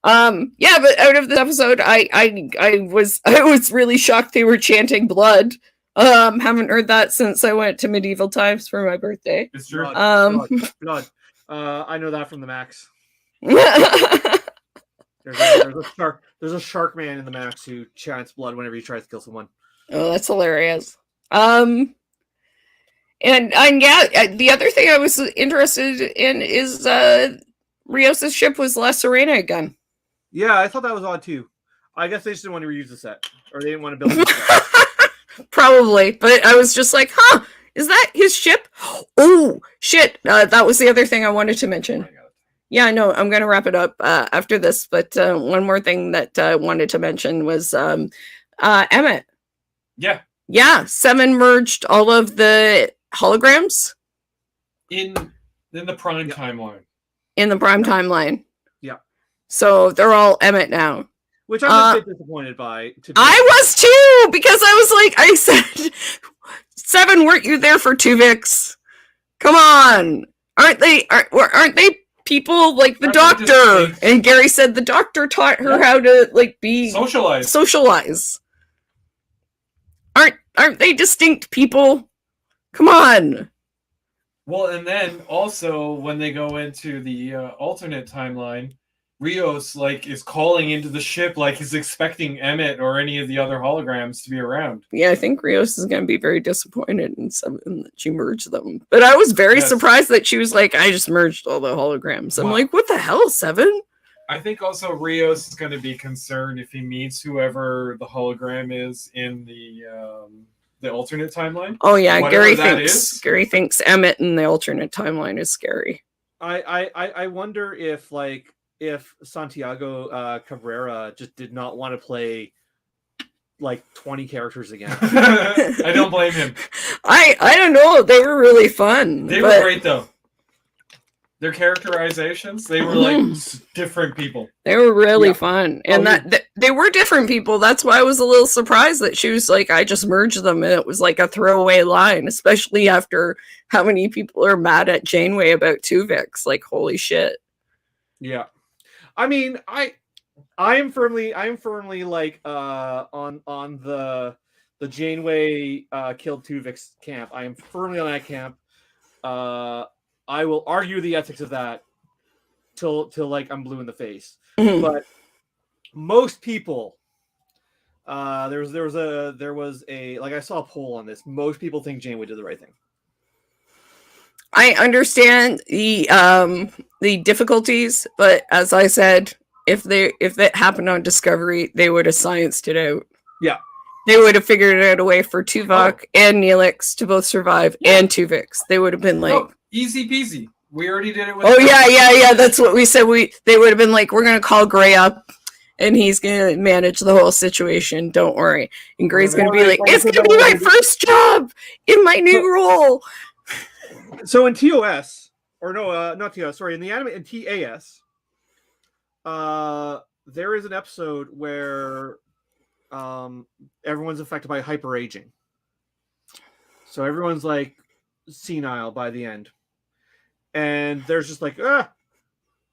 Yeah, but out of this episode, I was really shocked they were chanting blood. Haven't heard that since I went to medieval times for my birthday. It's true. Blood. I know that from the Max. There's a shark man in the Max who chants blood whenever he tries to kill someone. Oh, that's hilarious. And yeah, the other thing I was interested in is Rios' ship was La Serena again. Yeah, I thought that was odd too. I guess they just didn't want to reuse the set, or they didn't want to build the set. Probably, but I was just like, huh, is that his ship? Oh, shit. That was the other thing I wanted to mention. Yeah, no, I'm going to wrap it up after this, but one more thing that I wanted to mention was Emmett. Yeah. Yeah, Seven merged all of the holograms in the prime timeline. In the prime timeline. Yeah. So they're all Emmett now. Which I'm a bit disappointed by. I was too, because I was like, I said, Seven, weren't you there for Tuvix? Come on. Aren't they people like the doctor? And Gary said the doctor taught her how to like be socialize. Aren't they distinct people? Come on. Well, and then also when they go into the alternate timeline, Rios like is calling into the ship like he's expecting Emmett or any of the other holograms to be around. Yeah, I think Rios is going to be very disappointed in Seven that she merged them. But I was very surprised that she was like, I just merged all the holograms. I'm like, what the hell, Seven? I think also Rios is going to be concerned if he meets whoever the hologram is in the alternate timeline. Oh yeah, Gary thinks Emmett in the alternate timeline is scary. I wonder if Santiago Cabrera just did not want to play like 20 characters again. I don't blame him. I don't know. They were really fun. They were great though. Their characterizations, they were like different people. They were really fun. And they were different people. That's why I was a little surprised that she was like, I just merged them. And it was like a throwaway line, especially after how many people are mad at Janeway about Tuvix. Like, holy shit. Yeah. I mean, I'm firmly like on the Janeway killed Tuvix camp. I am firmly on that camp. I will argue the ethics of that till like I'm blue in the face. Mm-hmm. But most people, there was a like I saw a poll on this. Most people think Janeway did the right thing. I understand the difficulties, but as I said, if that happened on Discovery, they would have scienced it out. Yeah. They would have figured out a way for Tuvok and Neelix to both survive, and Tuvix. They would have been like, easy peasy. We already did it with yeah. That's what we said. They would have been like, we're gonna call Gray up and he's gonna manage the whole situation. Don't worry. And Gray's gonna be like, it's gonna be my first job in my new role. So in TOS, or no, not TOS, sorry, in the anime in TAS, there is an episode where everyone's affected by hyperaging. So everyone's like senile by the end. And there's just like,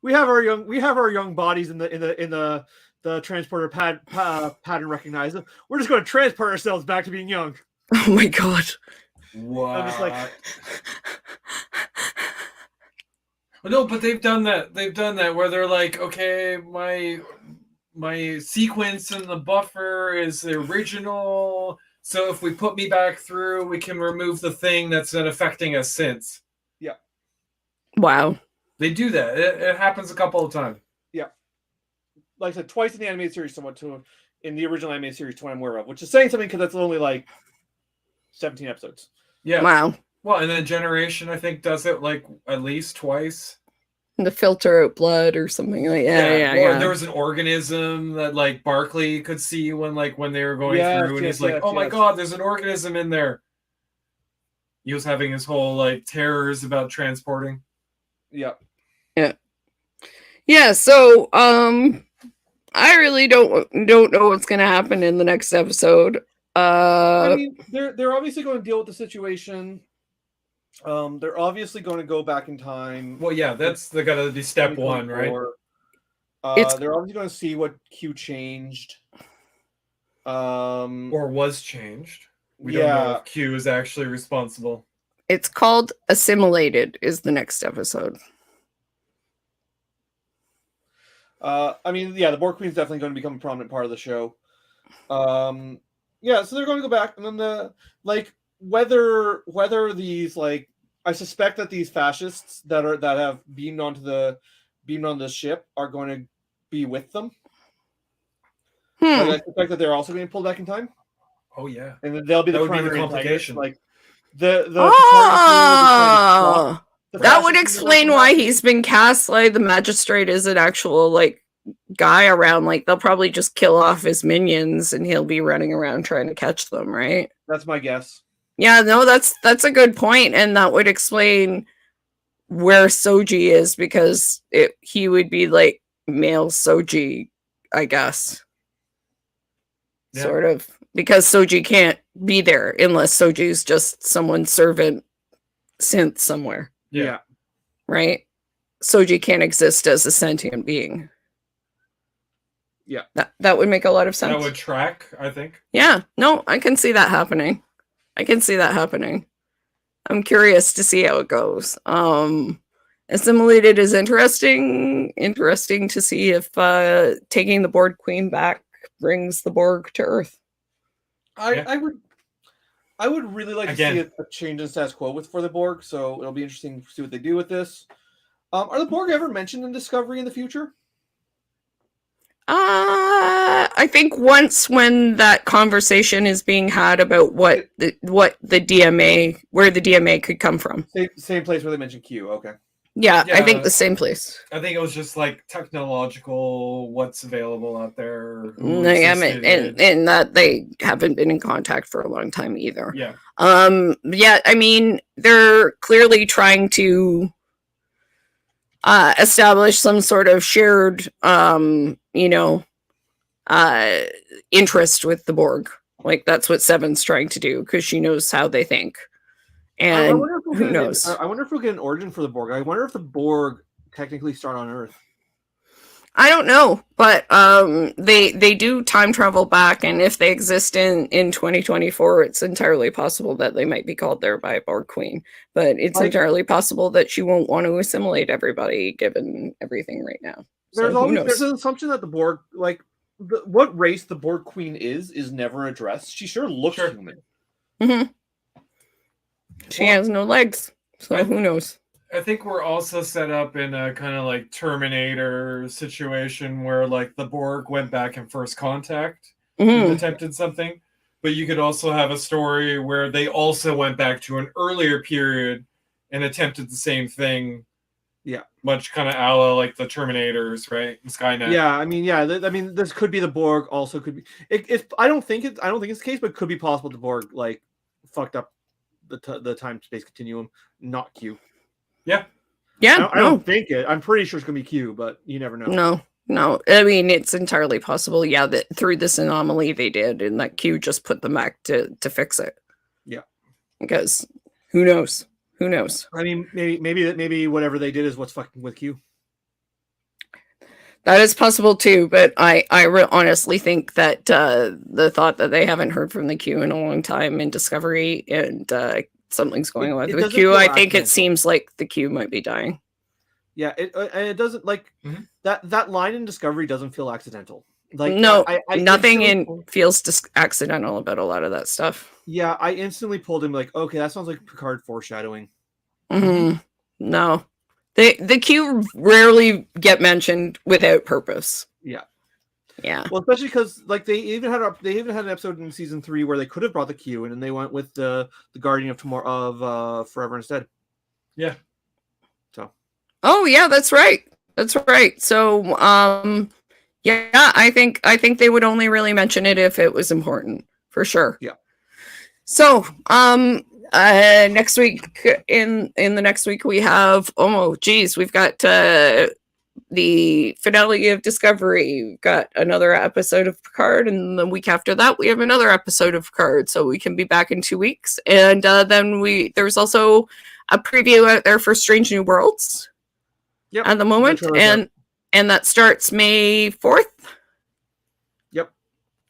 we have our young bodies in the transporter pattern recognized. We're just going to transport ourselves back to being young. Oh my god! What? I'm just like, no, but they've done that. They've done that where they're like, okay, my sequence in the buffer is the original. So if we put me back through, we can remove the thing that's been affecting us since. Yeah. Wow. They do that. It happens a couple of times. Yeah. Like I said, twice in the animated series, in the original animated series, to what I'm aware of, which is saying something because that's only like 17 episodes. Yeah. Wow. Well, and then Generation, I think, does it like at least twice. To filter out blood or something like that. Yeah. There was an organism that like Barclay could see when they were going through, and he's like, "Oh my god, there's an organism in there." He was having his whole like terrors about transporting. Yeah. Yeah. So, I really don't know what's gonna happen in the next episode. I mean, they're obviously going to deal with the situation. They're obviously going to go back in time. Well, yeah, that's gotta be step one, right? They're obviously going to see what Q changed, or was changed. We don't know if Q is actually responsible. It's called Assimilated. Is the next episode. I mean, yeah, the Borg Queen's definitely going to become a prominent part of the show. Yeah, so they're going to go back, and then whether these like, I suspect that these fascists that have beamed on this ship are going to be with them. Like, I suspect that they're also getting pulled back in time. Oh yeah, and then they'll be the primary complication. Like that would explain why he's been cast. Like the magistrate is an actual like guy around. Like they'll probably just kill off his minions, and he'll be running around trying to catch them. Right? That's my guess. Yeah, no, that's a good point, and that would explain where Soji is, because he would be like male Soji, I guess. Yeah. Sort of, because Soji can't be there unless Soji's just someone's servant synth somewhere. Yeah. Right? Soji can't exist as a sentient being. Yeah. That would make a lot of sense. That would track, I think. Yeah. No, I can see that happening. I'm curious to see how it goes. Assimilated is interesting to see if taking the Borg Queen back brings the Borg to Earth. I would really like to see a change in status quo for the Borg, so it'll be interesting to see what they do with this. Are the Borg ever mentioned in Discovery in the future? I think once, when that conversation is being had about what the DMA, where the DMA could come from. Same place where they mentioned Q. Okay. Yeah, I think the same place. I think it was just like technological, what's available out there. And that they haven't been in contact for a long time either. Yeah. Yeah, I mean, they're clearly trying to establish some sort of shared, interest with the Borg. Like that's what Seven's trying to do, because she knows how they think. And who knows? I wonder if we'll get an origin for the Borg. I wonder if the Borg technically start on Earth. I don't know, but they do time travel back, and if they exist in 2024, it's entirely possible that they might be called there by Borg Queen. But it's entirely possible that she won't want to assimilate everybody, given everything right now. There's an assumption that the Borg, like what race the Borg Queen is never addressed. She sure looks human. Mm-hmm. She has no legs, so who knows? I think we're also set up in a kind of like Terminator situation where like the Borg went back in First Contact and attempted something, but you could also have a story where they also went back to an earlier period and attempted the same thing. Yeah, much kind of a la like the Terminators, right? Skynet. Yeah, I mean, this could be the Borg. Also, could be. I don't think it's the case, but it could be possible the Borg like fucked up the time space continuum, not Q. Yeah. I don't think it. I'm pretty sure it's gonna be Q, but you never know. No. I mean, it's entirely possible. Yeah, that through this anomaly they did, and that Q just put them back to fix it. Yeah, because who knows? Who knows? I mean, maybe whatever they did is what's fucking with Q. That is possible too, but I honestly think that the thought that they haven't heard from the Q in a long time in Discovery, and something's going on with Q. I think it seems like the Q might be dying. Yeah, it doesn't like that line in Discovery doesn't feel accidental. Like no, nothing feels accidental about a lot of that stuff. Yeah, I instantly pulled him like, okay, that sounds like Picard foreshadowing. No, the Q rarely get mentioned without purpose. Yeah. Well, especially because like they even had an episode in season 3 where they could have brought the Q in, and they went with the Guardian of Tomorrow of Forever instead. Yeah. So. Oh yeah, that's right. So yeah, I think they would only really mention it if it was important, for sure. Yeah. So next week in the next week we have we've got the finale of Discovery. We've got another episode of Picard, and the week after that we have another episode of Picard, so we can be back in 2 weeks. And then there's also a preview out there for Strange New Worlds at the moment, and that starts May 4th. Yep.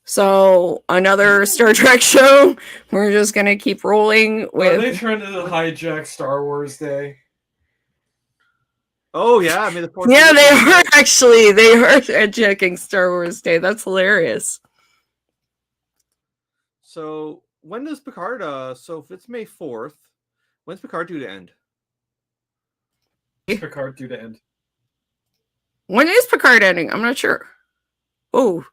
So another Star Trek show. We're just gonna keep rolling with. Are they trying to hijack Star Wars Day? Oh yeah, I mean the 4th. Yeah, they are actually. They are hijacking Star Wars Day. That's hilarious. So when does Picard? So if it's May 4th, when's Picard due to end? Picard due to end. When is Picard ending? I'm not sure. What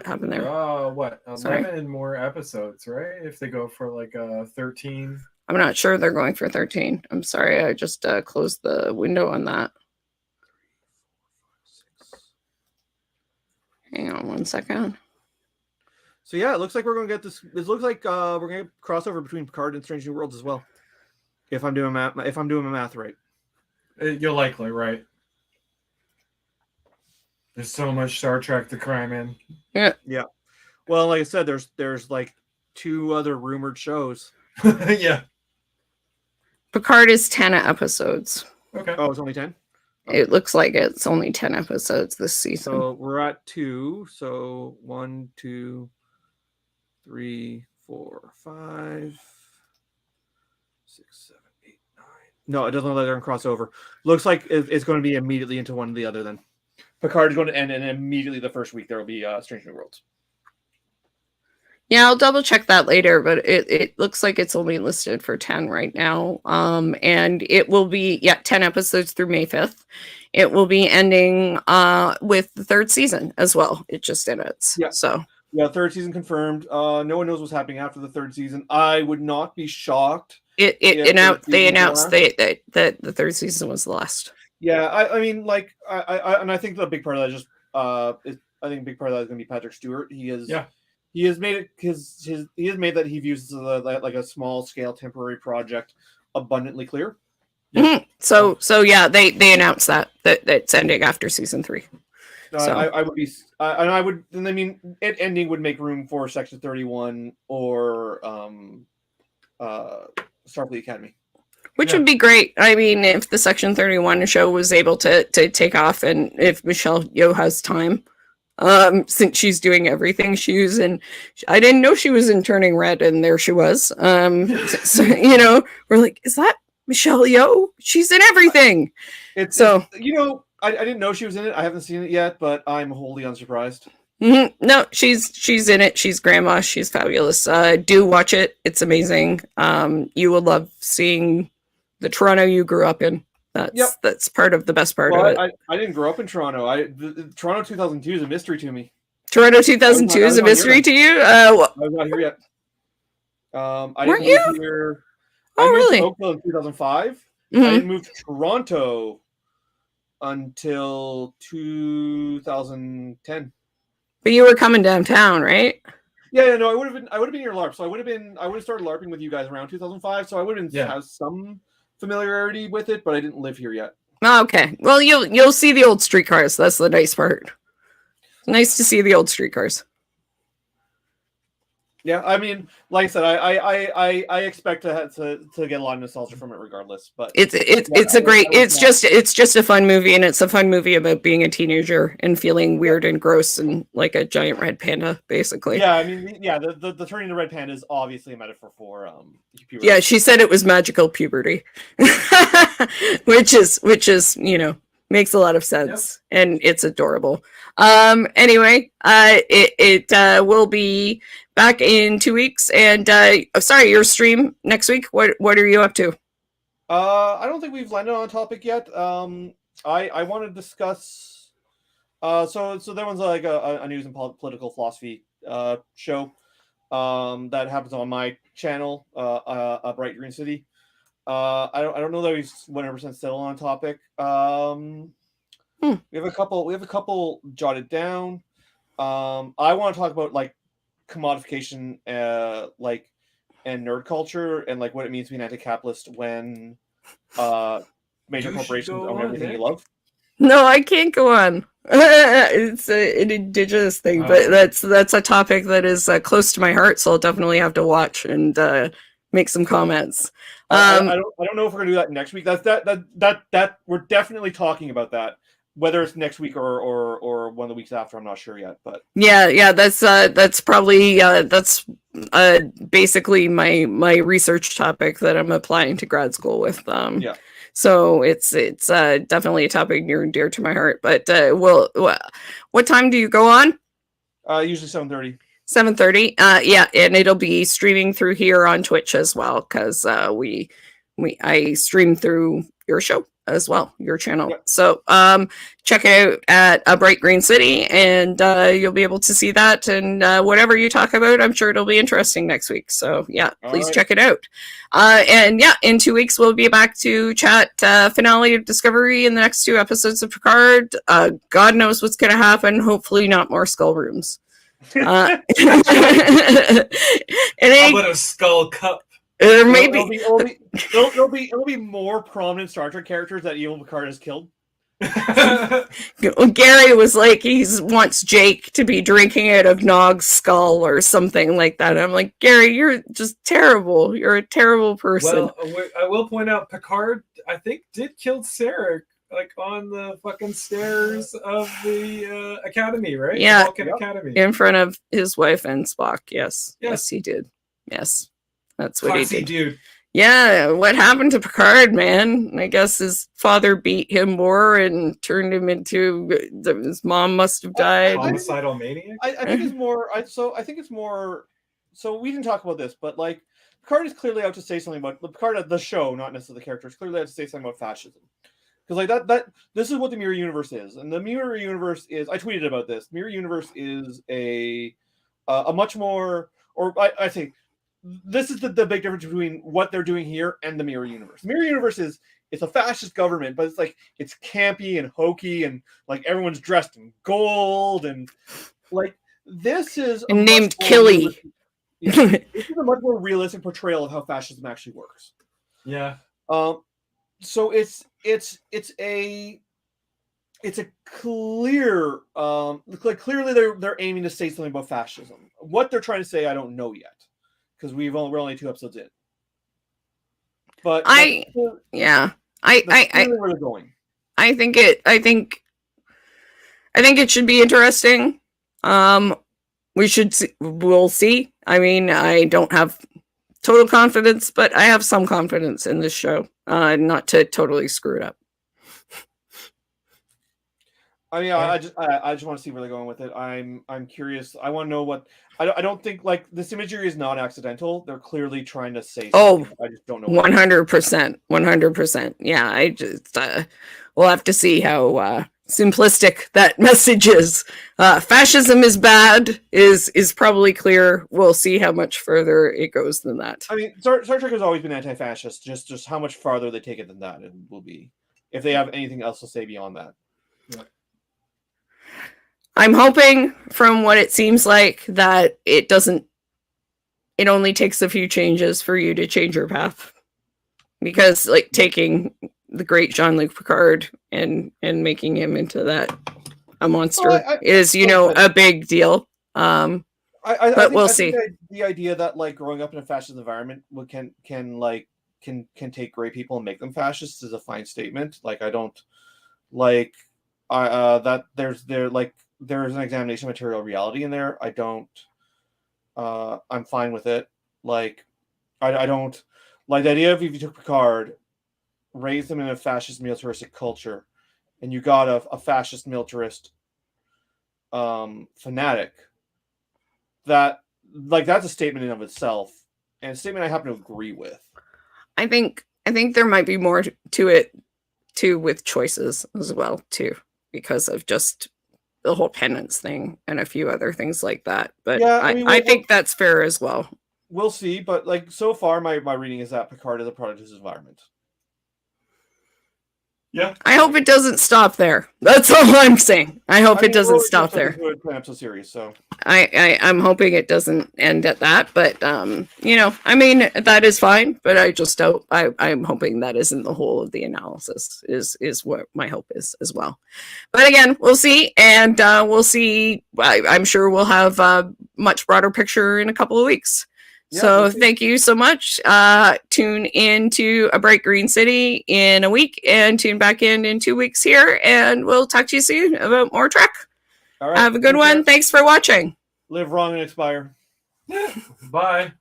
happened there? What? 11 more episodes, right? If they go for like 13. I'm not sure they're going for 13. I'm sorry, I just closed the window on that. Hang on 1 second. So yeah, it looks like we're going to get this. It looks like we're going to get crossover between Picard and Strange New Worlds as well. If I'm doing my math right. You're likely right. There's so much Star Trek to cram in. Yeah. Well, like I said, there's like 2 other rumored shows. Yeah. Picard is 10 episodes. Okay. Oh, it's only 10? It looks like it's only 10 episodes this season. So we're at 2. So 1, 2, 3, 4, 5, 6, 7, 8, 9. No, it doesn't look like they're going to cross over. Looks like it's going to be immediately into one or the other then. Picard is going to end, and immediately the first week there will be Strange New Worlds. Yeah, I'll double check that later, but it looks like it's only listed for 10 right now. And it will be 10 episodes through May 5th. It will be ending with the 3rd season as well. It just ends. Yeah. So yeah, 3rd season confirmed. No one knows what's happening after the 3rd season. I would not be shocked. They announced that the 3rd season was the last. Yeah, I mean, like, I think the big part of that is just, I think a big part of that is going to be Patrick Stewart. He has made it he has made that he views like a small scale temporary project abundantly clear. Mm-hmm. So yeah, they announced that it's ending after season 3. I would be, and I would, and I mean, it ending would make room for Section 31 or Starfleet Academy. Which would be great. I mean, if the Section 31 show was able to take off, and if Michelle Yeoh has time, since she's doing everything. She's in, I didn't know she was in Turning Red, and there she was. So, you know, we're like, is that Michelle Yeoh? She's in everything. I didn't know she was in it. I haven't seen it yet, but I'm wholly unsurprised. Mm-hmm. No, she's in it. She's grandma. She's fabulous. Do watch it. It's amazing. You will love seeing the Toronto you grew up in. That's part of the best part of it. I didn't grow up in Toronto. The Toronto 2002 is a mystery to me. Toronto 2002 is a mystery to you? I was not here yet. I didn't move here. Oh, really? I moved to Oakville in 2005. I didn't move to Toronto until 2010. But you were coming downtown, right? Yeah, no, I would have been your LARP. So I would have started LARPing with you guys around 2005. So I would have had some familiarity with it, but I didn't live here yet. Oh, okay. Well, you'll see the old streetcars. That's the nice part. It's nice to see the old streetcars. Yeah, I mean, like I said, I expect to get a lot of nostalgia from it, regardless. But it's just a fun movie, and it's a fun movie about being a teenager and feeling weird and gross and like a giant red panda, basically. Yeah, I mean, the turning into red panda is obviously a metaphor for puberty. Yeah, she said it was magical puberty, which is makes a lot of sense, and it's adorable. Anyway, it will be back in 2 weeks, and sorry, your stream next week. What are you up to? I don't think we've landed on a topic yet. I want to discuss. So that one's like a news and political philosophy show that happens on my channel, A Bright Green City. I don't know that we've 100% settled on a topic. We have a couple jotted down. I want to talk about like commodification, like, and nerd culture, and like what it means to be an anti-capitalist when major corporations own everything you love. No, I can't go on. It's an indigenous thing, but that's a topic that is close to my heart, so I'll definitely have to watch and make some comments. I don't know if we're gonna do that next week. That we're definitely talking about that. Whether it's next week or one of the weeks after, I'm not sure yet. But yeah, that's probably that's basically my research topic that I'm applying to grad school with. So it's definitely a topic near and dear to my heart. But what time do you go on? Usually 7:30. 7:30. Yeah, and it'll be streaming through here on Twitch as well, because I stream through your show as well, your channel. Yep. So check it out at A Bright Green City, and you'll be able to see that, and whatever you talk about, I'm sure it'll be interesting next week. So yeah, please check it out. And yeah, in 2 weeks we'll be back to chat finale of Discovery in the next 2 episodes of Picard. God knows what's going to happen. Hopefully not more skull rooms. How about a skull cup? Maybe it'll be more prominent Star Trek characters that Evil Picard has killed. Gary was like, he wants Jake to be drinking out of Nog's skull or something like that. I'm like, Gary, you're just terrible. You're a terrible person. Well, I will point out, Picard, I think, did kill Sarek, like on the fucking stairs of the Academy, right? Yeah, Academy. In front of his wife and Spock. Yes, he did. Yes. That's what Classy he did. Dude. Yeah, what happened to Picard, man? I guess his father beat him more and turned him into. His mom must have died. Homicidal maniac. I think it's more. I think it's more. So we didn't talk about this, but like Picard is clearly out to say something about Picard, the show, not necessarily the character, is clearly out to say something about fascism. Because like that this is what the Mirror Universe is, and the Mirror Universe is. I tweeted about this. Mirror Universe is a much more, or I say. This is the big difference between what they're doing here and the Mirror Universe. The Mirror Universe it's a fascist government, but it's campy and hokey, and like everyone's dressed in gold, and like this is named Killy. This is a much more realistic portrayal of how fascism actually works. Yeah. So it's a clear like clearly they're aiming to say something about fascism. What they're trying to say, I don't know yet. Because we're only 2 episodes in, but I where they're going. I think it should be interesting. We'll see. I mean, I don't have total confidence, but I have some confidence in this show, not to totally screw it up. I mean, I just want to see where they're going with it. I'm curious. I want to know what. I don't think like this imagery is not accidental. They're clearly trying to say something. I just don't know. 100%, 100%. Yeah, I just we'll have to see how simplistic that message is. Fascism is bad is probably clear. We'll see how much further it goes than that. I mean, Star Trek has always been anti-fascist. Just how much farther they take it than that, it will be. If they have anything else to say beyond that. Yeah. I'm hoping, from what it seems like, that it only takes a few changes for you to change your path. Because, like, taking the great Jean-Luc Picard and making him into a monster is, a big deal. But we'll see. The idea that, like, growing up in a fascist environment can take great people and make them fascists is a fine statement. Like, I don't like that there's an examination material reality in there. I don't I'm fine with it. Like, I don't like the idea of if you took Picard, raised him in a fascist militaristic culture, and you got a fascist militarist fanatic, that's a statement in of itself, and a statement I happen to agree with. I think there might be more to it too, with choices as well too, because of just the whole Penance thing and a few other things like that. But yeah, I think that's fair as well. We'll see, but like so far, my reading is that Picard is a product of his environment. Yeah, I hope it doesn't stop there. That's all I'm saying. I hope it doesn't stop there. Episode series, so I'm hoping it doesn't end at that. But I mean, that is fine. But I just don't. I'm hoping that isn't the whole of the analysis. Is what my hope is as well. But again, we'll see, and we'll see. I'm sure we'll have a much broader picture in a couple of weeks. Yeah, so thank you so much. Tune in to A Bright Green City in a week, and tune back in 2 weeks here, and we'll talk to you soon about more Trek. All right. Have a good one. Thanks for watching. Live wrong and expire. Bye.